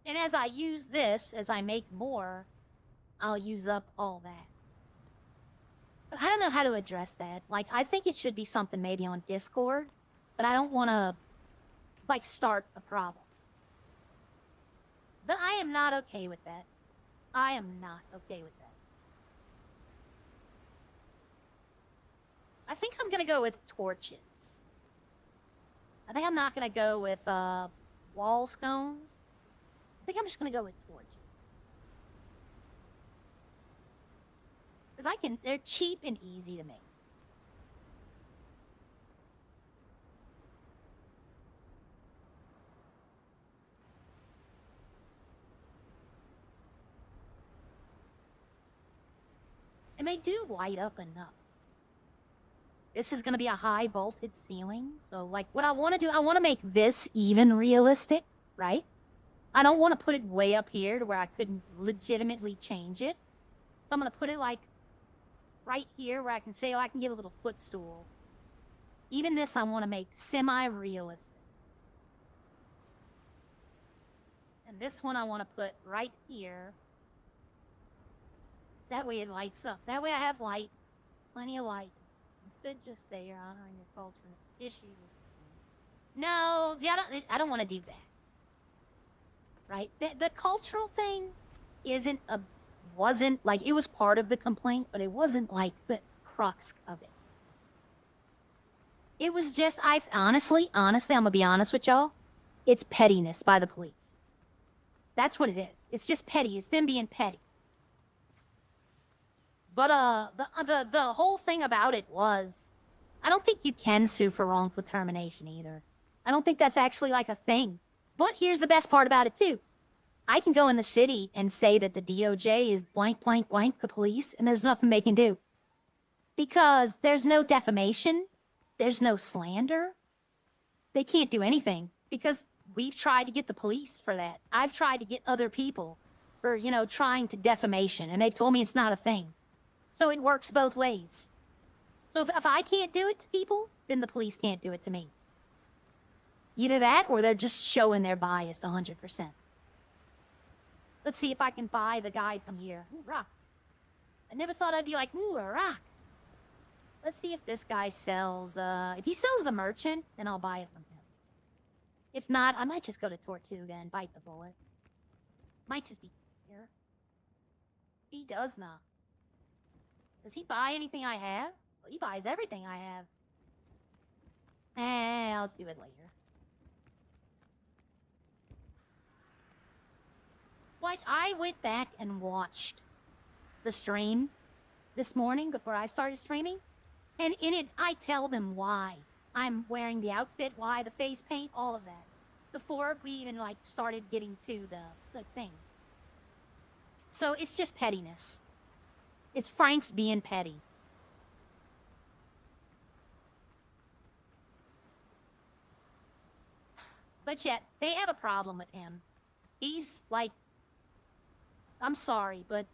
And as I use this, as I make more, I'll use up all that. But I don't know how to address that. Like, I think it should be something maybe on Discord, but I don't want to, like, start a problem. But I am not okay with that. I am not okay with that. I think I'm gonna go with torches. I think I'm not gonna go with, wall scones. I think I'm just gonna go with torches. Because they're cheap and easy to make. And they do light up enough. This is gonna be a high voltage ceiling, so like what I wanna do, I wanna make this even realistic, right? I don't want to put it way up here to where I couldn't legitimately change it. So I'm going to put it like right here where I can say, oh, I can give a little footstool. Even this I want to make semi-realistic. And this one I want to put right here. That way it lights up. That way I have light. Plenty of light. You could just say you're honoring your culture issue. No, see, I don't want to do that. Right? The cultural thing wasn't like, it was part of the complaint, but it wasn't like the crux of it. It was just, honestly, I'm gonna be honest with y'all. It's pettiness by the police. That's what it is. It's just petty. It's them being petty. But, the whole thing about it was, I don't think you can sue for wrongful termination either. I don't think that's actually like a thing. But here's the best part about it, too. I can go in the city and say that the DOJ is blank, blank, blank the police, and there's nothing they can do. Because there's no defamation. There's no slander. They can't do anything. Because we've tried to get the police for that. I've tried to get other people for, you know, trying to defamation, and they told me it's not a thing. So it works both ways. So if I can't do it to people, then the police can't do it to me. Either that, or they're just showing their bias 100%. Let's see if I can buy the guy from here. Ooh, rock. I never thought I'd be like, ooh, a rock. Let's see if this guy sells, if he sells the merchant, then I'll buy it from him. If not, I might just go to Tortuga and bite the bullet. Might just be here. He does not. Does he buy anything I have? Well, he buys everything I have. I'll do it later. What? I went back and watched the stream this morning before I started streaming. And in it, I tell them why I'm wearing the outfit, why the face paint, all of that. Before we even, like, started getting to the thing. So it's just pettiness. It's Frank's being petty. But yet, they have a problem with him. He's, like... I'm sorry, but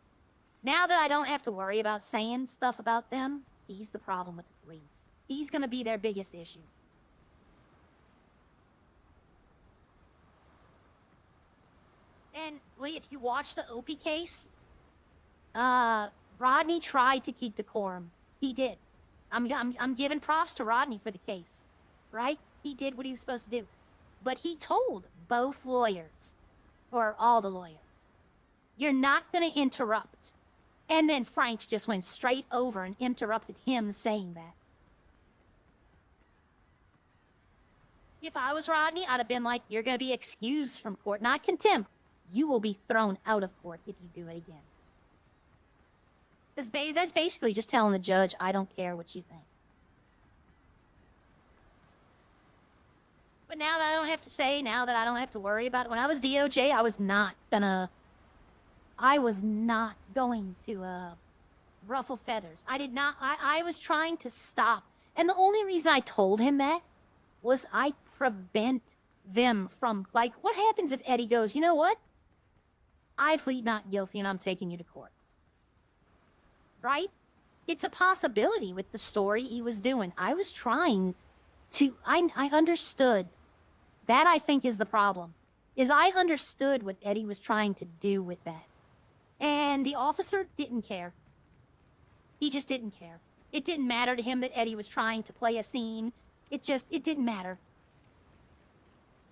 now that I don't have to worry about saying stuff about them, he's the problem with the police. He's gonna be their biggest issue. And, wait, if you watch the Opie case, Rodney tried to keep decorum. He did. I'm giving props to Rodney for the case, right? He did what he was supposed to do. But he told both lawyers, or all the lawyers, you're not going to interrupt. And then Franks just went straight over and interrupted him saying that. If I was Rodney, I'd have been like, you're going to be excused from court, not contempt. You will be thrown out of court if you do it again. That's basically just telling the judge, I don't care what you think. But now that I don't have to say, now that I don't have to worry about it, when I was DOJ, I was not going to ruffle feathers. I did not. I was trying to stop. And the only reason I told him that was I prevent them from, like, what happens if Eddie goes, you know what? I plead not guilty and I'm taking you to court. Right? It's a possibility with the story he was doing. I was trying to, I understood. That, I think, is the problem. Is I understood what Eddie was trying to do with that. And the officer didn't care. He just didn't care. It didn't matter to him that Eddie was trying to play a scene. It didn't matter.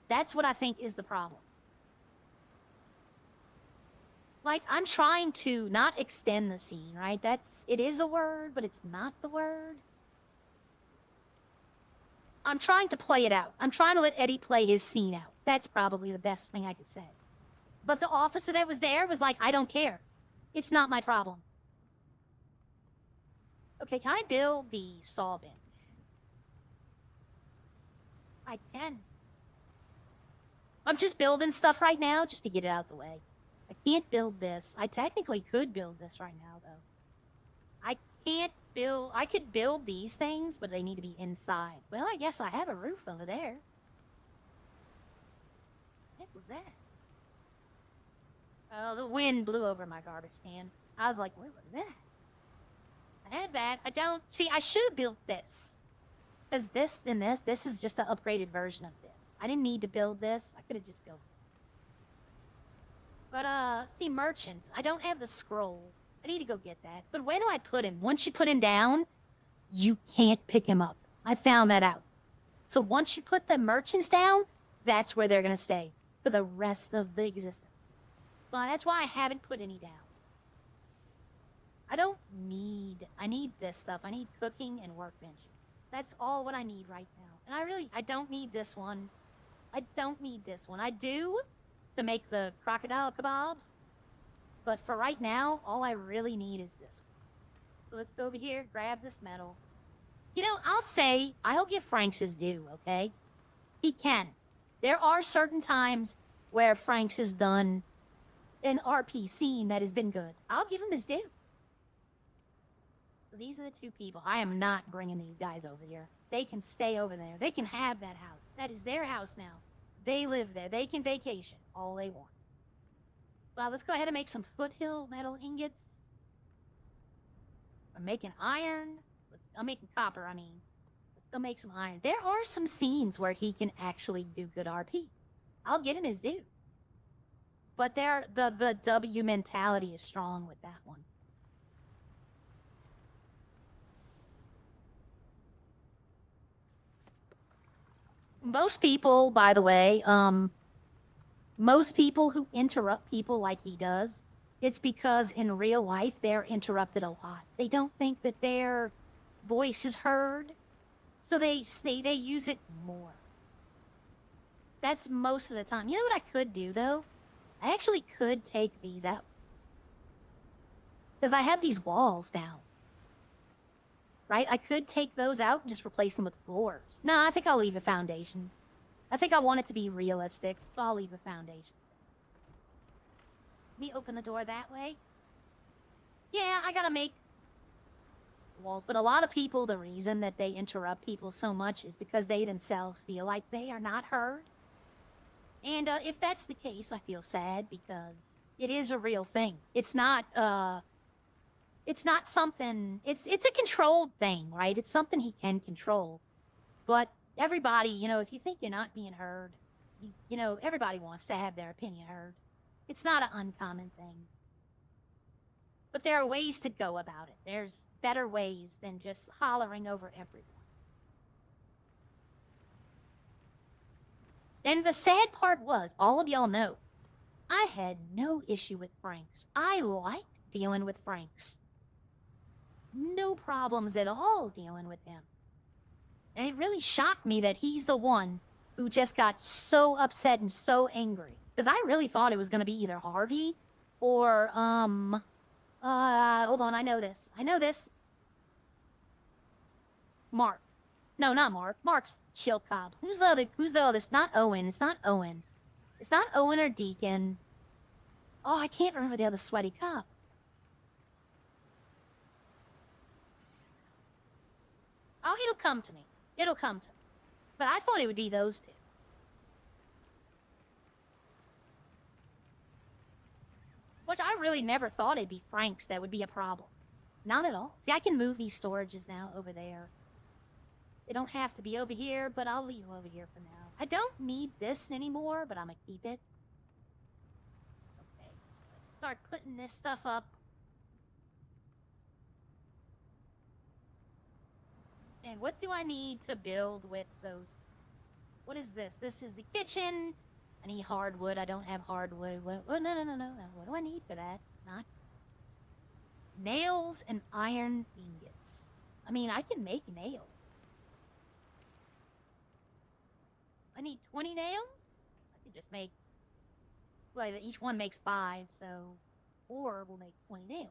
That's what I think is the problem. Like, I'm trying to not extend the scene, right? It is a word, but it's not the word. I'm trying to play it out. I'm trying to let Eddie play his scene out. That's probably the best thing I could say. But the officer that was there was like, I don't care. It's not my problem. Okay, can I build the saw bench? I can. I'm just building stuff right now just to get it out of the way. I can't build this. I technically could build this right now, though. I can't build... I could build these things, but they need to be inside. Well, I guess I have a roof over there. What was that? Oh, the wind blew over my garbage can. I was like, what was that? I had that. I don't... See, I should have built this. Because this and this is just an upgraded version of this. I didn't need to build this. I could have just built it. But, see, merchants. I don't have the scroll. I need to go get that. But where do I put him? Once you put him down, you can't pick him up. I found that out. So once you put the merchants down, that's where they're going to stay for the rest of the existence. So that's why I haven't put any down. I need this stuff. I need cooking and workbenches. That's all what I need right now. And I don't need this one. I don't need this one. I do to make the crocodile kebabs. But for right now, all I really need is this one. So let's go over here, grab this metal. You know, I'll give Franks his due, okay? He can. There are certain times where Franks has done an RP scene that has been good. I'll give him his due. So these are the two people. I am not bringing these guys over here. They can stay over there. They can have that house. That is their house now. They live there. They can vacation all they want. Well, let's go ahead and make some foothill metal ingots. I'm making iron. I'm making copper, I mean. Let's go make some iron. There are some scenes where he can actually do good RP. I'll get him his due. But the W mentality is strong with that one. Most people, by the way, most people who interrupt people like he does, it's because in real life they're interrupted a lot. They don't think that their voice is heard, so they use it more. That's most of the time. You know what I could do, though? I actually could take these out. Because I have these walls down. Right? I could take those out and just replace them with floors. No, I think I'll leave the foundations. I think I want it to be realistic, so I'll leave the foundations. Let me open the door that way. Yeah, I gotta make walls. But a lot of people, the reason that they interrupt people so much is because they themselves feel like they are not heard. And if that's the case, I feel sad because it is a real thing. It's not something, it's a controlled thing, right? It's something he can control. But everybody, you know, if you think you're not being heard, you know, everybody wants to have their opinion heard. It's not an uncommon thing. But there are ways to go about it. There's better ways than just hollering over everyone. And the sad part was, all of y'all know, I had no issue with Franks. I liked dealing with Franks. No problems at all dealing with him. And it really shocked me that he's the one who just got so upset and so angry. Because I really thought it was going to be either Harvey or, hold on, I know this. I know this. Mark. No, not Mark. Mark's chill cop. Who's the other? It's not Owen. It's not Owen. It's not Owen or Deacon. Oh, I can't remember the other sweaty cop. Oh, it'll come to me. It'll come to me. But I thought it would be those two. Which I really never thought it'd be Frank's that would be a problem. Not at all. See, I can move these storages now over there. They don't have to be over here, but I'll leave them over here for now. I don't need this anymore, but I'm gonna keep it. Okay, so let's start putting this stuff up. And what do I need to build with those? What is this? This is the kitchen. I need hardwood. I don't have hardwood. Oh, no. What do I need for that? Not nails and iron ingots. I mean, I can make nails. I need 20 nails? I could just make... Well, each one makes 5, so 4 will make 20 nails.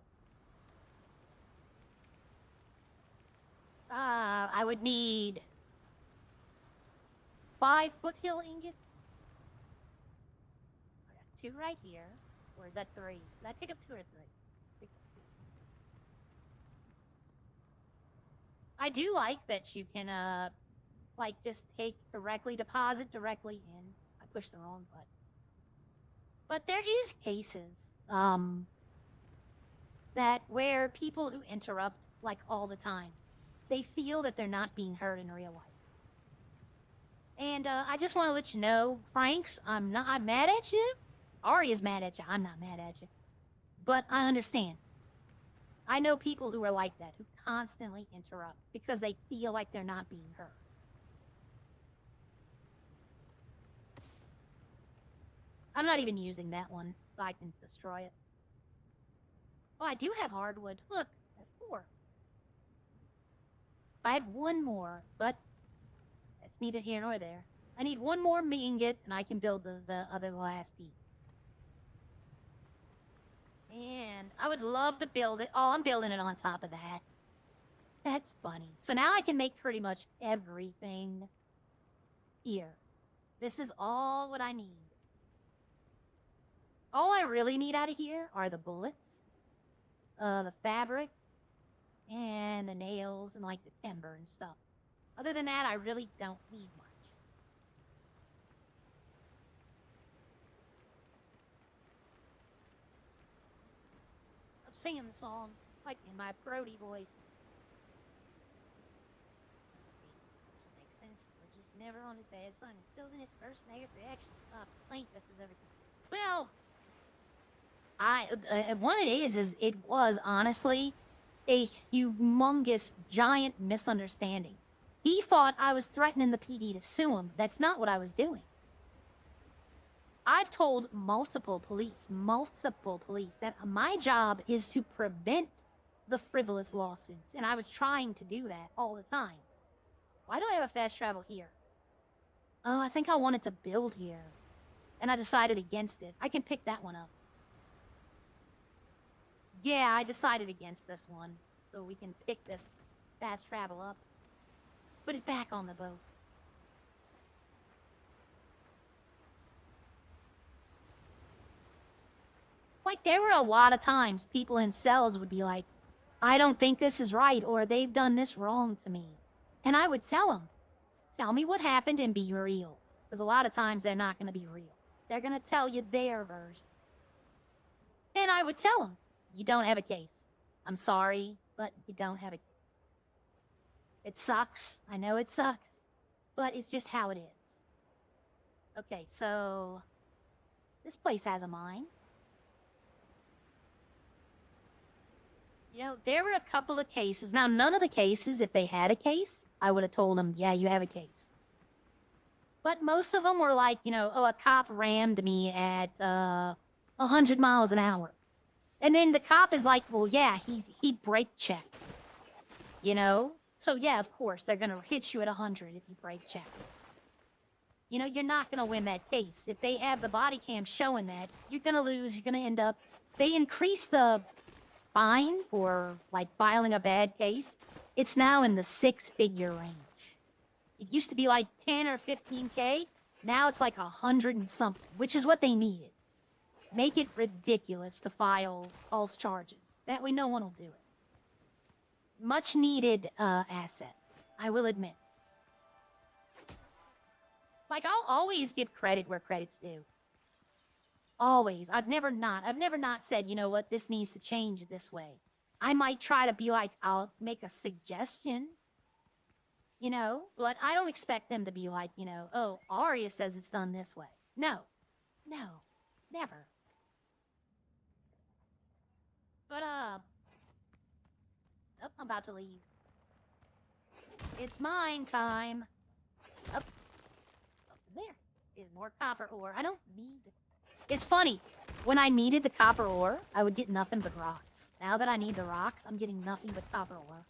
I would need 5 foothill ingots. I got 2 right here. Or is that 3? Did I pick up 2 or 3? Pick up 2. I do like that you can, like, just deposit directly in. I pushed the wrong button. But there is cases, that where people who interrupt, like, all the time, they feel that they're not being heard in real life. And, I just want to let you know, Franks, I'm mad at you. Ari is mad at you. I'm not mad at you. But I understand. I know people who are like that, who constantly interrupt because they feel like they're not being heard. I'm not even using that one, so I can destroy it. Oh, I do have hardwood. Look, I have 4. I had 1 more, but that's neither here nor there. I need 1 more ingot, and I can build the other last piece. And I would love to build it. Oh, I'm building it on top of that. That's funny. So now I can make pretty much everything here. This is all what I need. All I really need out of here are the bullets, the fabric, and the nails, and like the timber and stuff. Other than that, I really don't need much. I'm singing the song, like in my Brody voice. This will make sense. We're just never on his bad son. Still in his first negative reaction. Plaint, this is everything. Well, what it is it was honestly a humongous, giant misunderstanding. He thought I was threatening the PD to sue him. That's not what I was doing. I've told multiple police, that my job is to prevent the frivolous lawsuits, and I was trying to do that all the time. Why do I have a fast travel here? Oh, I think I wanted to build here, and I decided against it. I can pick that one up. Yeah, I decided against this one, so we can pick this fast travel up. Put it back on the boat. Like, there were a lot of times people in cells would be like, I don't think this is right, or they've done this wrong to me. And I would tell them, tell me what happened and be real. Because a lot of times they're not going to be real. They're going to tell you their version. And I would tell them, you don't have a case. I'm sorry, but you don't have a case. It sucks. I know it sucks. But it's just how it is. Okay, so this place has a mine. You know, there were a couple of cases. Now, none of the cases, if they had a case, I would have told them, yeah, you have a case. But most of them were like, you know, oh, a cop rammed me at 100 miles an hour. And then the cop is like, well, yeah, he brake checked. You know? So, yeah, of course, they're going to hit you at 100 if you brake check. You know, you're not going to win that case. If they have the body cam showing that, you're going to lose. You're going to end up... They increase the fine for, like, filing a bad case. It's now in the 6-figure range. It used to be like 10 or 15K. Now it's like 100 and something, which is what they needed. Make it ridiculous to file false charges. That way no one will do it. Much needed asset. I will admit. Like, I'll always give credit where credit's due. Always. I've never not said, you know what, this needs to change this way. I might try to be like, I'll make a suggestion, you know, but I don't expect them to be like, you know, oh, Arya says it's done this way. No. No. Never. But, oh, I'm about to leave. It's mine time. Up there is more copper ore. I don't need it. It's funny. When I needed the copper ore, I would get nothing but rocks. Now that I need the rocks, I'm getting nothing but copper ore.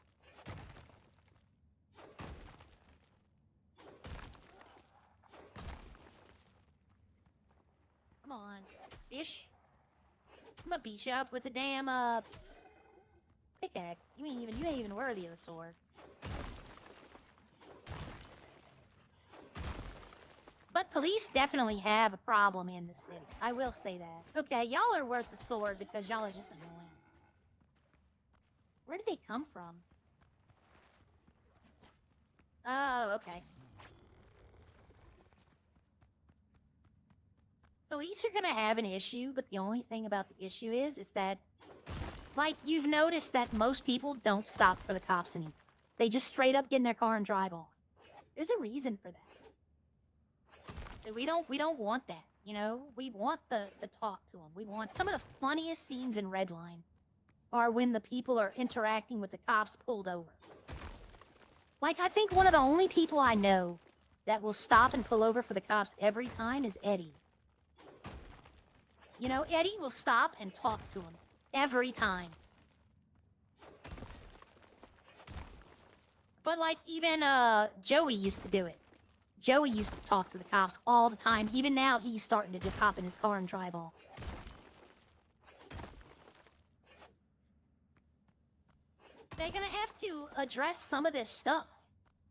Come on, fish. I'm gonna beat you up with a damn pickaxe. You ain't even worthy of a sword. But police definitely have a problem in the city. I will say that. Okay, y'all are worth the sword because y'all are just annoying. Where did they come from? Oh, okay. Police are gonna have an issue, but the only thing about the issue is that, like, you've noticed that most people don't stop for the cops anymore. They just straight up get in their car and drive on. There's a reason for that. We don't want that, you know? We want the talk to them. We want some of the funniest scenes in Redline are when the people are interacting with the cops pulled over. Like, I think one of the only people I know that will stop and pull over for the cops every time is Eddie. You know, Eddie will stop and talk to him every time. But, like, even Joey used to do it. Joey used to talk to the cops all the time. Even now, he's starting to just hop in his car and drive off. They're gonna have to address some of this stuff.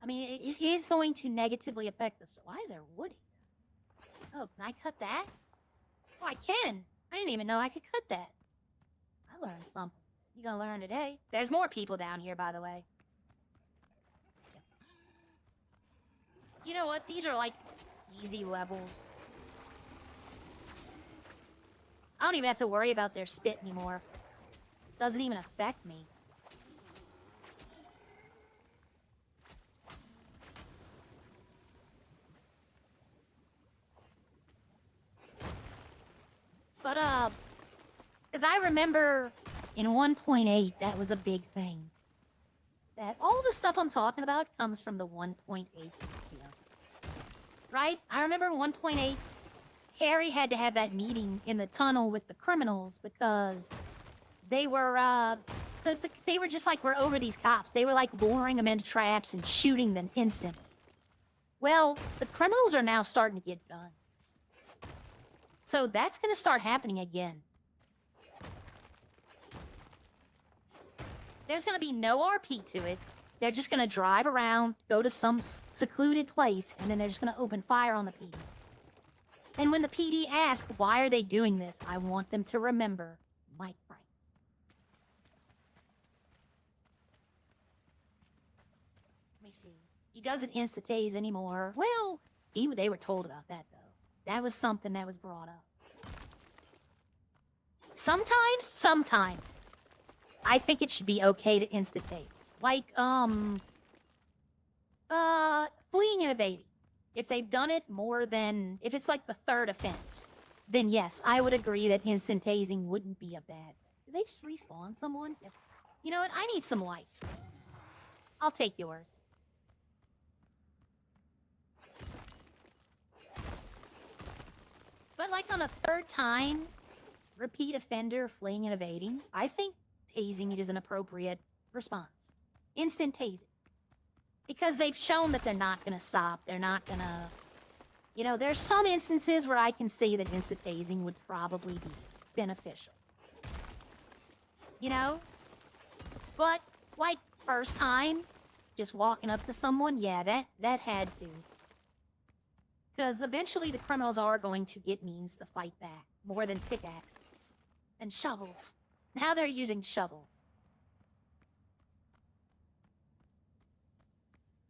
I mean, it is going to negatively affect us. Why is there wood here? Oh, can I cut that? Oh, I can. I didn't even know I could cut that. I learned something. You gonna learn today? There's more people down here, by the way. You know what? These are, like, easy levels. I don't even have to worry about their spit anymore. Doesn't even affect me. But, as I remember, in 1.8, that was a big thing. That all the stuff I'm talking about comes from the 1.8 experience. Right? I remember 1.8, Harry had to have that meeting in the tunnel with the criminals because they were, they were just like, we're over these cops. They were like luring them into traps and shooting them instantly. Well, the criminals are now starting to get guns. So that's going to start happening again. There's going to be no RP to it. They're just going to drive around, go to some secluded place, and then they're just going to open fire on the PD. And when the PD asks, why are they doing this? I want them to remember Mike Frank. Let me see. He doesn't insta-tase anymore. Well, they were told about that, though. That was something that was brought up. Sometimes, I think it should be okay to insta-tase. Like, fleeing and evading. If they've done it more than... If it's like the third offense, then yes, I would agree that instant tasing wouldn't be a bad... Did they just respawn someone? You know what? I need some light. I'll take yours. But like on a third time, repeat offender, fleeing and evading, I think tasing is an appropriate response. Instant tasing. Because they've shown that they're not going to stop. They're not going to... You know, there's some instances where I can see that instant tasing would probably be beneficial. You know? But, like, first time, just walking up to someone, yeah, that had to. Because eventually the criminals are going to get means to fight back. More than pickaxes. And shovels. Now they're using shovels.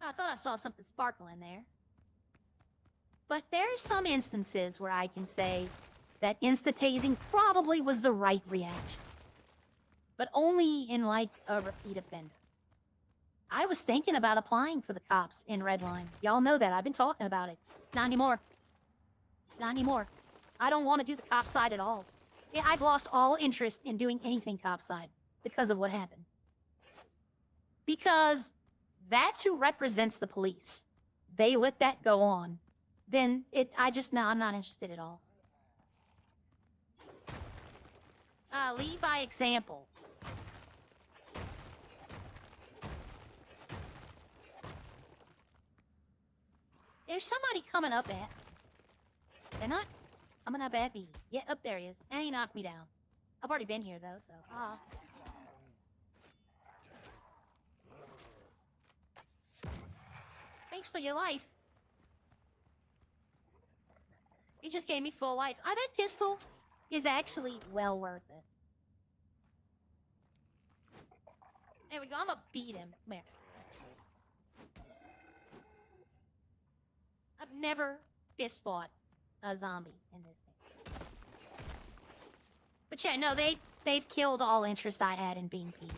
I thought I saw something sparkle in there. But there are some instances where I can say that insta-tasing probably was the right reaction. But only in, like, a repeat offender. I was thinking about applying for the cops in Redline. Y'all know that. I've been talking about it. Not anymore. Not anymore. I don't want to do the cop side at all. Yeah, I've lost all interest in doing anything cop side because of what happened. Because that's who represents the police. They let that go on. Then I'm not interested at all. Lead by example. There's somebody coming up at. They're not coming up at me. Yeah, up there he is. And he knocked me down. I've already been here though, so. Thanks for your life. He just gave me full life. That pistol is actually well worth it. There we go. I'm gonna beat him. Come here. I've never fist fought a zombie in this thing. But yeah, no, they've killed all interest I had in being PD.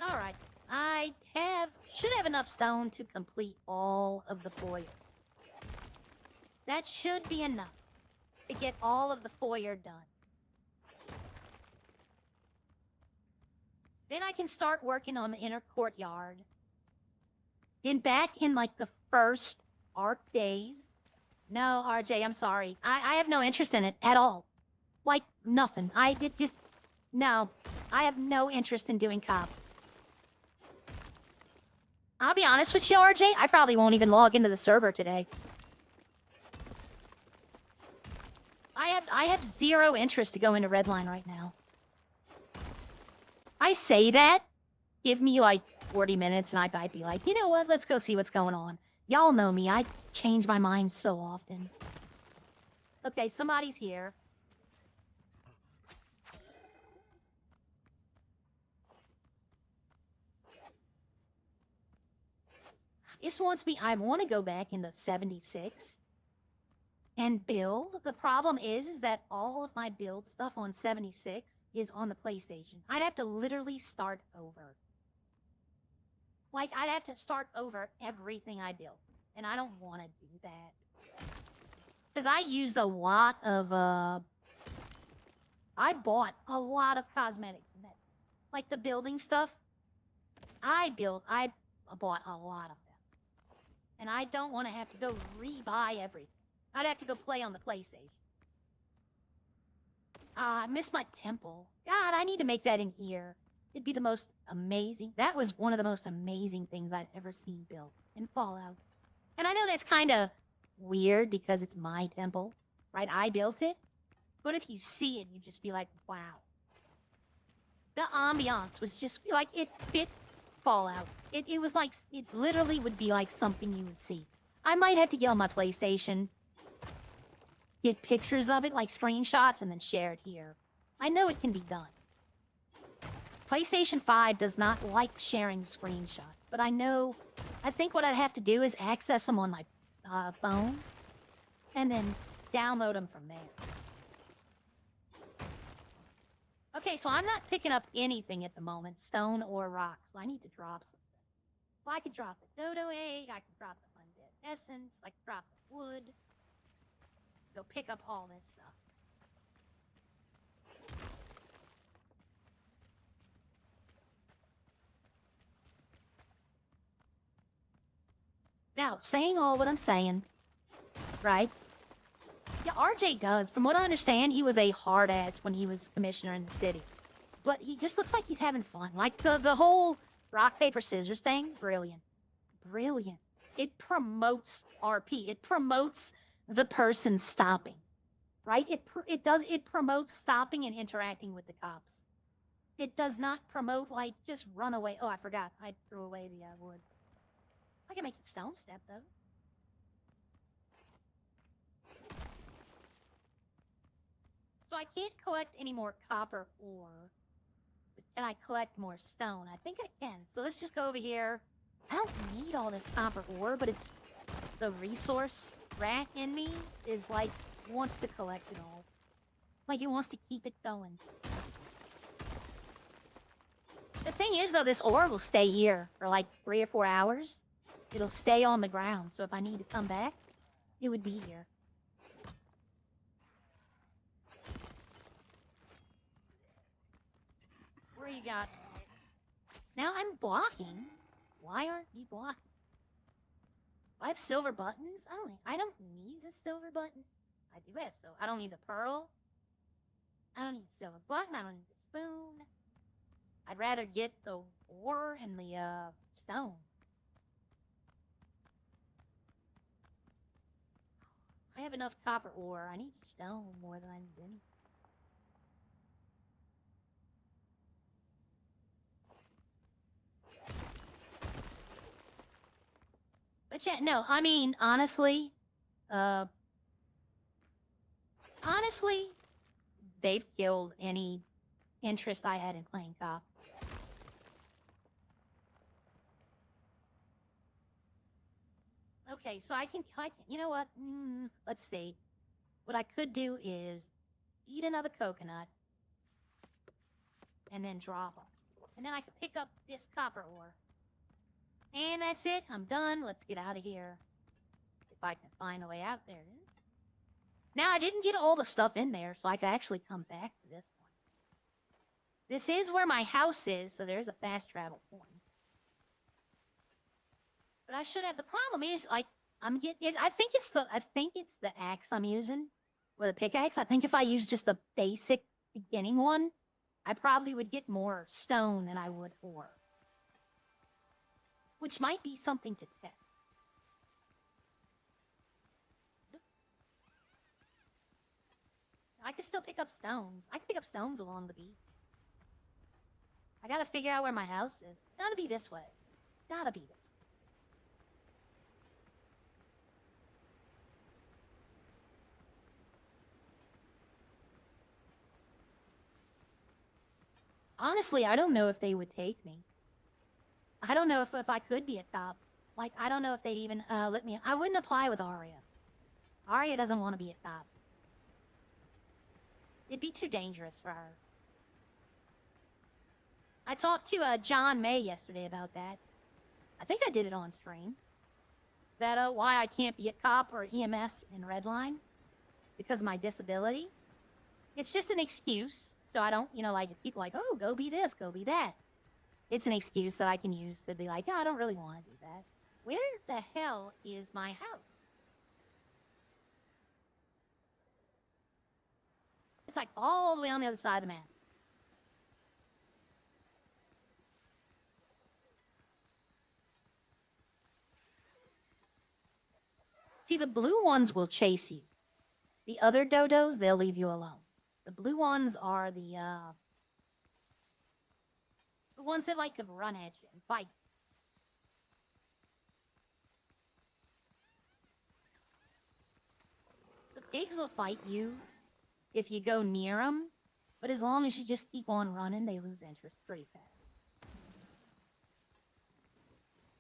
Alright, I should have enough stone to complete all of the foyer. That should be enough to get all of the foyer done. Then I can start working on the inner courtyard. Then back in like the first ARC days. No, RJ, I'm sorry. I have no interest in it at all. Like, nothing. No. I have no interest in doing cop. I'll be honest with you, RJ, I probably won't even log into the server today. I have zero interest to go into Redline right now. I say that, give me like 40 minutes and I might be like, you know what, let's go see what's going on. Y'all know me, I change my mind so often. Okay, somebody's here. This wants me, I want to go back into 76 and build. The problem is that all of my build stuff on 76 is on the PlayStation. I'd have to literally start over. Like, I'd have to start over everything I built. And I don't want to do that. Because I used a lot of, I bought a lot of cosmetics. Like the building stuff, I bought a lot of them. And I don't want to have to go re-buy everything. I'd have to go play on the PlayStation. I miss my temple. God, I need to make that in here. It'd be the most amazing. That was one of the most amazing things I've ever seen built in Fallout. And I know that's kind of weird because it's my temple, right? I built it. But if you see it, you'd just be like, wow. The ambiance was just like, it fit Fallout. It was like, it literally would be like something you would see. I might have to get on my PlayStation, get pictures of it, like screenshots, and then share it here. I know it can be done. PlayStation 5 does not like sharing screenshots, but I think what I'd have to do is access them on my phone, and then download them from there. Okay, so I'm not picking up anything at the moment, stone or rock, so I need to drop something. Well, I could drop the dodo egg, I could drop the undead essence, I could drop the wood. Go pick up all this stuff. Now, saying all what I'm saying, right? Yeah, RJ does. From what I understand, he was a hard ass when he was commissioner in the city. But he just looks like he's having fun. Like the whole rock, paper, scissors thing, brilliant. Brilliant. It promotes RP. It promotes the person stopping. right? It promotes stopping and interacting with the cops. It does not promote, like, just run away. Oh, I forgot. I threw away the wood. I can make it stone step, though. So I can't collect any more copper ore. But can I collect more stone? I think I can. So let's just go over here. I don't need all this copper ore, but it's the resource rat in me is like, wants to collect it all. Like, it wants to keep it going. The thing is, though, this ore will stay here for like 3 or 4 hours. It'll stay on the ground, so if I need to come back, it would be here. Where you got? Now I'm blocking. Why aren't you blocking? I have silver buttons? I don't need the silver button. I do have silver. I don't need the pearl. I don't need the silver button. I don't need the spoon. I'd rather get the ore and the stone. I have enough copper ore. I need stone more than I need anything. But yeah, no, I mean, honestly, they've killed any interest I had in playing cop. Okay, so I can, you know what? Let's see. What I could do is eat another coconut and then drop them. And then I could pick up this copper ore. And that's it. I'm done. Let's get out of here. If I can find a way out there. Now, I didn't get all the stuff in there, so I could actually come back to this one. This is where my house is, so there's a fast travel point. But I should have. The problem is, like, I think it's the axe I'm using, or the pickaxe. I think if I use just the basic beginning one, I probably would get more stone than I would ore. Which might be something to test. I can still pick up stones. I can pick up stones along the beach. I gotta figure out where my house is. It's gotta be this way. It's gotta be this way. Honestly, I don't know if they would take me. I don't know if I could be a cop. Like, I don't know if they'd even let me. I wouldn't apply with Aria. Aria doesn't want to be a cop. It'd be too dangerous for her. I talked to John May yesterday about that. I think I did it on stream. That why I can't be a cop or EMS in Redline because of my disability. It's just an excuse, so I don't, like if people like, oh, go be this, go be that. It's an excuse that I can use to be like, no, I don't really want to do that. Where the hell is my house? It's like all the way on the other side of the map. See, the blue ones will chase you. The other dodos, they'll leave you alone. The blue ones are the ones that like to run at you and fight. The pigs will fight you if you go near them, but as long as you just keep on running, they lose interest pretty fast.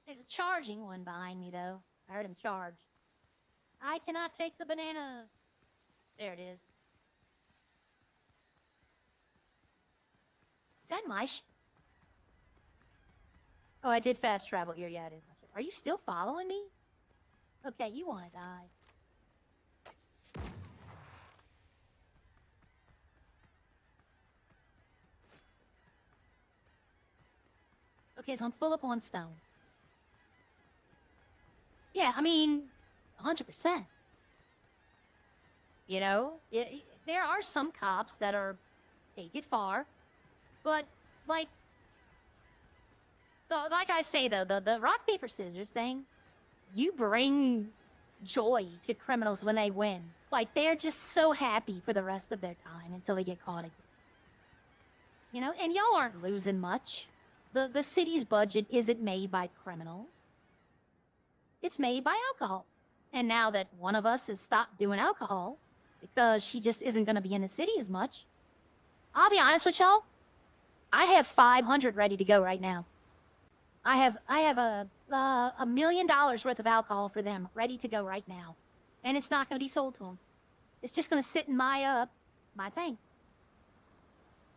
There's a charging one behind me, though. I heard him charge. I cannot take the bananas. There it is. Is that my Oh, I did fast travel here. Yeah, it is. Are you still following me? Okay, you want to die. Okay, so I'm full up on stone. Yeah, I mean, 100%. You know, there are some cops that take it far, but like I say though, the rock paper scissors thing, you bring joy to criminals when they win. Like, they're just so happy for the rest of their time until they get caught again. You know, and y'all aren't losing much. The city's budget isn't made by criminals. It's made by alcohol. And now that one of us has stopped doing alcohol, because she just isn't going to be in the city as much, I'll be honest with y'all, I have 500 ready to go right now. I have $1 million worth of alcohol for them ready to go right now. And it's not going to be sold to them. It's just going to sit in my thing.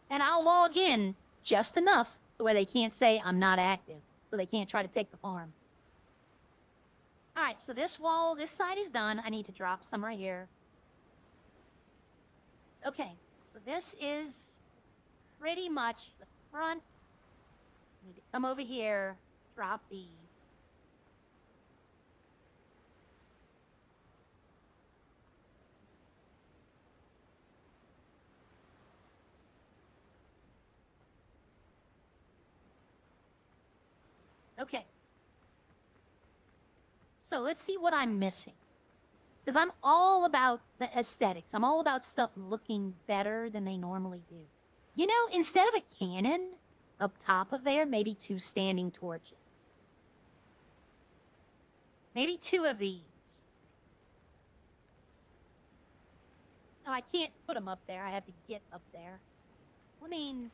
And I'll log in just enough where they can't say I'm not active, so they can't try to take the farm. All right, so this wall, this side is done. I need to drop some right here. Okay, so this is pretty much the front. I need to come over here, drop these. Okay. So let's see what I'm missing. Because I'm all about the aesthetics. I'm all about stuff looking better than they normally do. You know, instead of a cannon up top of there, maybe 2 standing torches. Maybe 2 of these. No, I can't put them up there. I have to get up there. I mean,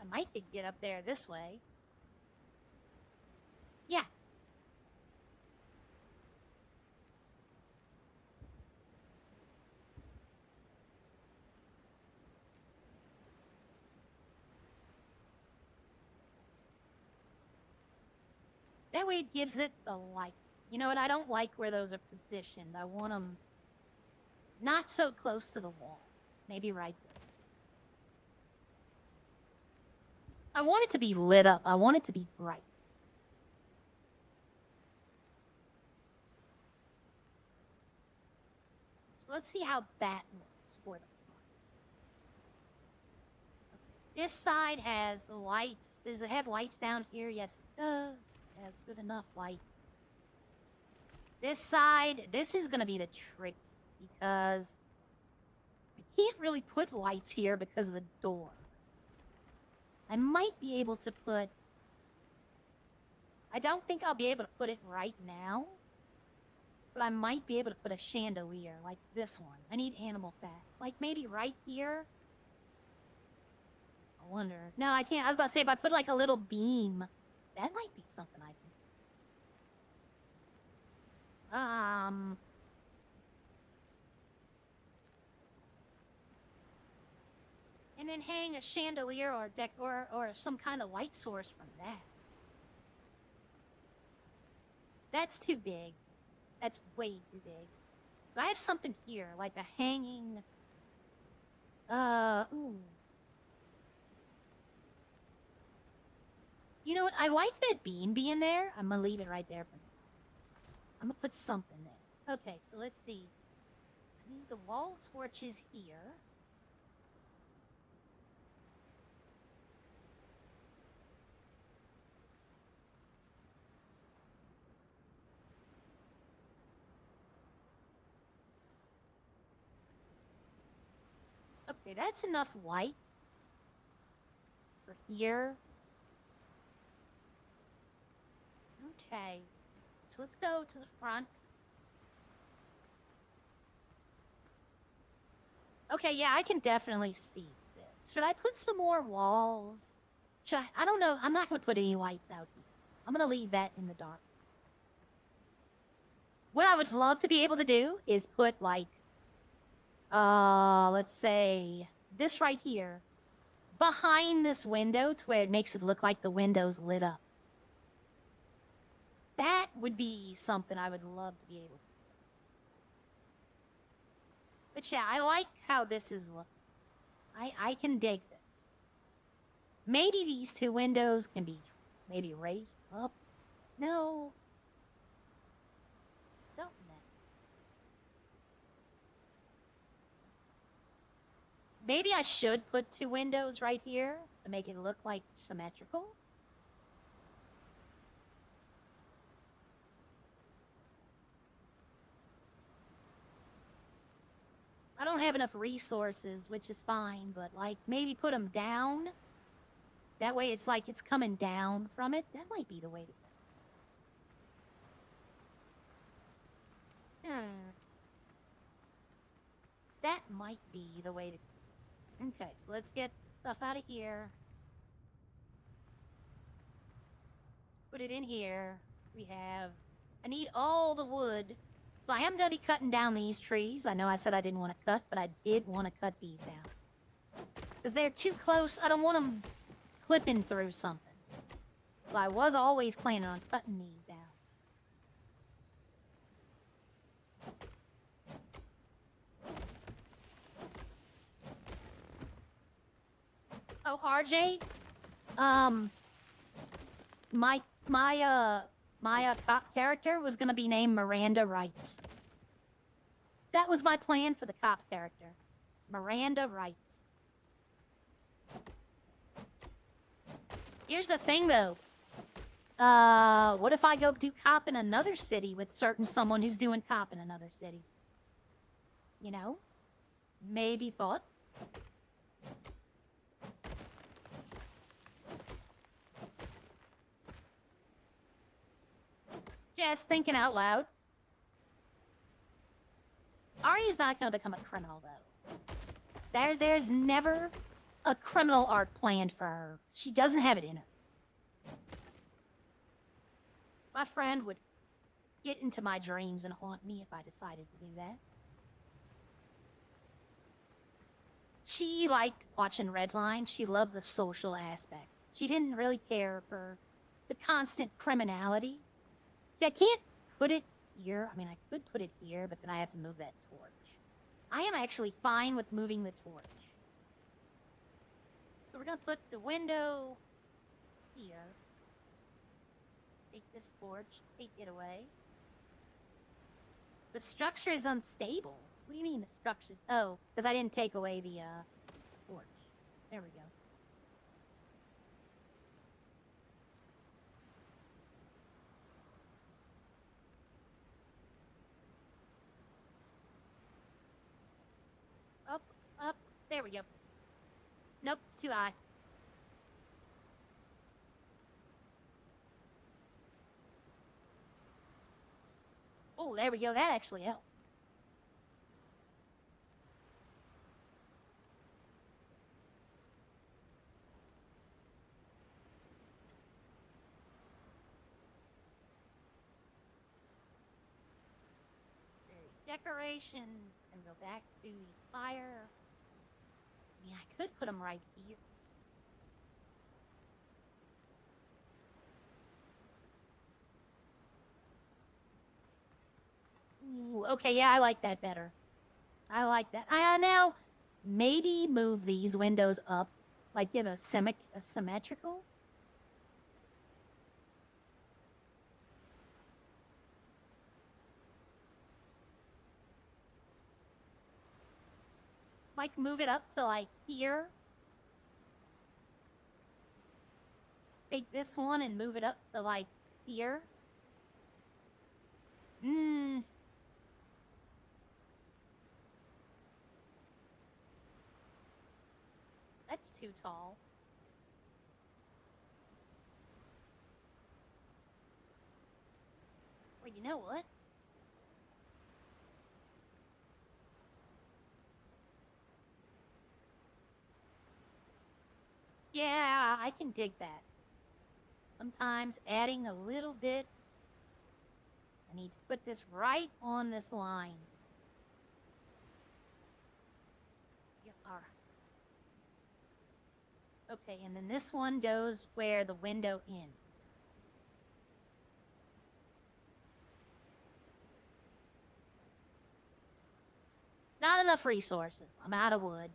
I might could get up there this way. Yeah. That way it gives it the light. You know what? I don't like where those are positioned. I want them not so close to the wall. Maybe right there. I want it to be lit up. I want it to be bright. So let's see how that looks for the front. This side has the lights. Does it have lights down here? Yes, it does. It has good enough lights. This side, this is going to be the trick because I can't really put lights here because of the door. I might be able to put... I don't think I'll be able to put it right now, but I might be able to put a chandelier like this one. I need animal fat. Like maybe right here. I wonder. No, I can't. I was about to say if I put like a little beam, that might be something I can. And then hang a chandelier or or some kind of light source from that. That's too big. That's way too big. But I have something here, like a hanging... ooh. You know what? I like that beam being there. I'm gonna leave it right there for now. I'm gonna put something there. Okay, so let's see. I need the wall torches here. Okay, that's enough light for here. Okay, so let's go to the front. Okay, yeah, I can definitely see this. Should I put some more walls? Should I don't know. I'm not going to put any lights out here. I'm going to leave that in the dark. What I would love to be able to do is put, like, let's say this right here behind this window to where it makes it look like the window's lit up. That would be something I would love to be able to. But yeah, I like how this is looking. I can dig this. Maybe these 2 windows can be maybe raised up. No. Don't know. Maybe I should put 2 windows right here to make it look like symmetrical. don't have enough resources, which is fine, but, like, maybe put them down. That way it's like it's coming down from it. That might be the way to go. That might be the way to go. Okay, so let's get stuff out of here. Put it in here. We have... I need all the wood. So I am going to be cutting down these trees. I know I said I didn't want to cut, but I did want to cut these down. Because they're too close. I don't want them clipping through something. So I was always planning on cutting these down. Oh, RJ? My cop character was gonna be named Miranda Wrights. That was my plan for the cop character. Miranda Wrights. Here's the thing, though. What if I go do cop in another city with someone who's doing cop in another city? You know? Maybe thought. Just thinking out loud. Ari's not going to become a criminal, though. There's never a criminal arc planned for her. She doesn't have it in her. My friend would get into my dreams and haunt me if I decided to do that. She liked watching Redline. She loved the social aspects. She didn't really care for the constant criminality. See, I can't put it here. I mean, I could put it here, but then I have to move that torch. I am actually fine with moving the torch. So we're going to put the window here. Take this torch, take it away. The structure is unstable. What do you mean the structure's... Oh, because I didn't take away the torch. There we go. Up. There we go. Nope, it's too high. Oh, there we go. That actually helped. Decorations, and go back to the fire. I mean, I could put them right here. Ooh, okay, yeah, I like that better. I like that. Now, maybe move these windows up. Like, give a symmetrical. Like, move it up to, like, here. Take this one and move it up to, like, here. That's too tall. Well, you know what? Yeah, I can dig that. Sometimes adding a little bit. I need to put this right on this line. Yeah, all right. Okay, and then this one goes where the window ends. Not enough resources. I'm out of wood.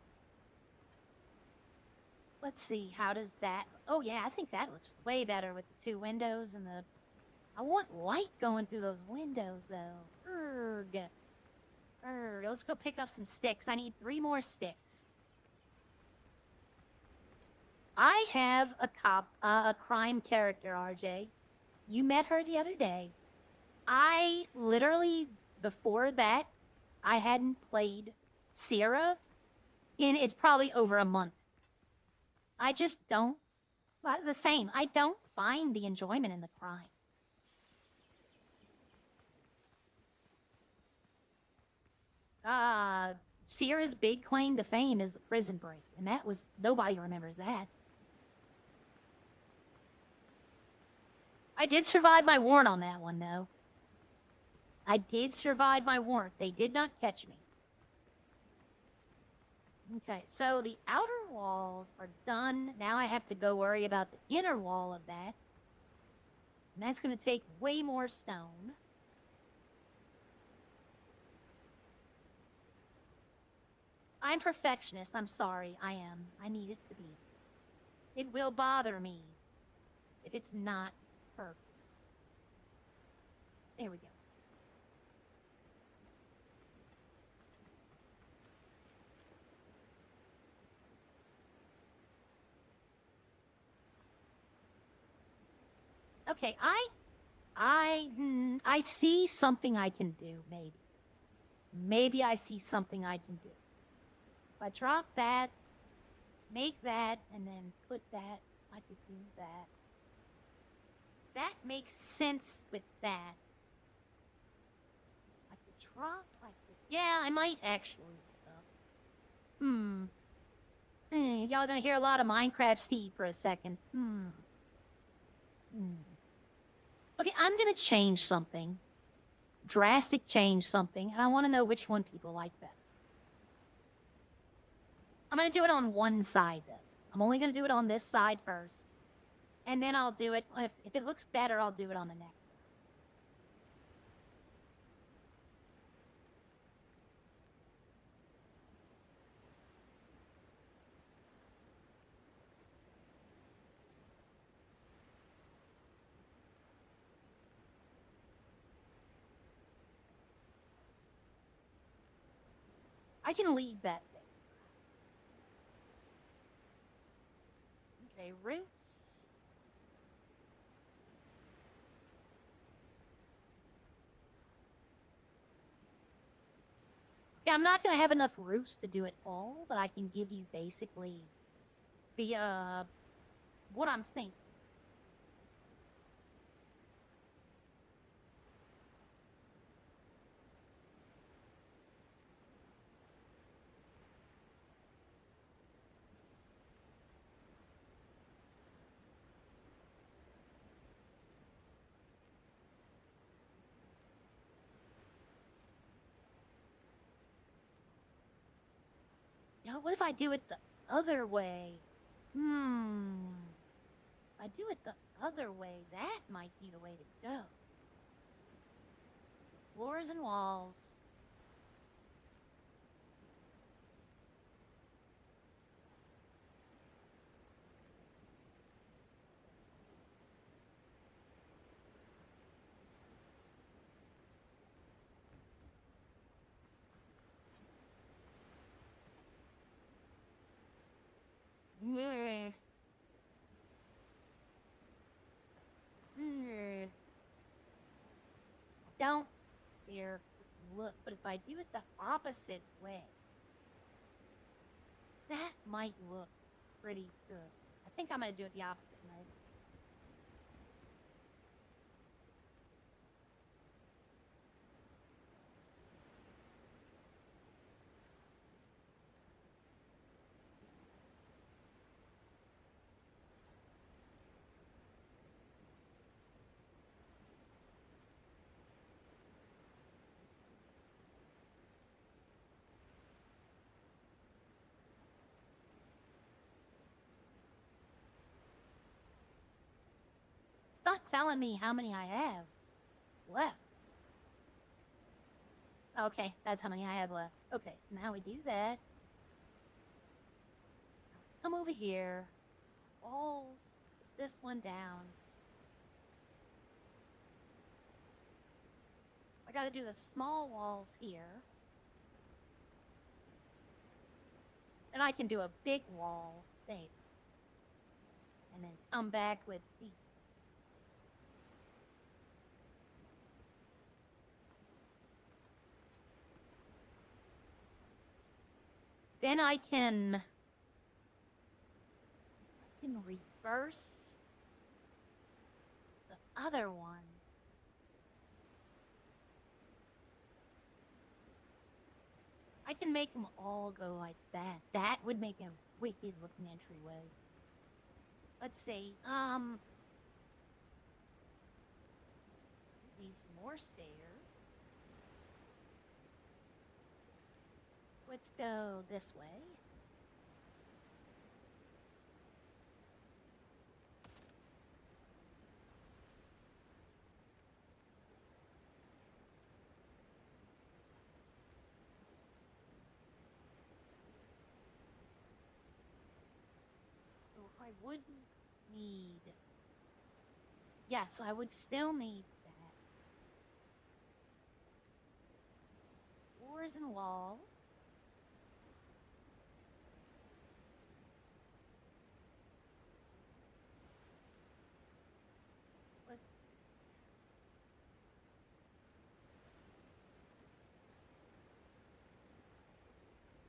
Let's see, how does that... Oh, yeah, I think that looks way better with the two windows and the... I want light going through those windows, though. Urgh. Urgh. Let's go pick up some sticks. I need 3 more sticks. I have a crime character, RJ. You met her the other day. I literally, before that, I hadn't played Sierra, and it's probably over a month. I just don't. Well, the same. I don't find the enjoyment in the crime. Sierra's big claim to fame is the prison break, and that was nobody remembers that. I did survive my warrant on that one, though. I did survive my warrant. They did not catch me. Okay, so the outer walls are done. Now I have to go worry about the inner wall of that. And that's going to take way more stone. I'm perfectionist. I'm sorry. I am. I need it to be. It will bother me if it's not perfect. There we go. Okay, I see something I can do, maybe. Maybe I see something I can do. If I drop that, make that, and then put that, I could do that. That makes sense with that. I could drop, yeah, I might actually. Y'all gonna hear a lot of Minecraft Steve for a second. Okay, I'm gonna change something. Drastic change something, and I want to know which one people like better. I'm gonna do it on one side, though. I'm only gonna do it on this side first. And then I'll do it, if it looks better, I'll do it on the next. I can leave that thing. Okay, roots. Yeah, I'm not gonna have enough roofs to do it all, but I can give you basically the, what I'm thinking. Now, what if I do it the other way? If I do it the other way, that might be the way to go. Floors and walls. Don't care look, but if I do it the opposite way, that might look pretty good. I think I'm gonna do it the opposite way. It's not telling me how many I have left. Okay, that's how many I have left. Okay, so now we do that. Come over here. Walls. Put this one down. I gotta do the small walls here. And I can do a big wall there. And then come back with these. Then I can reverse the other one. I can make them all go like that. That would make a wicked looking entryway. Let's see, these more stairs. Let's go this way. So I wouldn't need... Yes, I would still need that. Doors and walls.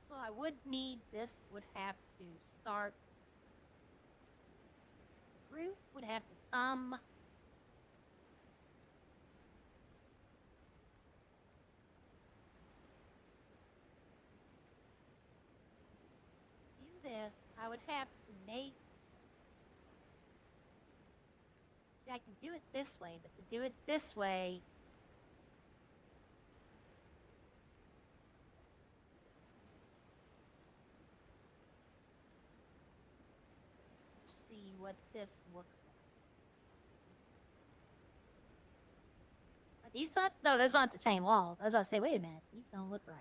So I would need, this would have to start, roof would have to do this. I would have to make, I can do it this way, but to do it this way, see what this looks like. Are these not, no, those aren't the same walls. I was about to say, wait a minute, these don't look right.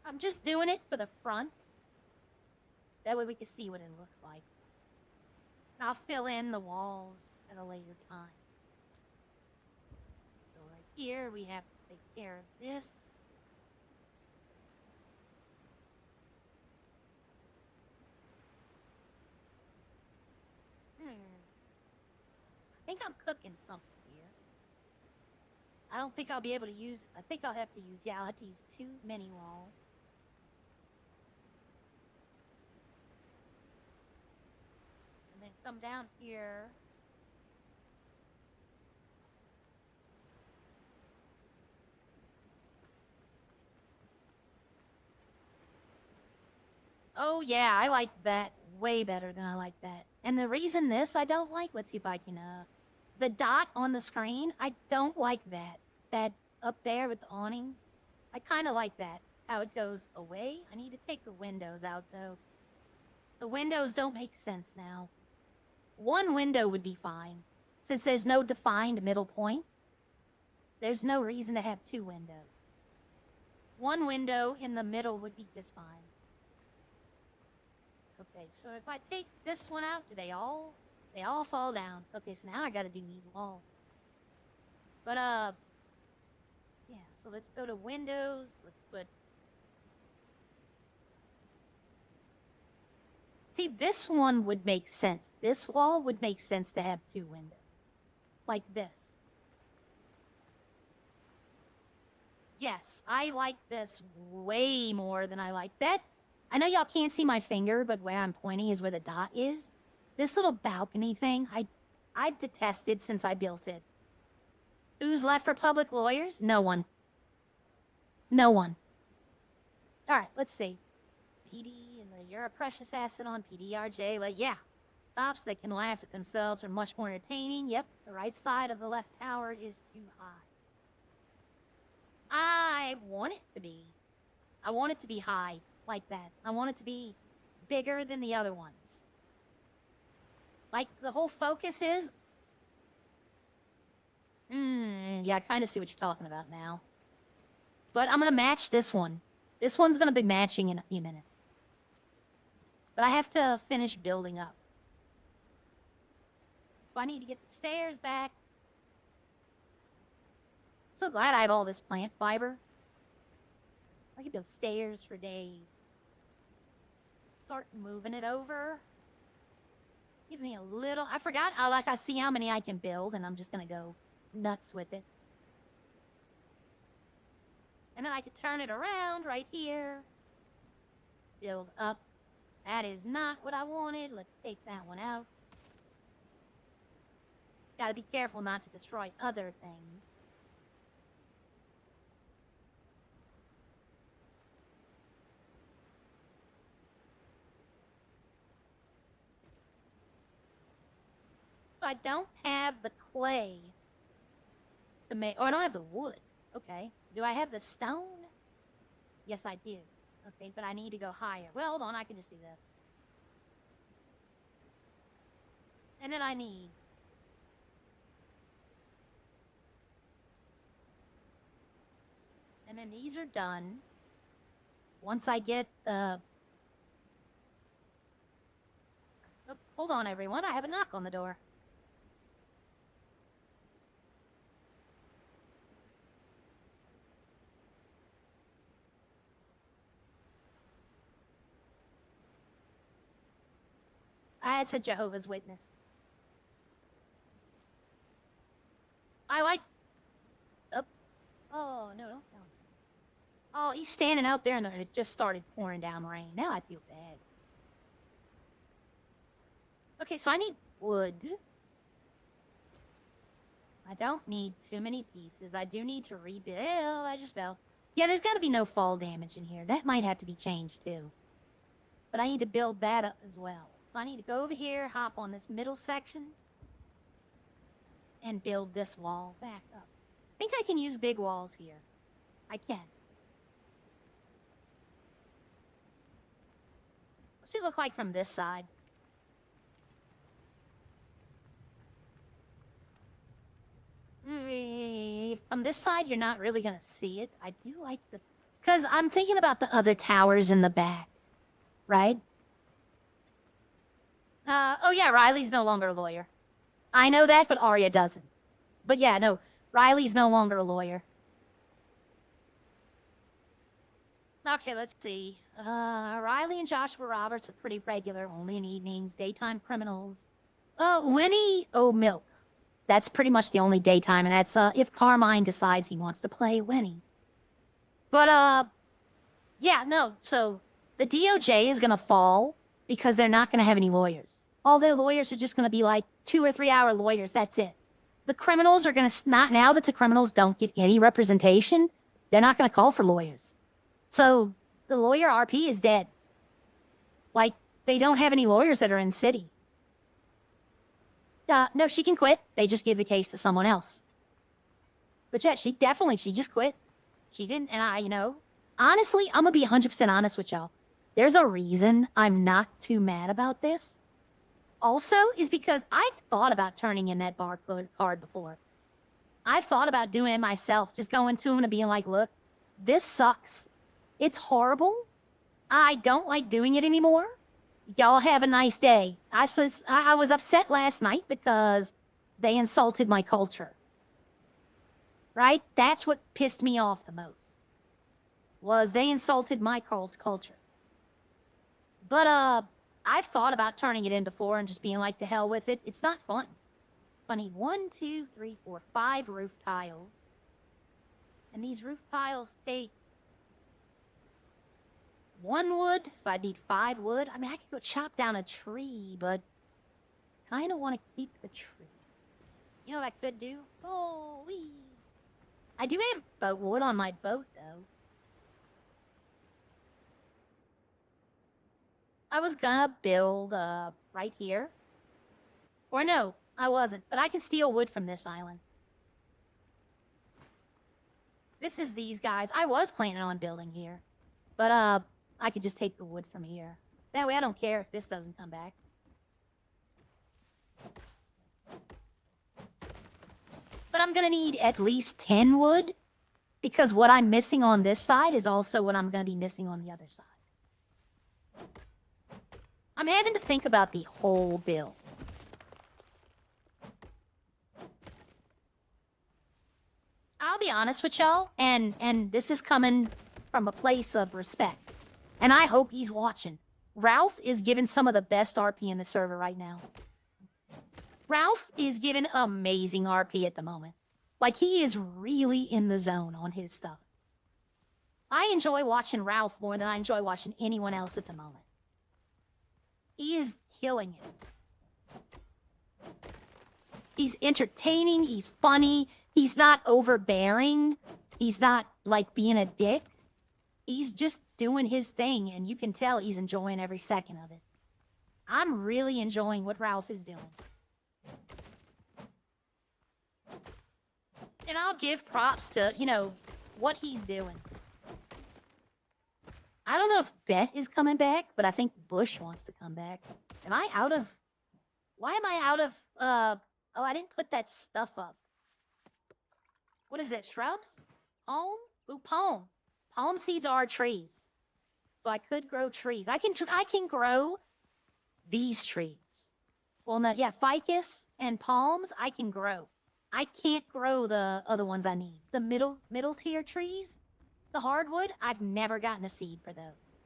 I'm just doing it for the front. That way we can see what it looks like. And I'll fill in the walls at a later time. So right here, we have to take care of this. I think I'm cooking something here. I don't think I'll be able to use, I think I'll have to use, yeah, I'll have to use too many walls. And then come down here. Oh yeah, I like that way better than I like that. And the reason this I don't like, let's see if I can, the dot on the screen, I don't like that. That up there with the awnings, I kind of like that. How it goes away. I need to take the windows out though. The windows don't make sense now. One window would be fine. Since there's no defined middle point, there's no reason to have two windows. One window in the middle would be just fine. Okay, so if I take this one out, do they all fall down? Okay, so now I gotta do these walls. But, yeah, so let's go to windows. Let's put... See, this one would make sense. This wall would make sense to have two windows. Like this. Yes, I like this way more than I like that. I know y'all can't see my finger, but where I'm pointing is where the dot is. This little balcony thing, I've detested since I built it. Who's left for public lawyers? No one. No one. Alright, let's see. PD, and you're a precious asset on PDRJ. Like, yeah. Cops that can laugh at themselves are much more entertaining. Yep, the right side of the left tower is too high. I want it to be. I want it to be high. Like that. I want it to be bigger than the other ones. Like, the whole focus is... yeah, I kind of see what you're talking about now. But I'm going to match this one. This one's going to be matching in a few minutes. But I have to finish building up. So I need to get the stairs back. so glad I have all this plant fiber. I could build stairs for days. Start moving it over. Give me a little... I forgot. I see how many I can build, and I'm just gonna go nuts with it. And then I could turn it around right here. Build up. That is not what I wanted. Let's take that one out. Gotta be careful not to destroy other things. I don't have the clay to make... Oh, I don't have the wood. Okay. Do I have the stone? Yes, I do. Okay, but I need to go higher. Well, hold on. I can just do this. And then I need... And then these are done. Once I get the... Oh, hold on, everyone. I have a knock on the door. It's a Jehovah's Witness. I like... Oh, no, don't. Oh, he's standing out there and it just started pouring down rain. Now I feel bad. Okay, so I need wood. I don't need too many pieces. I do need to rebuild. I just fell. Yeah, there's got to be no fall damage in here. That might have to be changed too. But I need to build that up as well. So I need to go over here, hop on this middle section, and build this wall back up. I think I can use big walls here. I can. What's it look like from this side? From this side, you're not really gonna see it. I do like the... Because I'm thinking about the other towers in the back. Right? Oh yeah, Riley's no longer a lawyer. I know that, but Arya doesn't. But yeah, no, Riley's no longer a lawyer. Okay, let's see. Riley and Joshua Roberts are pretty regular, only in evenings, daytime criminals. Winnie O'Milk. That's pretty much the only daytime, and that's, if Carmine decides he wants to play Winnie. But, yeah, no, so the DOJ is gonna fall because they're not gonna have any lawyers. All their lawyers are just gonna be like 2 or 3 hour lawyers, that's it. The criminals are gonna, not now that the criminals don't get any representation, they're not gonna call for lawyers. So, the lawyer RP is dead. Like, they don't have any lawyers that are in city. No, she can quit. They just give the case to someone else. But yeah, she just quit. She didn't, and honestly, I'm gonna be 100% honest with y'all. There's a reason I'm not too mad about this. Also, is because I've thought about turning in that barcode card before. I've thought about doing it myself, just going to him and being like, look, this sucks. It's horrible. I don't like doing it anymore. Y'all have a nice day. I was upset last night because they insulted my culture. Right? That's what pissed me off the most. Was they insulted my culture. But, I've thought about turning it in before and just being like, the hell with it. It's not fun. I need 1, 2, 3, 4, 5 roof tiles. And these roof tiles take 1 wood, so I need 5 wood. I mean, I could go chop down a tree, but I kind of want to keep the tree. You know what I could do? Holy! I do have boat wood on my boat, though. I was gonna build, right here. Or no, I wasn't, but I can steal wood from this island. This is these guys. I was planning on building here. But, I could just take the wood from here. That way I don't care if this doesn't come back. But I'm gonna need at least 10 wood, because what I'm missing on this side is also what I'm gonna be missing on the other side. I'm having to think about the whole build. I'll be honest with y'all, and this is coming from a place of respect. And I hope he's watching. Ralph is giving some of the best RP in the server right now. Ralph is giving amazing RP at the moment. Like, he is really in the zone on his stuff. I enjoy watching Ralph more than I enjoy watching anyone else at the moment. He is killing it. He's entertaining, he's funny, he's not overbearing, he's not, like, being a dick. He's just doing his thing, and you can tell he's enjoying every second of it. I'm really enjoying what Ralph is doing. And I'll give props to, you know, what he's doing. I don't know if Beth is coming back, but I think Bush wants to come back. Am I out of... Why am I out of, Oh, I didn't put that stuff up. What is it, shrubs? Palm? Ooh, palm. Palm seeds are trees. So I could grow trees. I can grow these trees. Well, no, yeah, ficus and palms I can grow. I can't grow the other ones I need. The middle tier trees, the hardwood, I've never gotten a seed for those.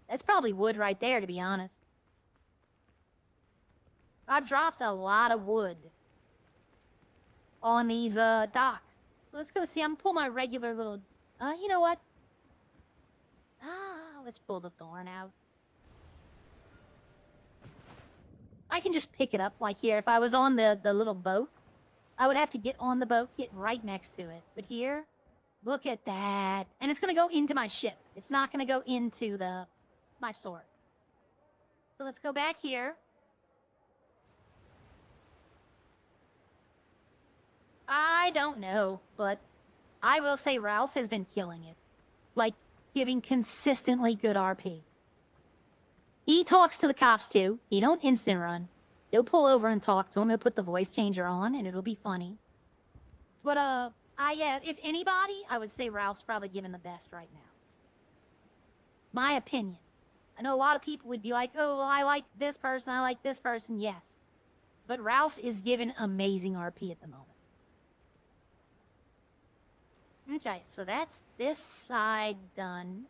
That's probably wood right there, to be honest. I've dropped a lot of wood on these docks. Let's go see. I'm gonna pull my regular little... you know what? Let's pull the thorn out. I can just pick it up like here. If I was on the little boat, I would have to get on the boat, get right next to it. But here, look at that. And it's gonna go into my ship. It's not gonna go into my store. So let's go back here. I don't know, but I will say Ralph has been killing it. Like, giving consistently good RP. He talks to the cops too. He don't instant run. He'll pull over and talk to him. He'll put the voice changer on, and it'll be funny. But, yeah, if anybody, I would say Ralph's probably giving the best right now. My opinion. I know a lot of people would be like, oh, well, I like this person, I like this person, yes. But Ralph is giving amazing RP at the moment. Okay, so that's this side done.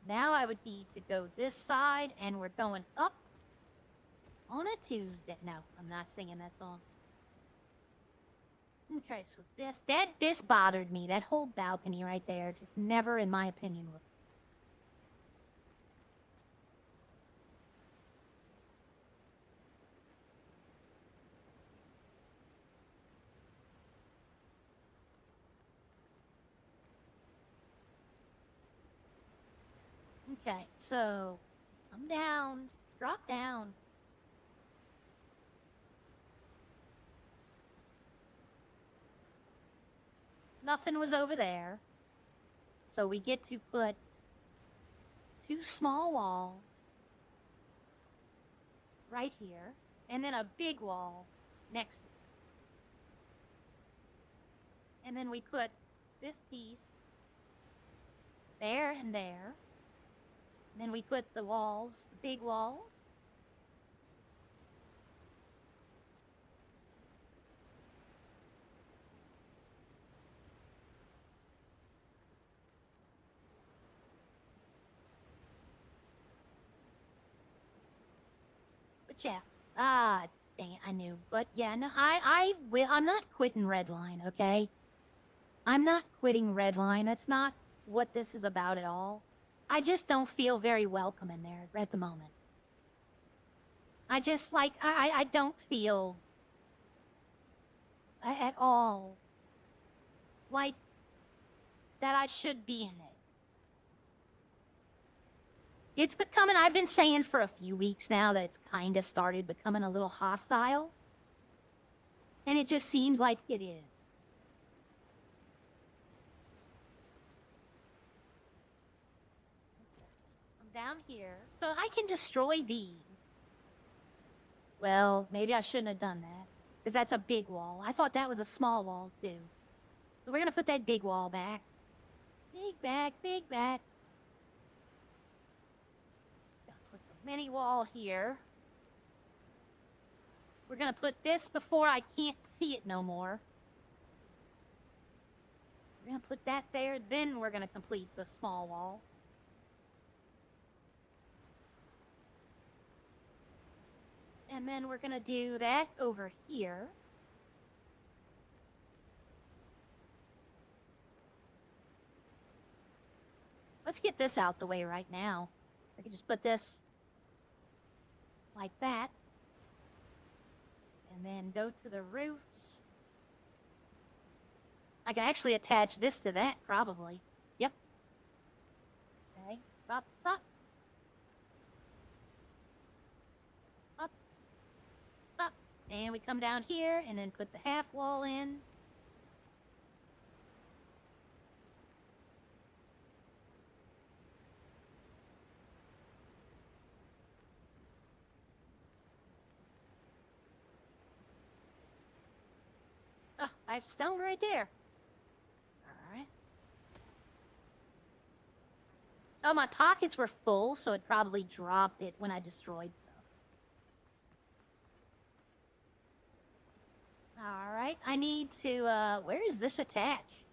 Now I would need to go this side, and we're going up on a Tuesday. No, I'm not singing that song. Okay, so this bothered me. That whole balcony right there just never, in my opinion, worked. Okay, so I'm down. Drop down. Nothing was over there. So we get to put 2 small walls right here, and then a big wall next to it. And then we put this piece there and there. And then we put the walls, the big walls. But yeah, dang it, I knew. But yeah, no, I'm not quitting Redline, okay? I'm not quitting Redline. That's not what this is about at all. I just don't feel very welcome in there at the moment. I just, like, I don't feel at all like that I should be in it. It's becoming, I've been saying for a few weeks now that it's kind of started becoming a little hostile. And it just seems like it is. Down here, so I can destroy these. Well, maybe I shouldn't have done that, because that's a big wall. I thought that was a small wall, too. So we're gonna put that big wall back. Big back, big back. Gonna put the mini wall here. We're gonna put this before I can't see it no more. We're gonna put that there, then we're gonna complete the small wall. And then we're gonna do that over here. Let's get this out the way right now. I can just put this like that. And then go to the roofs. I can actually attach this to that, probably. Yep. Okay. Up, up. Up. Up. And we come down here and then put the half wall in. Oh, I have stone right there. Alright. Oh, my pockets were full, so it probably dropped it when I destroyed stuff. Alright, I need to, where is this attached?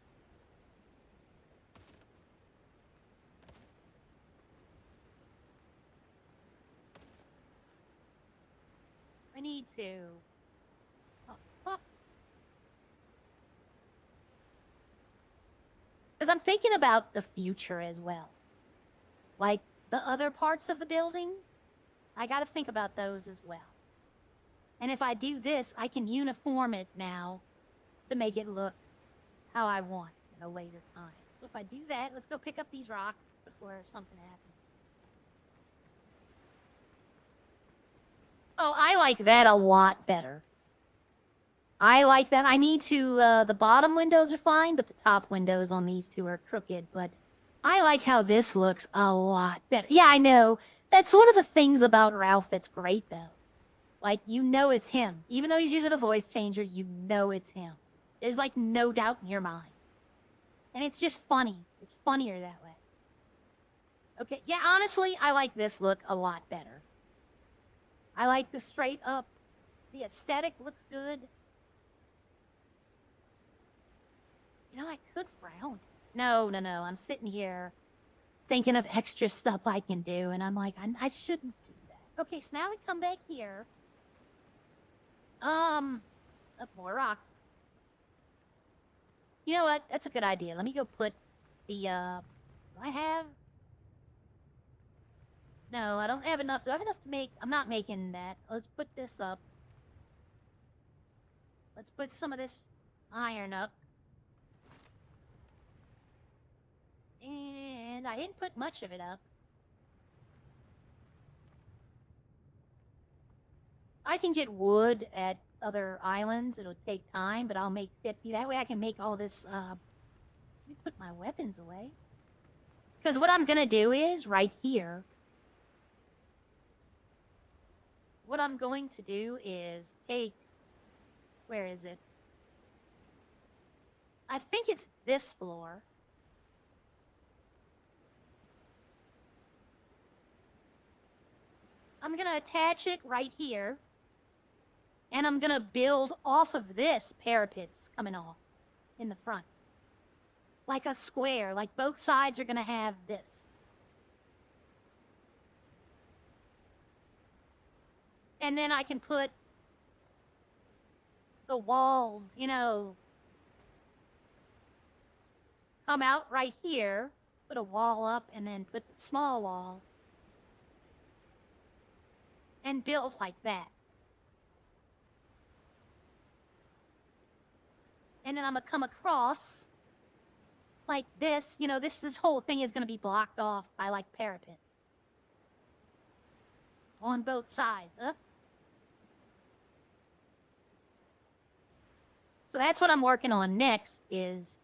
I need to... Because I'm thinking about the future as well. Like, the other parts of the building, I gotta think about those as well. And if I do this, I can uniform it now to make it look how I want at a later time. So if I do that, let's go pick up these rocks before something happens. Oh, I like that a lot better. I like that. I need to, the bottom windows are fine, but the top windows on these two are crooked, but I like how this looks a lot better. Yeah, I know. That's one of the things about Ralph that's great, though. Like, you know it's him. Even though he's using a voice changer, you know it's him. There's, like, no doubt in your mind. And it's just funny. It's funnier that way. Okay, yeah, honestly, I like this look a lot better. I like the straight up. The aesthetic looks good. You know, I could frown. No. I'm sitting here thinking of extra stuff I can do, and I'm like, I shouldn't do that. Okay, so now we come back here. Up more rocks. You know what? That's a good idea. Let me go put the, do I have? No, I don't have enough. Do I have enough to make? I'm not making that. Let's put this up. Let's put some of this iron up. And I didn't put much of it up. I can get wood at other islands. It'll take time, but I'll make 50. That way I can make all this, let me put my weapons away. Because what I'm gonna do is, right here, what I'm going to do is take, where is it? I think it's this floor. I'm gonna attach it right here. And I'm gonna build off of this parapets coming off in the front. Like a square, like both sides are gonna have this. And then I can put the walls, you know, come out right here, put a wall up, and then put the small wall. And build like that. And then I'm gonna come across like this. You know, this whole thing is gonna be blocked off by like parapet. On both sides. So that's what I'm working on next is,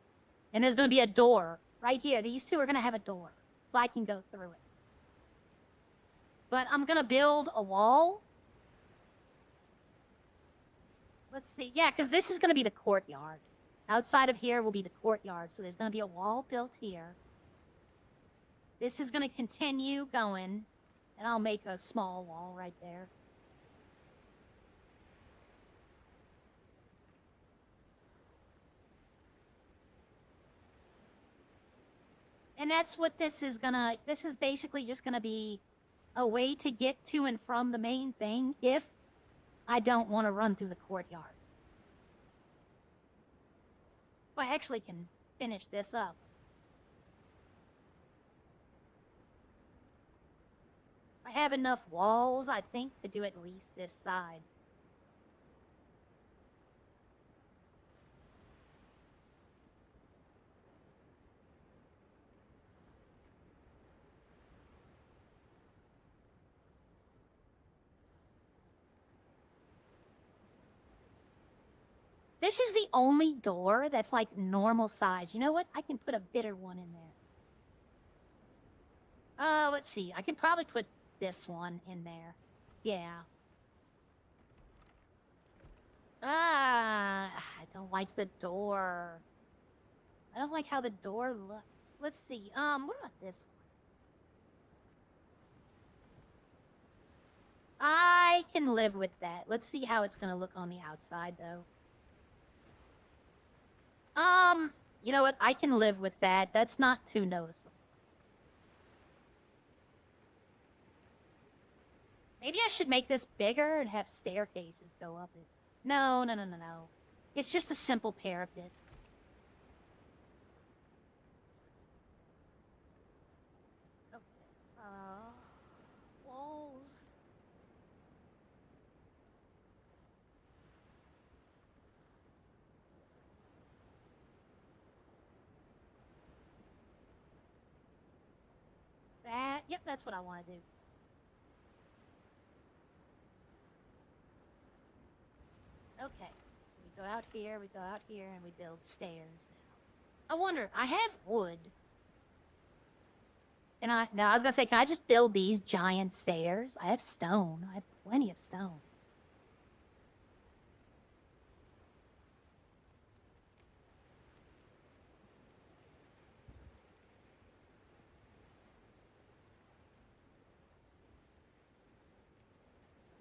and there's gonna be a door right here. These two are gonna have a door, so I can go through it. But I'm gonna build a wall. Let's see. Yeah, because this is gonna be the courtyard. Outside of here will be the courtyard, so there's gonna be a wall built here. This is gonna continue going, and I'll make a small wall right there. And that's what this is gonna, this is basically just gonna be a way to get to and from the main thing if I don't want to run through the courtyard. Well, I actually can finish this up. I have enough walls, I think, to do at least this side. This is the only door that's like normal size. You know what? I can put a bigger one in there. Let's see. I can probably put this one in there. Yeah. I don't like the door. I don't like how the door looks. Let's see. What about this one? I can live with that. Let's see how it's gonna look on the outside, though. You know what? I can live with that. That's not too noticeable. Maybe I should make this bigger and have staircases go up it. No, no, no, no, no. It's just a simple parapet. Okay. Walls. That, yep, that's what I want to do. Okay. We go out here, we go out here, and we build stairs now. I wonder, I have wood. And I was gonna say, can I just build these giant stairs? I have stone. I have plenty of stone.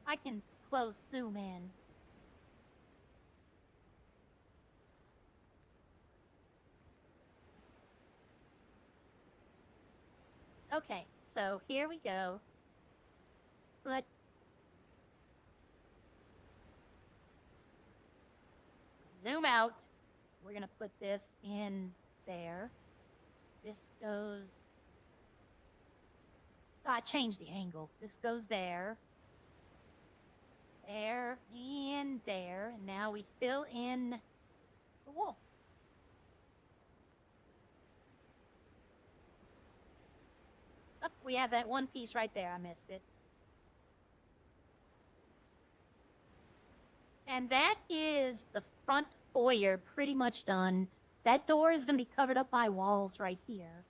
I can close zoom in. Okay, so here we go. But zoom out. We're gonna put this in there. This goes. I changed the angle. This goes there. There and there. And now we fill in the wall. Oh, we have that one piece right there. I missed it. And that is the front foyer pretty much done. That door is going to be covered up by walls right here.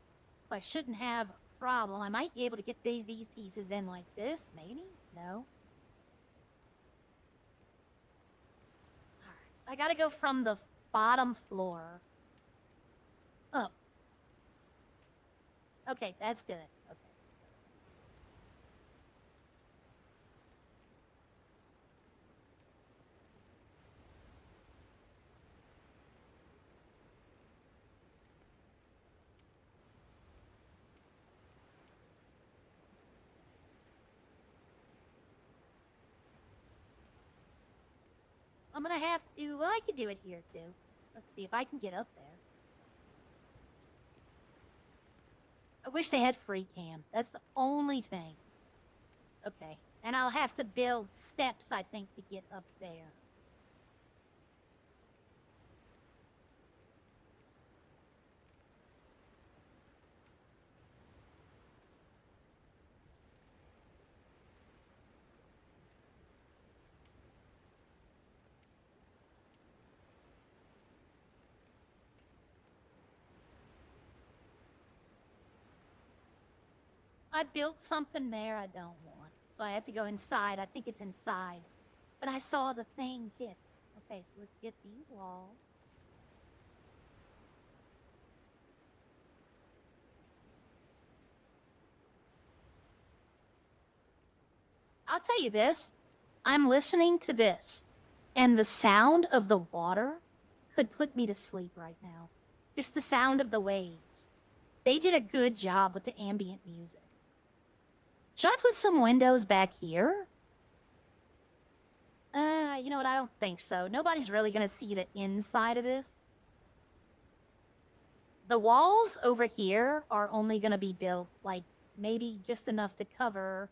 So I shouldn't have a problem. I might be able to get these pieces in like this, maybe? No. Alright. I gotta go from the bottom floor up. Okay, that's good. Okay. I'm gonna have to, well, I could do it here too. Let's see if I can get up there. I wish they had free cam. That's the only thing. Okay. And I'll have to build steps, I think, to get up there. I built something there I don't want. So I have to go inside. I think it's inside. But I saw the thing hit. Okay, so let's get these walls. I'll tell you this. I'm listening to this. And the sound of the water could put me to sleep right now. Just the sound of the waves. They did a good job with the ambient music. Should I put some windows back here? You know what? I don't think so. Nobody's really gonna see the inside of this. The walls over here are only gonna be built, like, maybe just enough to cover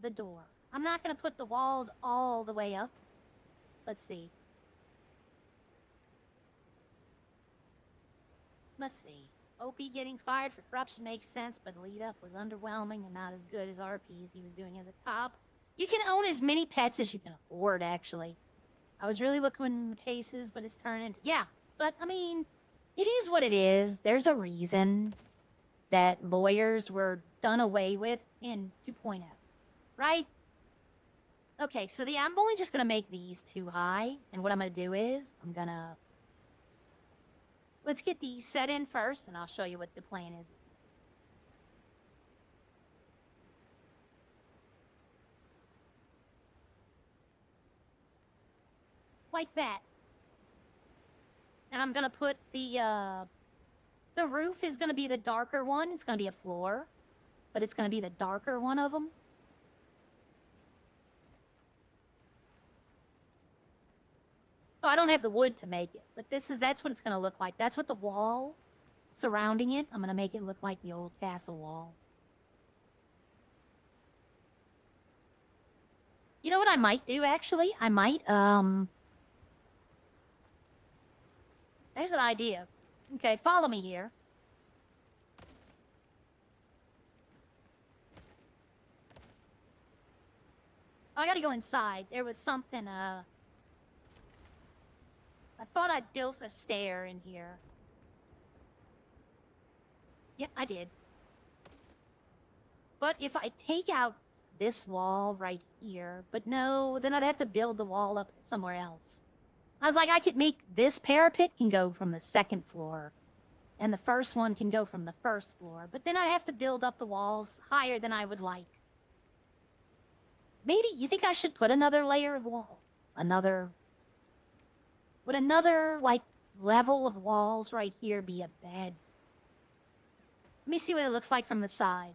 the door. I'm not gonna put the walls all the way up. Let's see. Let's see. OP getting fired for corruption makes sense, but lead up was underwhelming and not as good as RP's he was doing as a cop. You can own as many pets as you can afford, actually. I was really looking in cases, but it's turned into... Yeah, but, I mean, it is what it is. There's a reason that lawyers were done away with in 2.0, right? Okay, so I'm only just gonna make these too high, and what I'm gonna do is, let's get these set in first, and I'll show you what the plan is. Like that. And I'm gonna put the roof is gonna be the darker one. It's gonna be a floor, but it's gonna be the darker one of them. Oh, I don't have the wood to make it, but that's what it's gonna look like. That's what the wall surrounding it, I'm gonna make it look like the old castle walls. You know what I might do, actually? I might, there's an idea. Okay, follow me here. Oh, I gotta go inside. There was something, I thought I'd built a stair in here. Yep, I did. But if I take out this wall right here, but no, then I'd have to build the wall up somewhere else. I was like, I could make this parapet can go from the second floor, and the first one can go from the first floor, but then I'd have to build up the walls higher than I would like. Maybe, you think I should put another layer of wall? Would another, like, level of walls right here be a bad? Let me see what it looks like from the side.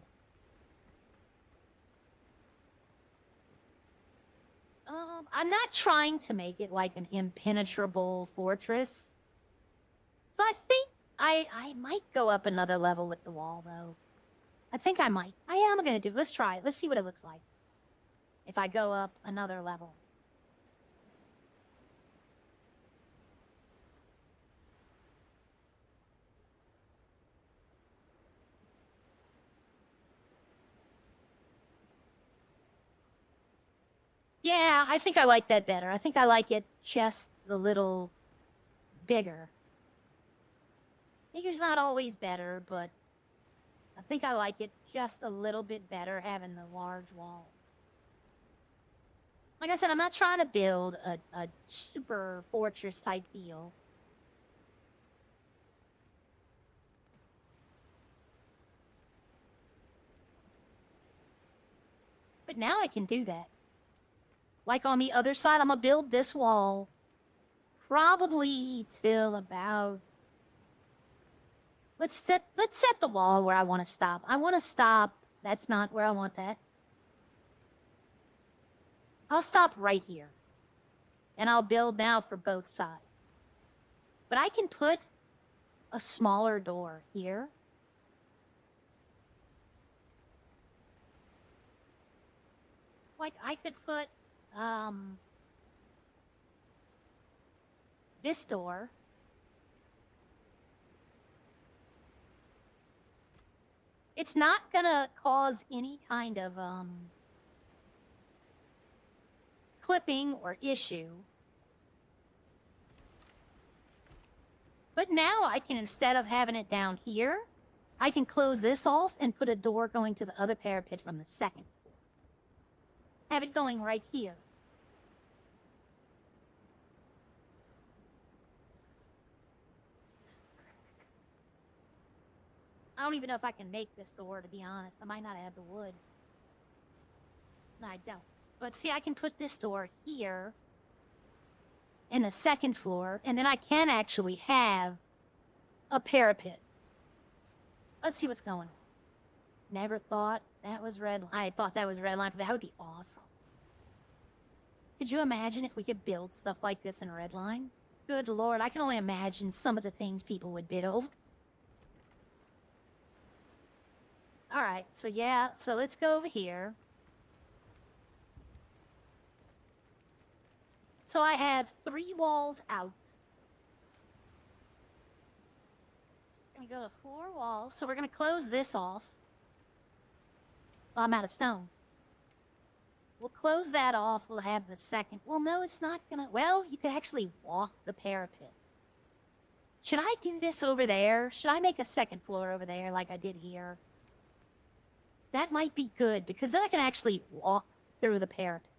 I'm not trying to make it like an impenetrable fortress. So I think I might go up another level with the wall, though. I think I might. I am gonna do it. Let's try it. Let's see what it looks like if I go up another level. Yeah, I think I like that better. I think I like it just a little bigger. Bigger's not always better, but I think I like it just a little bit better having the large walls. Like I said, I'm not trying to build a super fortress type feel. But now I can do that. Like on the other side, I'm gonna build this wall probably till about... Let's set the wall where I want to stop. I want to stop. That's not where I want that. I'll stop right here. And I'll build now for both sides. But I can put a smaller door here. Like, I could put, this door. It's not gonna cause any kind of, clipping or issue. But now I can, instead of having it down here, I can close this off and put a door going to the other parapet from the second floor. Have it going right here. I don't even know if I can make this door, to be honest. I might not have the wood. No, I don't. But see, I can put this door here in the second floor, and then I can actually have a parapet. Let's see what's going on. Never thought that was red. I thought that was Redline. That would be awesome. Could you imagine if we could build stuff like this in Redline? Good lord, I can only imagine some of the things people would build. Alright, so yeah, so let's go over here. So I have 3 walls out. So we're gonna go to 4 walls. So we're gonna close this off. Well, I'm out of stone. We'll close that off. We'll have the second. Well, no, it's not gonna. Well, you could actually walk the parapet. Should I do this over there? Should I make a second floor over there like I did here? That might be good, because then I can actually walk through the parapet.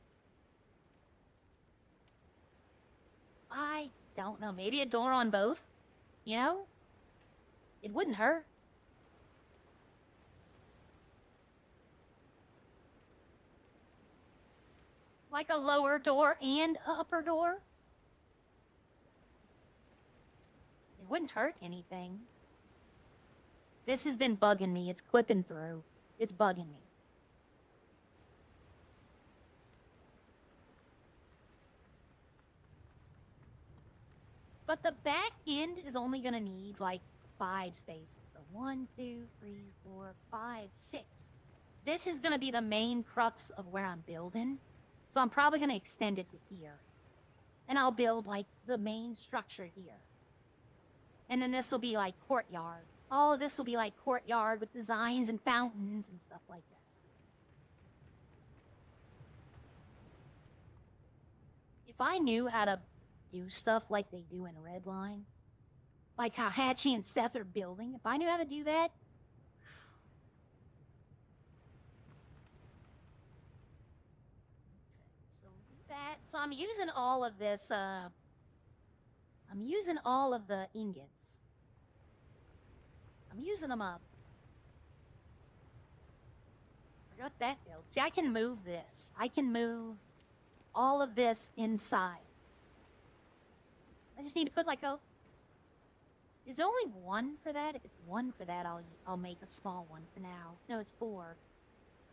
I don't know. Maybe a door on both? You know? It wouldn't hurt. Like a lower door and a upper door? It wouldn't hurt anything. This has been bugging me. It's clipping through. It's bugging me. But the back end is only going to need like 5 spaces. So 1, 2, 3, 4, 5, 6. This is going to be the main crux of where I'm building. So I'm probably going to extend it to here. And I'll build like the main structure here. And then this will be like courtyard. All of this will be like courtyard with designs and fountains and stuff like that. If I knew how to do stuff like they do in Redline, like how Hatchie and Seth are building, if I knew how to do that, so I'm using all of this, I'm using all of the ingots. I'm using them up. I got that built. See, I can move this. I can move all of this inside. I just need to put like a... Is there only 1 for that? If it's 1 for that, I'll make a small one for now. No, it's 4.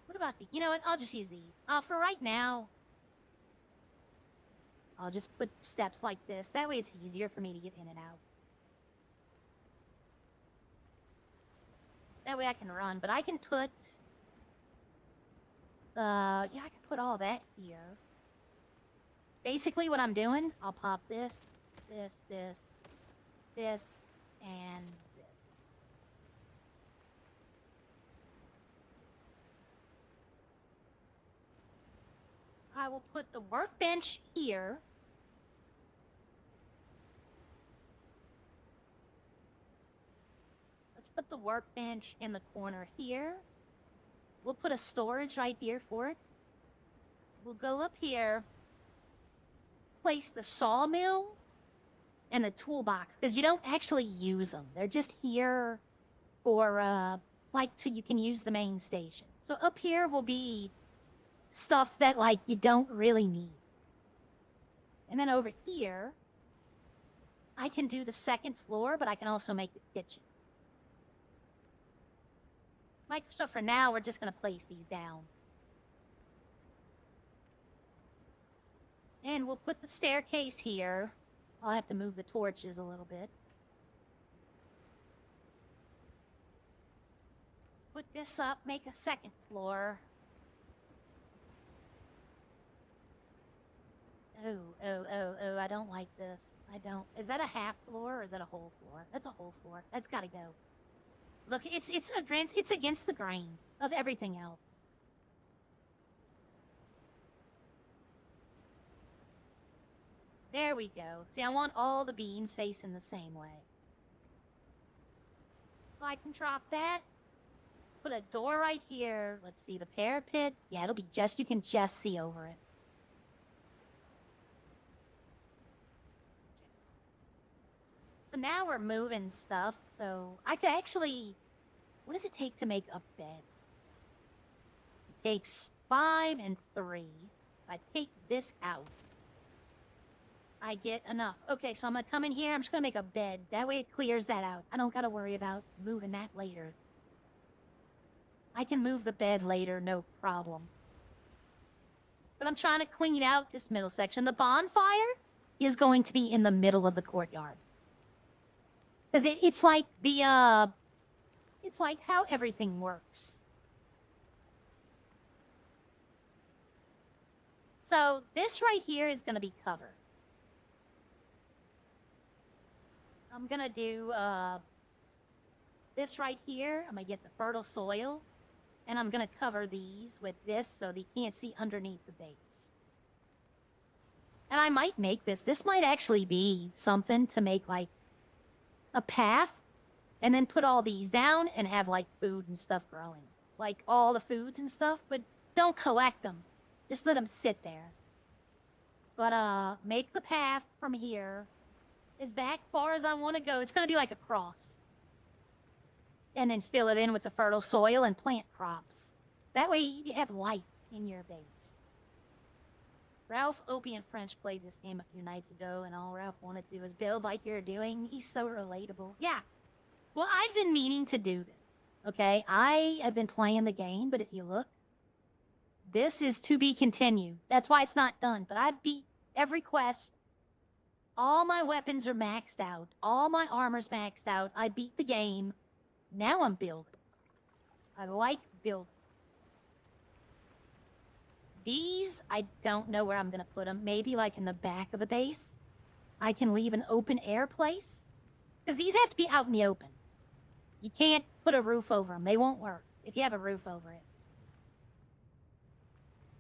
What about the... You know what? I'll just use these. For right now, I'll just put steps like this. That way it's easier for me to get in and out. That way I can run. But I can put... yeah, I can put all that here. Basically what I'm doing, I'll pop this, this, this, this, and this. I will put the workbench here. Let's put the workbench in the corner here. We'll put a storage right here for it. We'll go up here. Place the sawmill and the toolbox, because you don't actually use them. They're just here for, like, so you can use the main station. So up here will be stuff that, like, you don't really need. And then over here, I can do the second floor, but I can also make the kitchen. So for now, we're just going to place these down. And we'll put the staircase here. I'll have to move the torches a little bit. Put this up, make a second floor. Oh, I don't like this. I don't. Is that a half floor or is that a whole floor? That's a whole floor. That's gotta go. Look, it's against the grain of everything else. There we go. See, I want all the beans facing the same way. So I can drop that. Put a door right here. Let's see, the parapet. Yeah, it'll be just, you can just see over it. So now we're moving stuff. So I could actually, what does it take to make a bed? It takes 5 and 3. If I take this out, I get enough. Okay, so I'm gonna come in here. I'm just gonna make a bed. That way it clears that out. I don't gotta worry about moving that later. I can move the bed later, no problem. But I'm trying to clean out this middle section. The bonfire is going to be in the middle of the courtyard. Because it's like the, it's like how everything works. So this right here is going to be covered. I'm going to do this right here. I'm going to get the fertile soil. And I'm going to cover these with this so they can't see underneath the base. And I might make this. This might actually be something to make like a path. And then put all these down and have like food and stuff growing. Like all the foods and stuff. But don't collect them. Just let them sit there. But make the path from here as back far as I want to go. It's going to be like a cross. And then fill it in with the fertile soil and plant crops. That way you have life in your base. Ralph, Opie, and French played this game a few nights ago, and all Ralph wanted to do was build like you're doing. He's so relatable. Yeah. Well, I've been meaning to do this, okay? I have been playing the game, but if you look, this is to be continued. That's why it's not done. But I beat every quest. All my weapons are maxed out. All my armor's maxed out. I beat the game. Now I'm building. I like building. These, I don't know where I'm going to put them. Maybe like in the back of the base. I can leave an open air place. Because these have to be out in the open. You can't put a roof over them. They won't work if you have a roof over it.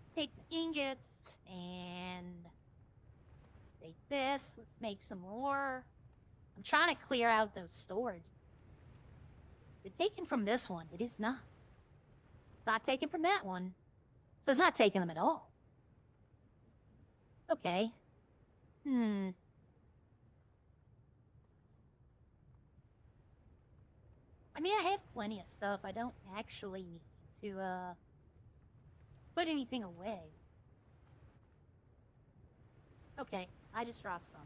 Let's take the ingots and let's take this. Let's make some more. I'm trying to clear out those storage. It's taken from this one. It is not. It's not taken from that one. So it's not taking them at all. Okay. I mean, I have plenty of stuff. I don't actually need to, put anything away. Okay, I just dropped some.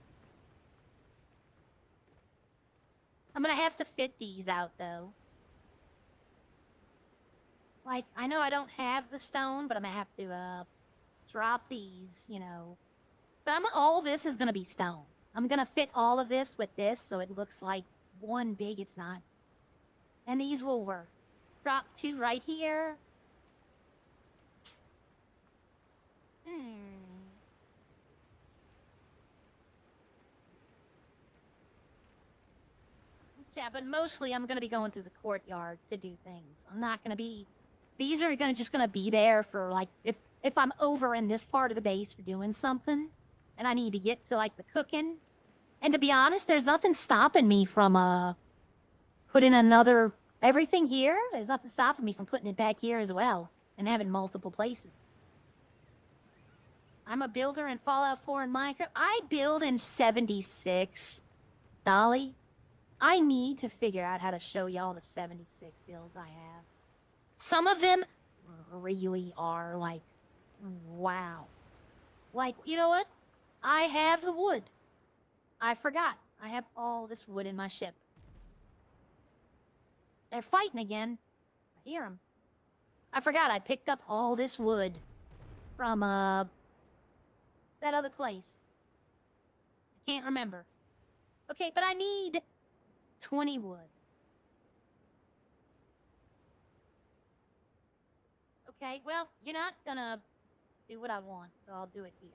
I'm gonna have to fit these out, though. Like, I know I don't have the stone, but I'm gonna have to, drop these, you know. But all this is gonna be stone. I'm gonna fit all of this with this, so it looks like one big, it's not. And these will work. Drop 2 right here. Yeah, but mostly I'm gonna be going through the courtyard to do things. I'm not gonna be... These are just gonna be there for, like, if I'm over in this part of the base for doing something, and I need to get to, like, the cooking. And to be honest, there's nothing stopping me from, putting another... Everything here, there's nothing stopping me from putting it back here as well, and having multiple places. I'm a builder in Fallout 4 and Minecraft. I build in 76, Dolly. I need to figure out how to show y'all the 76 builds I have. Some of them really are like, wow. Like, you know what? I have the wood. I forgot. I have all this wood in my ship. They're fighting again. I hear them. I forgot I picked up all this wood from, that other place. I can't remember. Okay, but I need 20 wood. Okay, well, you're not gonna do what I want, so I'll do it here.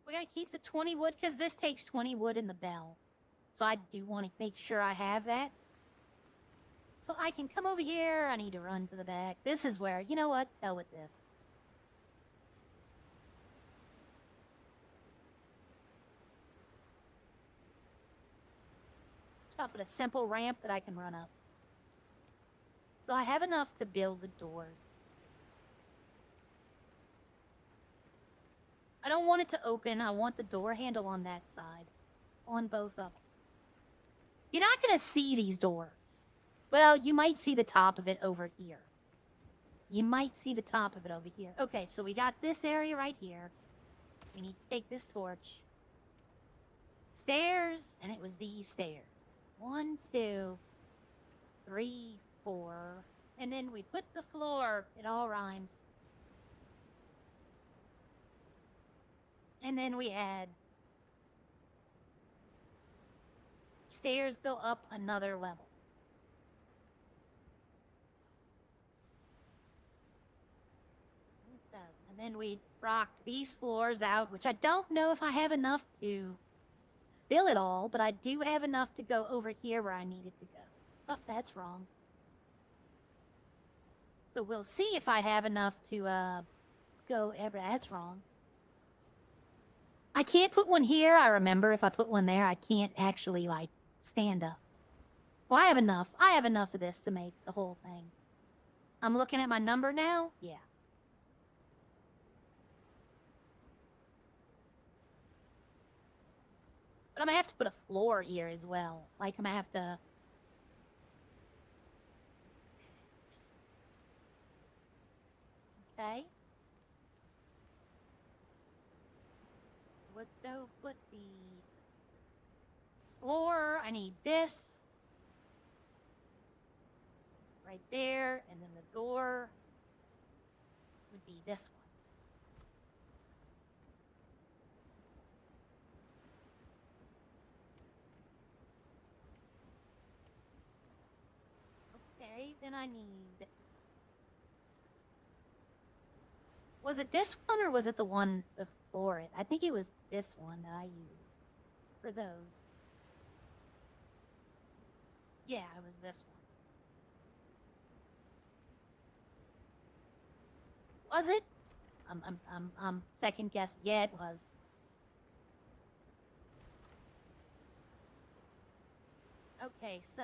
We're gonna keep the 20 wood, because this takes 20 wood in the bell. So I do want to make sure I have that. So I can come over here, I need to run to the back. This is where, you know what, hell with this. Stop with a simple ramp that I can run up. So I have enough to build the doors. I don't want it to open. I want the door handle on that side. On both of them. You're not going to see these doors. Well, you might see the top of it over here. You might see the top of it over here. Okay, so we got this area right here. We need to take this torch. Stairs, and it was these stairs. 1, 2, 3, 4. And then we put the floor. It all rhymes. And then we add stairs go up another level. And then we rock these floors out, which I don't know if I have enough to fill it all, but I do have enough to go over here where I need it to go. Oh, that's wrong. So we'll see if I have enough to go ever. That's wrong. I can't put one here. I remember if I put one there, I can't actually, like, stand up. Well, I have enough. I have enough of this to make the whole thing. I'm looking at my number now. Yeah. But I'm gonna have to put a floor here as well. Like, I'm gonna have to... Okay. Let's go put the floor. I need this. Right there. And then the door would be this one. Okay, then I need... Was it this one or was it the one before it? I think it was this one that I used for those. Yeah, it was this one. Was it? I'm second guess. Yeah, it was. Okay, so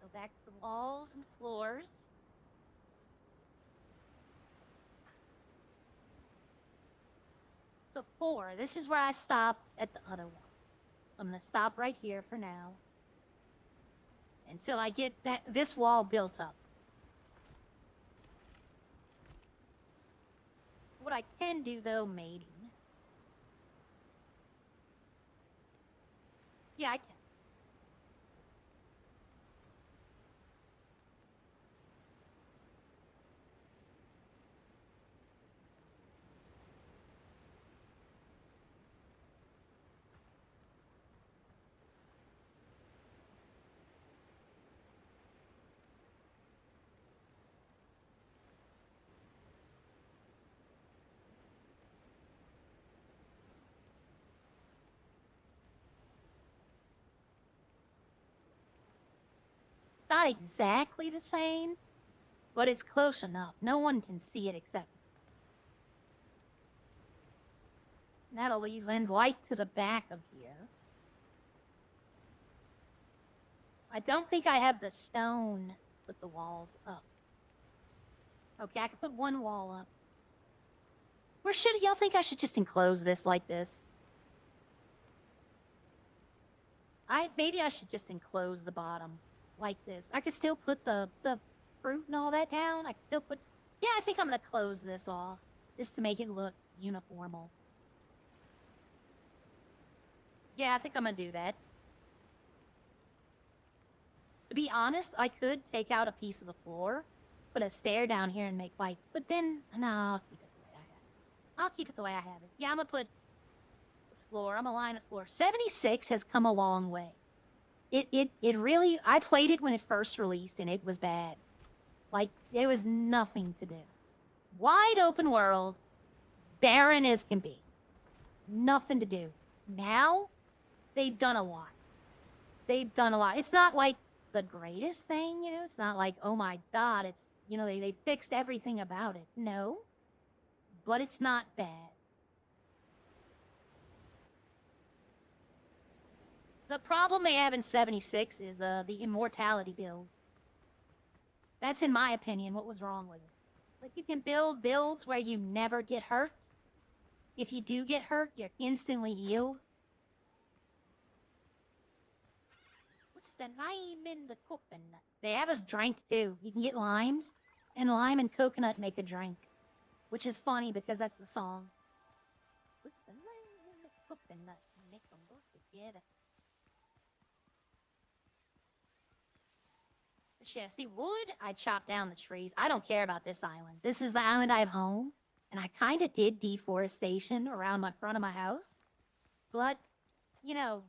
go back to the walls and floors. So 4, this is where I stop at the other one. I'm gonna stop right here for now. Until I get this wall built up. What I can do though, maybe. Yeah, I can. It's not exactly the same, but it's close enough. No one can see it except me. That'll lend light to the back of here. I don't think I have the stone to put the walls up. Okay, I can put one wall up. Or should y'all think I should just enclose this like this? Maybe I should just enclose the bottom like this. I could still put the fruit and all that down. I could still put... Yeah, I think I'm gonna close this off just to make it look uniformal. Yeah, I think I'm gonna do that. To be honest, I could take out a piece of the floor, put a stair down here and make white. But then, no, I'll keep it the way I have it. I'll keep it the way I have it. Yeah, I'm gonna put the floor. I'm gonna line the floor. 76 has come a long way. It really... I played it when it first released and it was bad. Like, there was nothing to do. Wide open world. Barren as can be. Nothing to do. Now, they've done a lot. They've done a lot. It's not like the greatest thing, you know? It's not like, oh my god, it's, you know, they fixed everything about it. No. But it's not bad. The problem they have in 76 is the immortality builds. That's, in my opinion, what was wrong with it. Like, you can build builds where you never get hurt. If you do get hurt, you're instantly healed. What's the lime in the coconut? They have us drink, too. You can get limes, and lime and coconut make a drink. Which is funny, because that's the song. What's the lime in the coconut? Make them both together. But yeah, see, wood, I chop down the trees. I don't care about this island. This is the island I have home. And I kind of did deforestation around my front of my house. But, you know,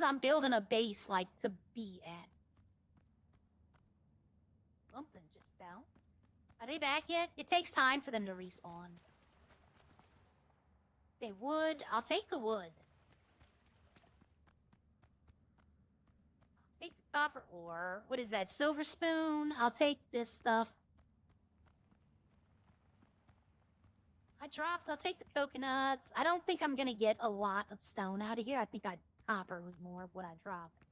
I'm building a base, like, to be at. Something just fell. Are they back yet? It takes time for them to respawn. Okay, wood. I'll take the wood. I'll take the copper ore. What is that? Silver spoon. I'll take this stuff. I'll take the coconuts. I don't think I'm gonna get a lot of stone out of here. I think copper was more of what I dropped.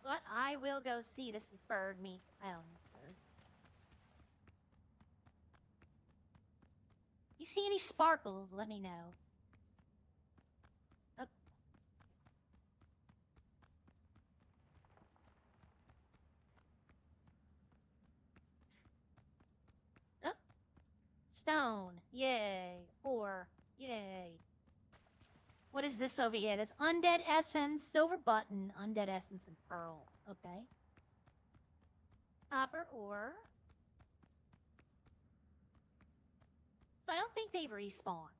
But I will go see. This is bird meat. I don't know. Bird. You see any sparkles? Let me know. Oh. Oh. Stone. Yay. Ore. Yay. What is this over here? That's undead essence, silver button, undead essence, and pearl. Okay. Copper ore. So I don't think they've respawned.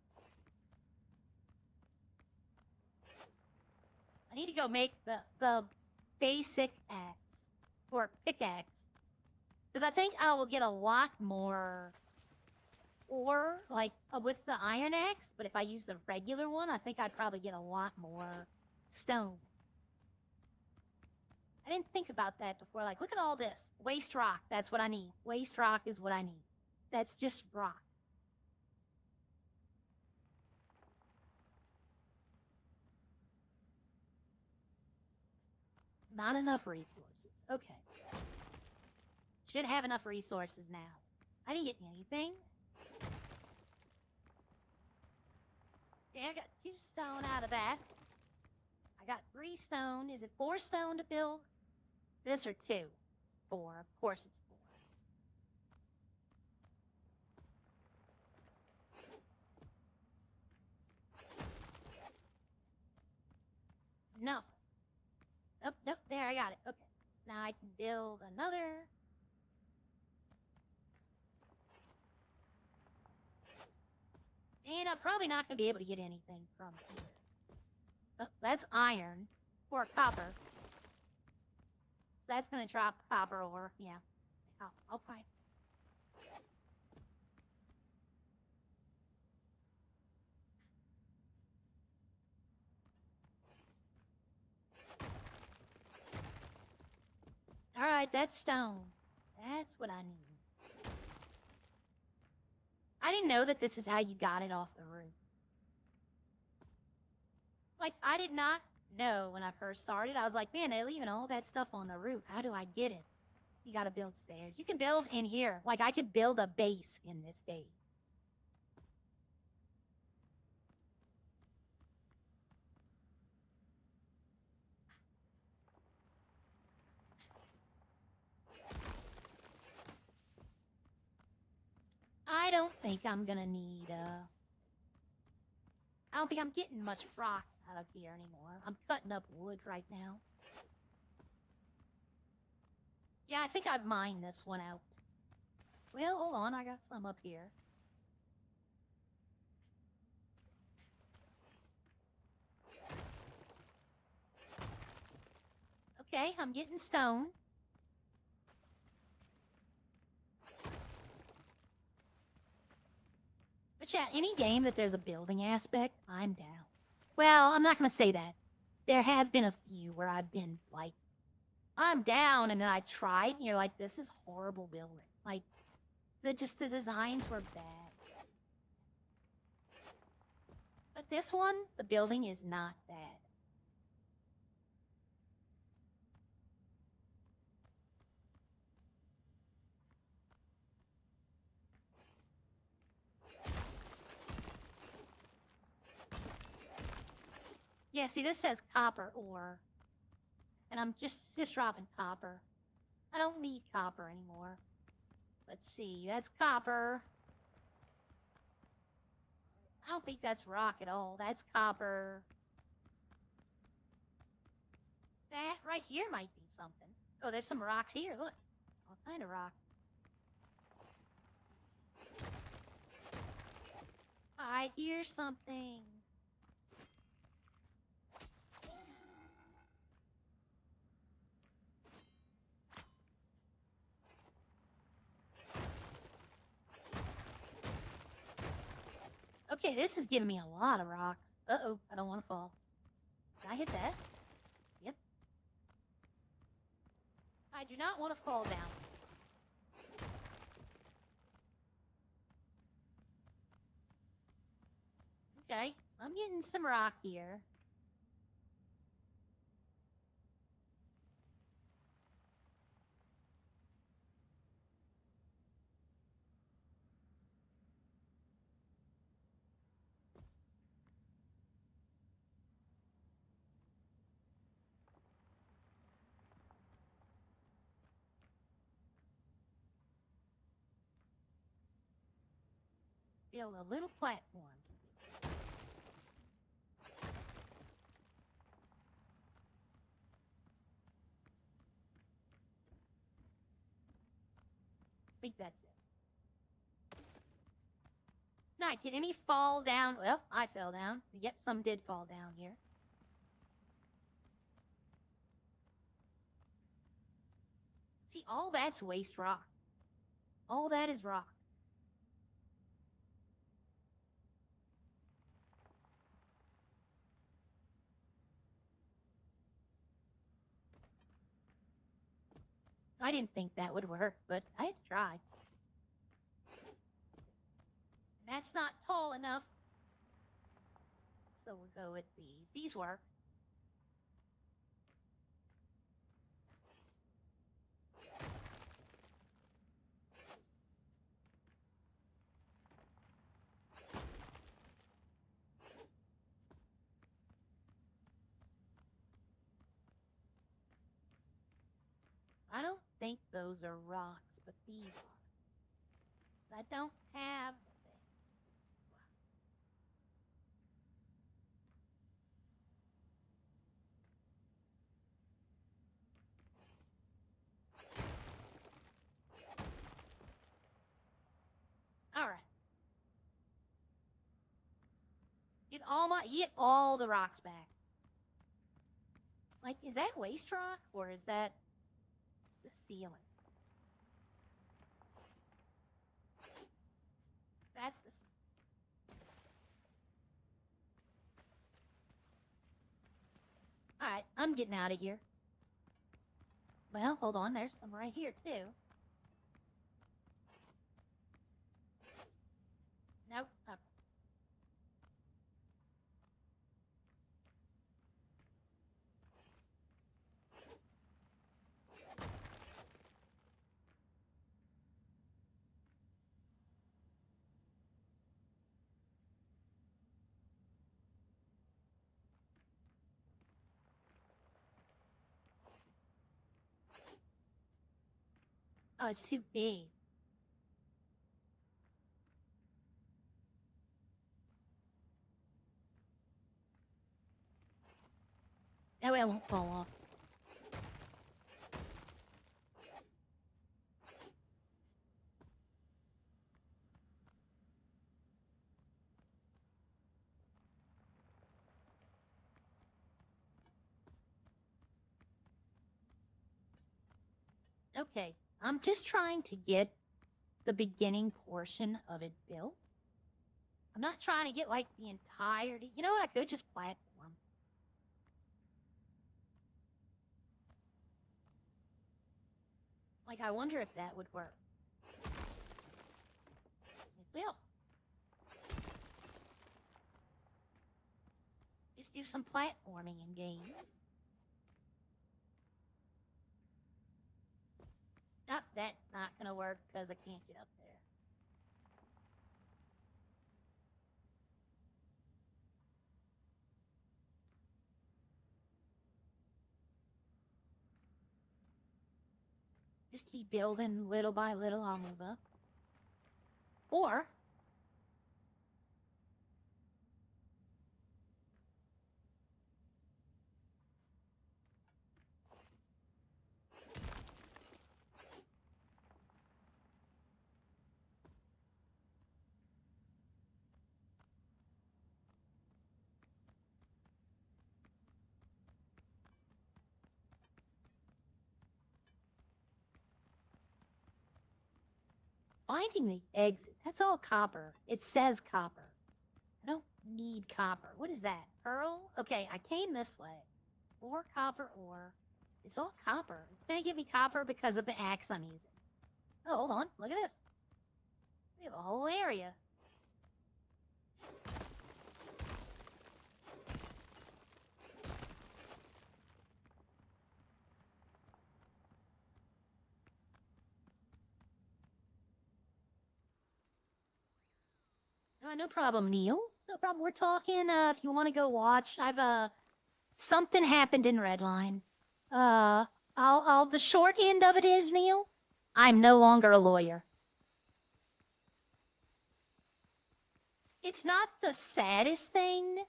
I need to go make the basic axe. Or pickaxe. Because I think I will get a lot more ore, like, with the iron axe. But if I use the regular one, I think I'd probably get a lot more stone. I didn't think about that before. Like, look at all this. Waste rock. That's what I need. Waste rock is what I need. That's just rock. Not enough resources. Okay. Should have enough resources now. I didn't get anything. Okay, I got 2 stone out of that. I got 3 stone. Is it 4 stone to build this or 2? 4. Of course it's 4. No. Oh, nope, there, I got it. Okay. Now I can build another. And I'm probably not going to be able to get anything from here. Oh, that's iron. Or copper. So that's going to drop copper ore. Yeah. I'll find. Alright, that's stone. That's what I need. I didn't know that this is how you got it off the roof. Like, I did not know when I first started. I was like, man, they're leaving all that stuff on the roof. How do I get it? You gotta build stairs. You can build in here. Like, I could build a base in this base. I don't think I'm gonna need, I don't think I'm getting much rock out of here anymore. I'm cutting up wood right now. Yeah, I think I've mined this one out. Well, hold on, I got some up here. Okay, I'm getting stone. But yeah, any game that there's a building aspect, I'm down. Well, I'm not gonna say that. There have been a few where I've been like, I'm down, and then I tried, and you're like, this is horrible building. Like, the designs were bad. But this one, the building is not bad. Yeah, see, this says copper ore. And I'm just dropping copper. I don't need copper anymore. Let's see, that's copper. I don't think that's rock at all. That's copper. That right here might be something. Oh, there's some rocks here. Look. All kind of rock. I hear something. Okay, this is giving me a lot of rock. Uh-oh, I don't want to fall. Did I hit that? Yep. I do not want to fall down. Okay, I'm getting some rock here. Build a little platform. I think that's it. Now, did any fall down? Well, I fell down. Yep, some did fall down here. See, all that's waste rock. All that is rock. I didn't think that would work, but I had to try. That's not tall enough. So we'll go with these. These work. I don't think those are rocks, but these are. I don't have the thing. All right. Get all the rocks back. Like, is that waste rock or is that the ceiling? That's the. All right, I'm getting out of here. Well, hold on. There's some right here too. Nope. Oh. Oh, it's too big. That way I won't fall off. Okay, I'm just trying to get the beginning portion of it built. I'm not trying to get like the entirety. You know what? I could just platform. Like, I wonder if that would work. It will. Just do some platforming in games. Nope, that's not gonna work because I can't get up there. Just keep building little by little, I'll move up. Or Finding the exit. That's all copper. It says copper. I don't need copper. What is that? Pearl? Okay, I came this way. 4 copper ore. It's all copper. It's gonna give me copper because of the axe I'm using. Oh, hold on. Look at this. We have a whole area. No problem, Neil. No problem. We're talking, if you want to go watch, something happened in Redline. The short end of it is, Neil, I'm no longer a lawyer. It's not the saddest thing,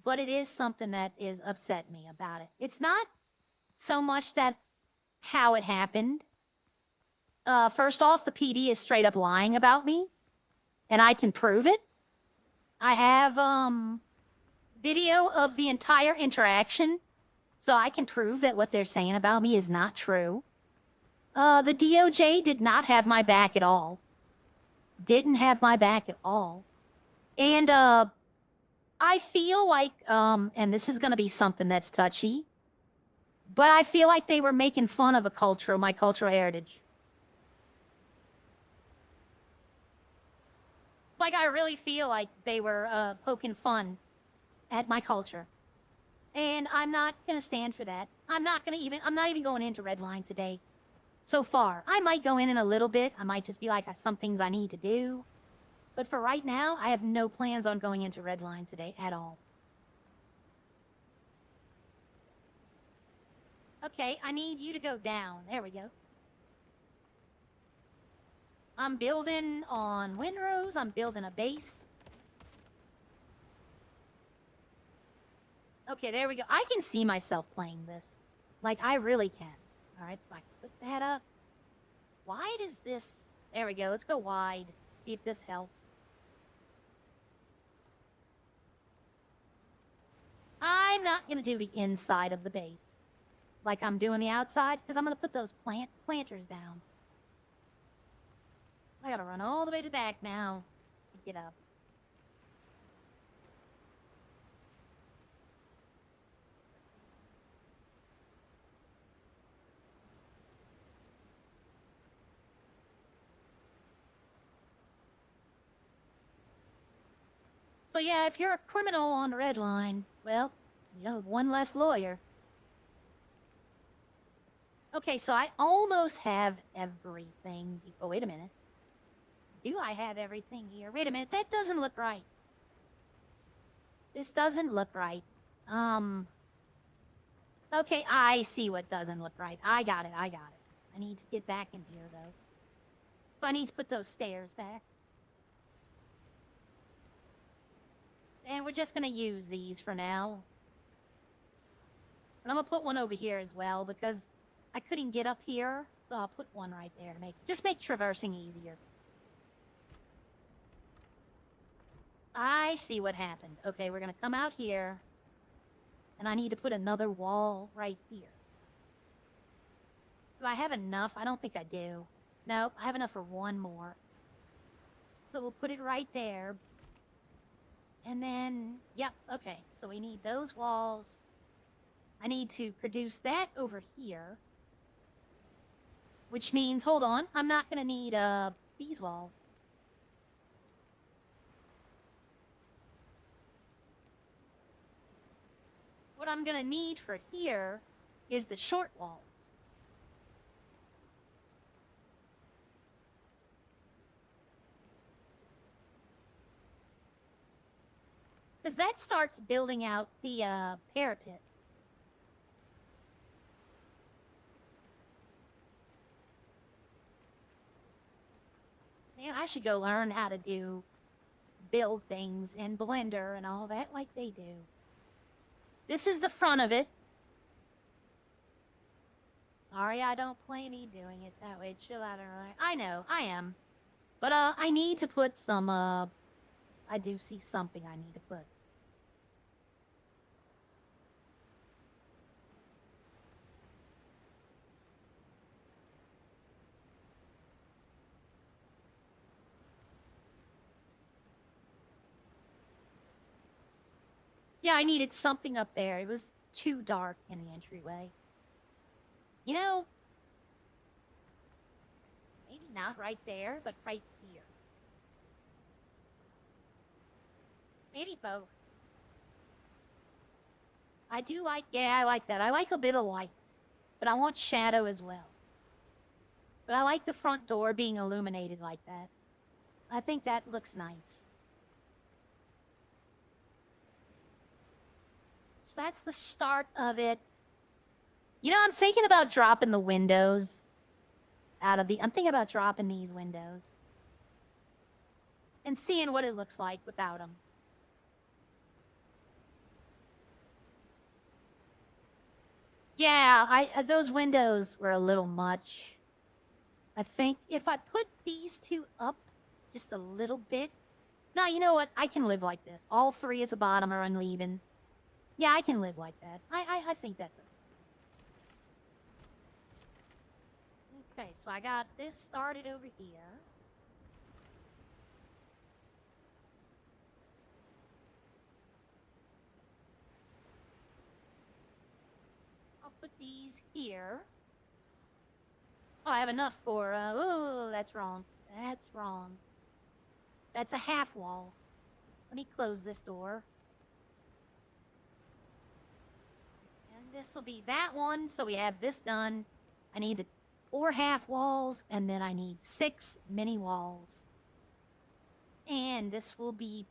but it is something that is upset me about it. It's not so much that how it happened. First off, the PD is straight up lying about me, and I can prove it. I have, video of the entire interaction, so I can prove that what they're saying about me is not true. The DOJ did not have my back at all. Didn't have my back at all. And, I feel like, and this is gonna be something that's touchy, but I feel like they were making fun of my cultural heritage. Like, I really feel like they were, poking fun at my culture. And I'm not gonna stand for that. I'm not even going into Redline today. So far. I might go in a little bit. I might just be like, some things I need to do. But for right now, I have no plans on going into Redline today at all. Okay, I need you to go down. There we go. I'm building on Windrose. I'm building a base. Okay, there we go. I can see myself playing this. Like, I really can. Alright, so I can put that up. Wide is this? There we go. Let's go wide. See if this helps. I'm not going to do the inside of the base like I'm doing the outside, because I'm going to put those planters down. I got to run all the way to the back now to get up. So yeah, if you're a criminal on the Redline, well, you know, one less lawyer. Okay, so I almost have everything. Oh, wait a minute. Do I have everything here? Wait a minute, that doesn't look right. This doesn't look right. Okay, I see what doesn't look right. I got it. I need to get back in here, though. So I need to put those stairs back. And we're just gonna use these for now. And I'm gonna put one over here as well, because I couldn't get up here. So I'll put one right there to just make traversing easier. I see what happened. Okay, we're gonna come out here. And I need to put another wall right here. Do I have enough? I don't think I do. Nope, I have enough for one more. So we'll put it right there. And then, yep, okay. So we need those walls. I need to produce that over here. Which means, hold on, I'm not gonna need, these walls. What I'm gonna need for here is the short walls. Because that starts building out the, parapet. Man, I should go learn how to build things in Blender and all that like they do. This is the front of it. Sorry, I don't play me doing it that way. Chill out and relax. I know, I am. But, I need to put some, I do see something I need to put. Yeah, I needed something up there. It was too dark in the entryway. You know, maybe not right there, but right here. Maybe both. I do like, yeah, I like that. I like a bit of light, but I want shadow as well. But I like the front door being illuminated like that. I think that looks nice. So that's the start of it. You know, I'm thinking about dropping the windows I'm thinking about dropping these windows and seeing what it looks like without them. Yeah, those windows were a little much. I think if I put these two up just a little bit. No, you know what? I can live like this. All three at the bottom are uneven. Yeah, I can live like that. I think that's it. Okay, so I got this started over here. I'll put these here. Oh, I have enough for, oh, that's wrong. That's wrong. That's a half wall. Let me close this door. And this will be that one, so we have this done. I need the 4 half walls, and then I need 6 mini walls. And this will be...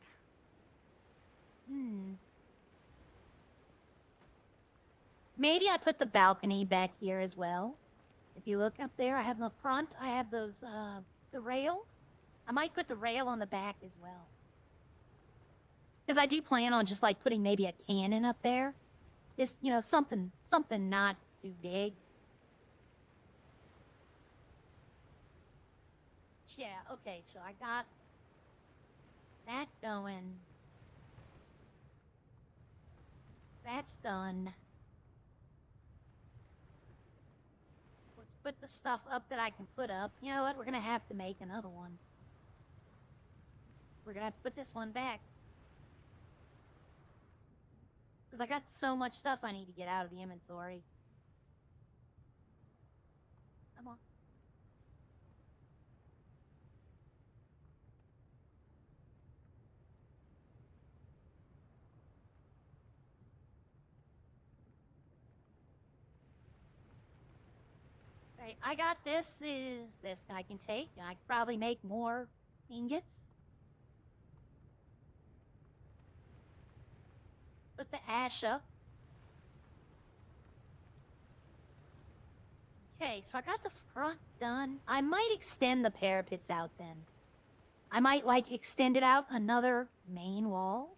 Maybe I put the balcony back here as well. If you look up there, I have the front, I have those, the rail. I might put the rail on the back as well. Because I do plan on just, like, putting maybe a cannon up there. Just, you know, something not too big. Yeah, okay, so I got that going. That's done. Let's put the stuff up that I can put up. You know what? We're gonna have to make another one. We're gonna have to put this one back. Because I got so much stuff I need to get out of the inventory. Come on. Right, I got this I can take, and I could probably make more ingots. Put the ash up. Okay, so I got the front done. I might extend the parapets out then. I might, like, extend it out another main wall.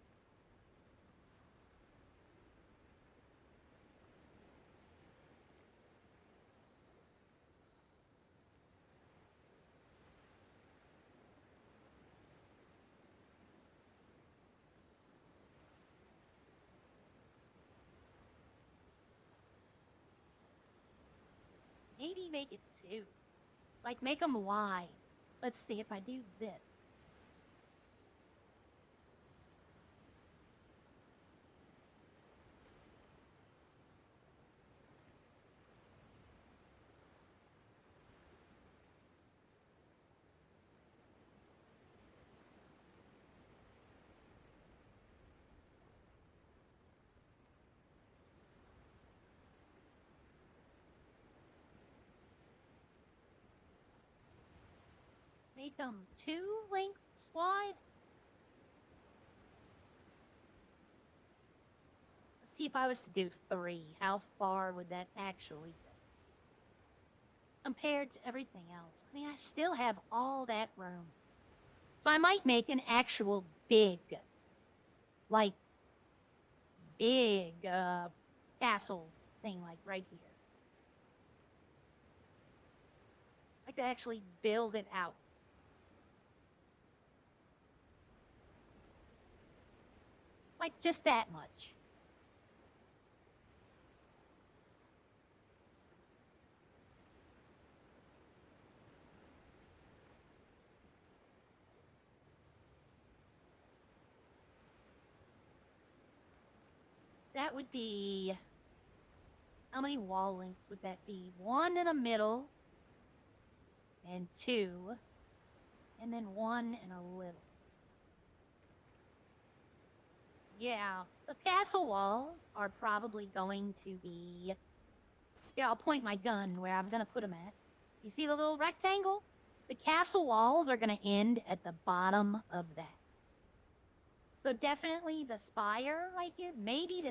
Maybe make it 2. Like, make them wide. Let's see if I do this. Make them 2 lengths wide. Let's see if I was to do 3. How far would that actually go? Compared to everything else. I mean, I still have all that room. So I might make an actual big, like, big, castle thing, like, right here. I could actually build it out. Like, just that much. that would be... How many wall links would that be? 1 in the middle, and 2, and then 1 in a little. Yeah, the castle walls are probably going to be... Here, I'll point my gun where I'm going to put them at. You see the little rectangle? The castle walls are going to end at the bottom of that. So definitely the spire right here. Maybe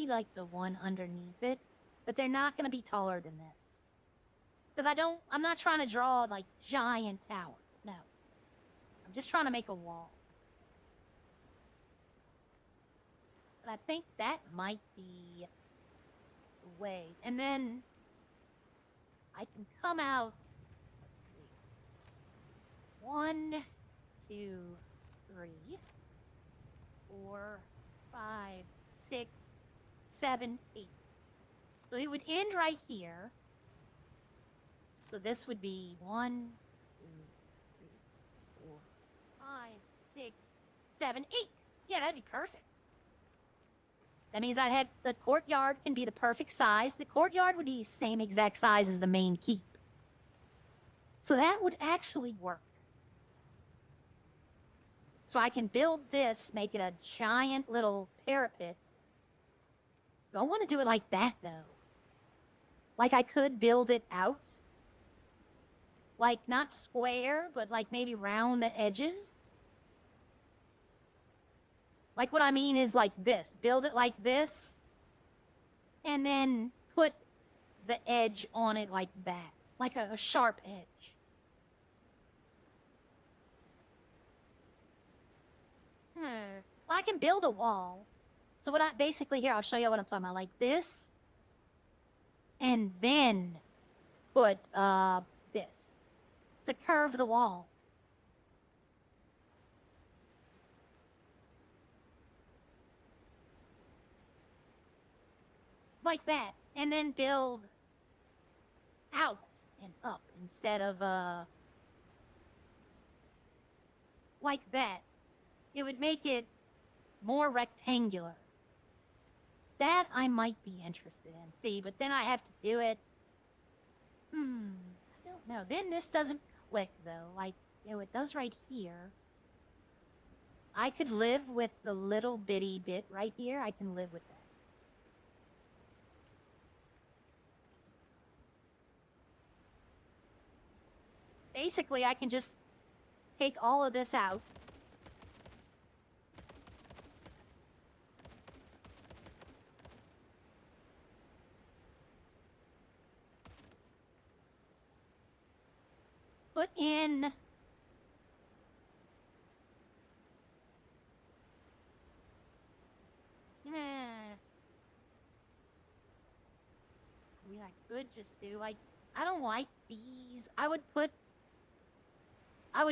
like the one underneath it. But they're not going to be taller than this. Because I'm not trying to draw like giant towers. No. I'm just trying to make a wall. But I think that might be the way. And then I can come out. Let's see. 1, 2, 3, 4, 5, 6, 7, 8. So it would end right here. So this would be 1, 2, 3, 4, 5, 6, 7, 8. Yeah, that'd be perfect. That means I'd have the courtyard can be the perfect size. The courtyard would be the same exact size as the main keep. So that would actually work. So I can build this, make it a giant little parapet. I don't want to do it like that, though. Like I could build it out. Like not square, but like maybe round the edges. Like what I mean is like this. Build it like this. And then put the edge on it like that. Like a sharp edge. Well, I can build a wall. So what basically here, I'll show you what I'm talking about. Like this. And then put this. To curve the wall. Like that. And then build out and up instead of like that. It would make it more rectangular. That I might be interested in. See, but then I have to do it. I don't know. Then this doesn't click though. Like, it does right here. I could live with the little bitty bit right here. I can live with that. Basically, I can just take all of this out. Put in... I could just do, like... I don't like these. I would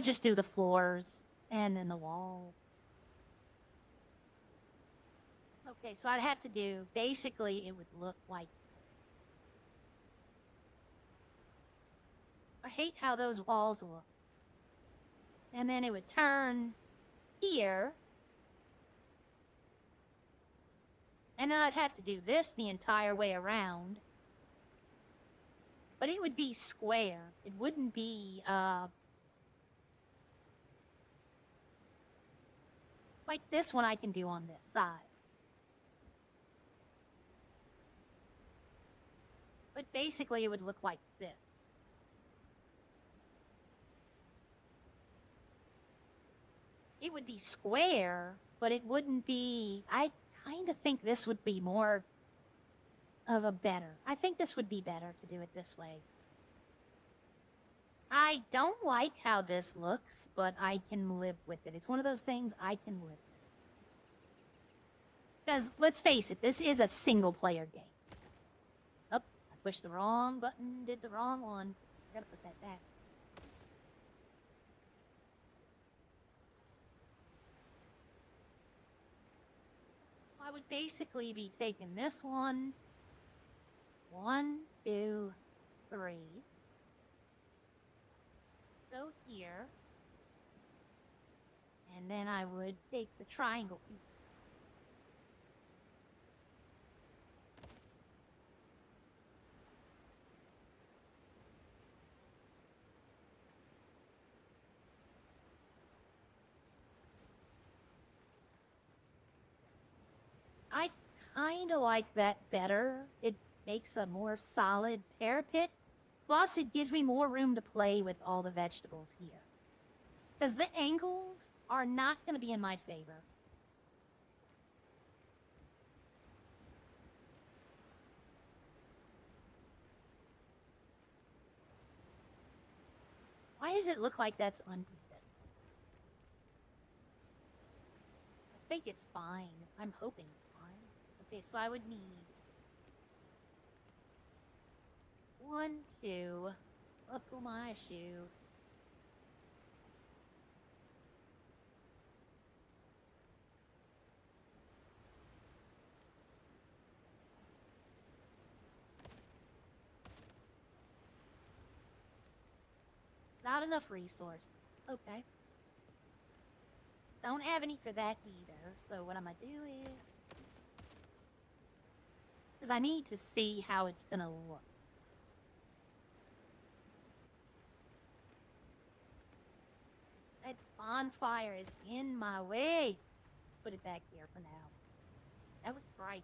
just do the floors and then the wall. Okay, so I'd have to do... Basically, it would look like this. I hate how those walls look. And then it would turn here. And then I'd have to do this the entire way around. But it would be square. It wouldn't be, like this one I can do on this side. But basically it would look like this. It would be square, but it wouldn't be... I kind of think this would be more of a better... I think this would be better to do it this way. I don't like how this looks, but I can live with it. It's one of those things I can live with. Because, let's face it, this is a single-player game. Oh, I pushed the wrong button, did the wrong one. I gotta put that back. So I would basically be taking this one. 1, 2, 3. Go here. And then I would take the triangle pieces. kinda like that better. It makes a more solid parapet. Plus, it gives me more room to play with all the vegetables here. Because the angles are not going to be in my favor. Why does it look like that's uneven? I think it's fine. I'm hoping it's fine. Okay, so I would need 1, 2. Buckle my shoe. Not enough resources. Okay. Don't have any for that either. So what I'm gonna do is, because I need to see how it's gonna look. That bonfire is in my way. Put it back here for now. That was bright.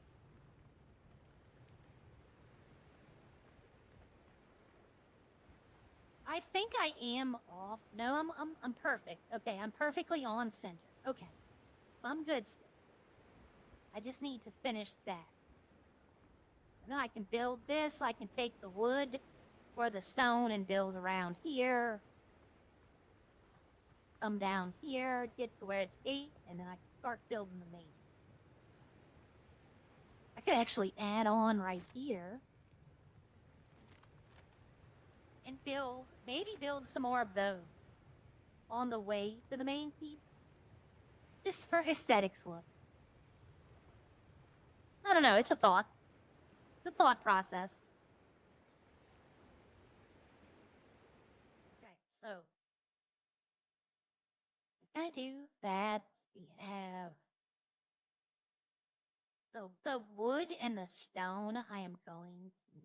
I think I am off. No, I'm perfect. Okay, I'm perfectly on center. Okay. I'm good still. I just need to finish that. Now I can build this. I can take the wood or the stone and build around here. Come down here, get to where it's 8, and then I can start building the main. I could actually add on right here. And maybe build some more of those on the way to the main keep. Just for aesthetics look. I don't know, it's a thought. It's a thought process. Okay, so I do that. We have the wood and the stone I am going to.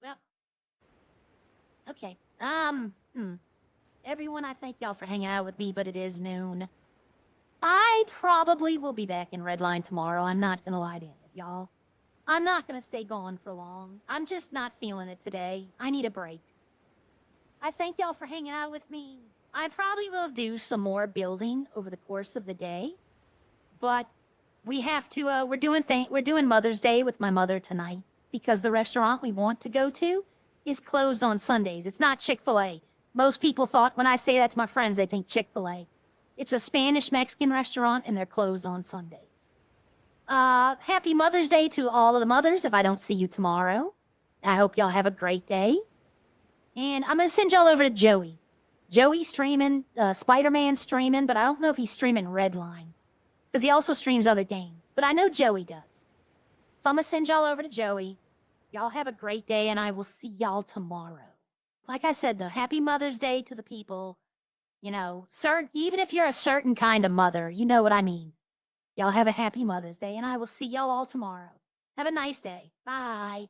Well, okay. Everyone, I thank y'all for hanging out with me, but it is noon. I probably will be back in Redline tomorrow. I'm not gonna lie to y'all. I'm not gonna stay gone for long. I'm just not feeling it today. I need a break. I thank y'all for hanging out with me. I probably will do some more building over the course of the day, but we have to. We're doing Mother's Day with my mother tonight because the restaurant we want to go to is closed on Sundays. It's not Chick-fil-A. Most people thought when I say that to my friends, they think Chick-fil-A. It's a Spanish-Mexican restaurant, and they're closed on Sundays. Happy Mother's Day to all of the mothers if I don't see you tomorrow. I hope y'all have a great day. And I'm going to send y'all over to Joey. Joey's streaming, Spider-Man streaming, but I don't know if he's streaming Redline. Because he also streams other games. But I know Joey does. So I'm going to send y'all over to Joey. Y'all have a great day, and I will see y'all tomorrow. Like I said, though, happy Mother's Day to the people. You know, even if you're a certain kind of mother, you know what I mean. Y'all have a happy Mother's Day, and I will see y'all all tomorrow. Have a nice day. Bye.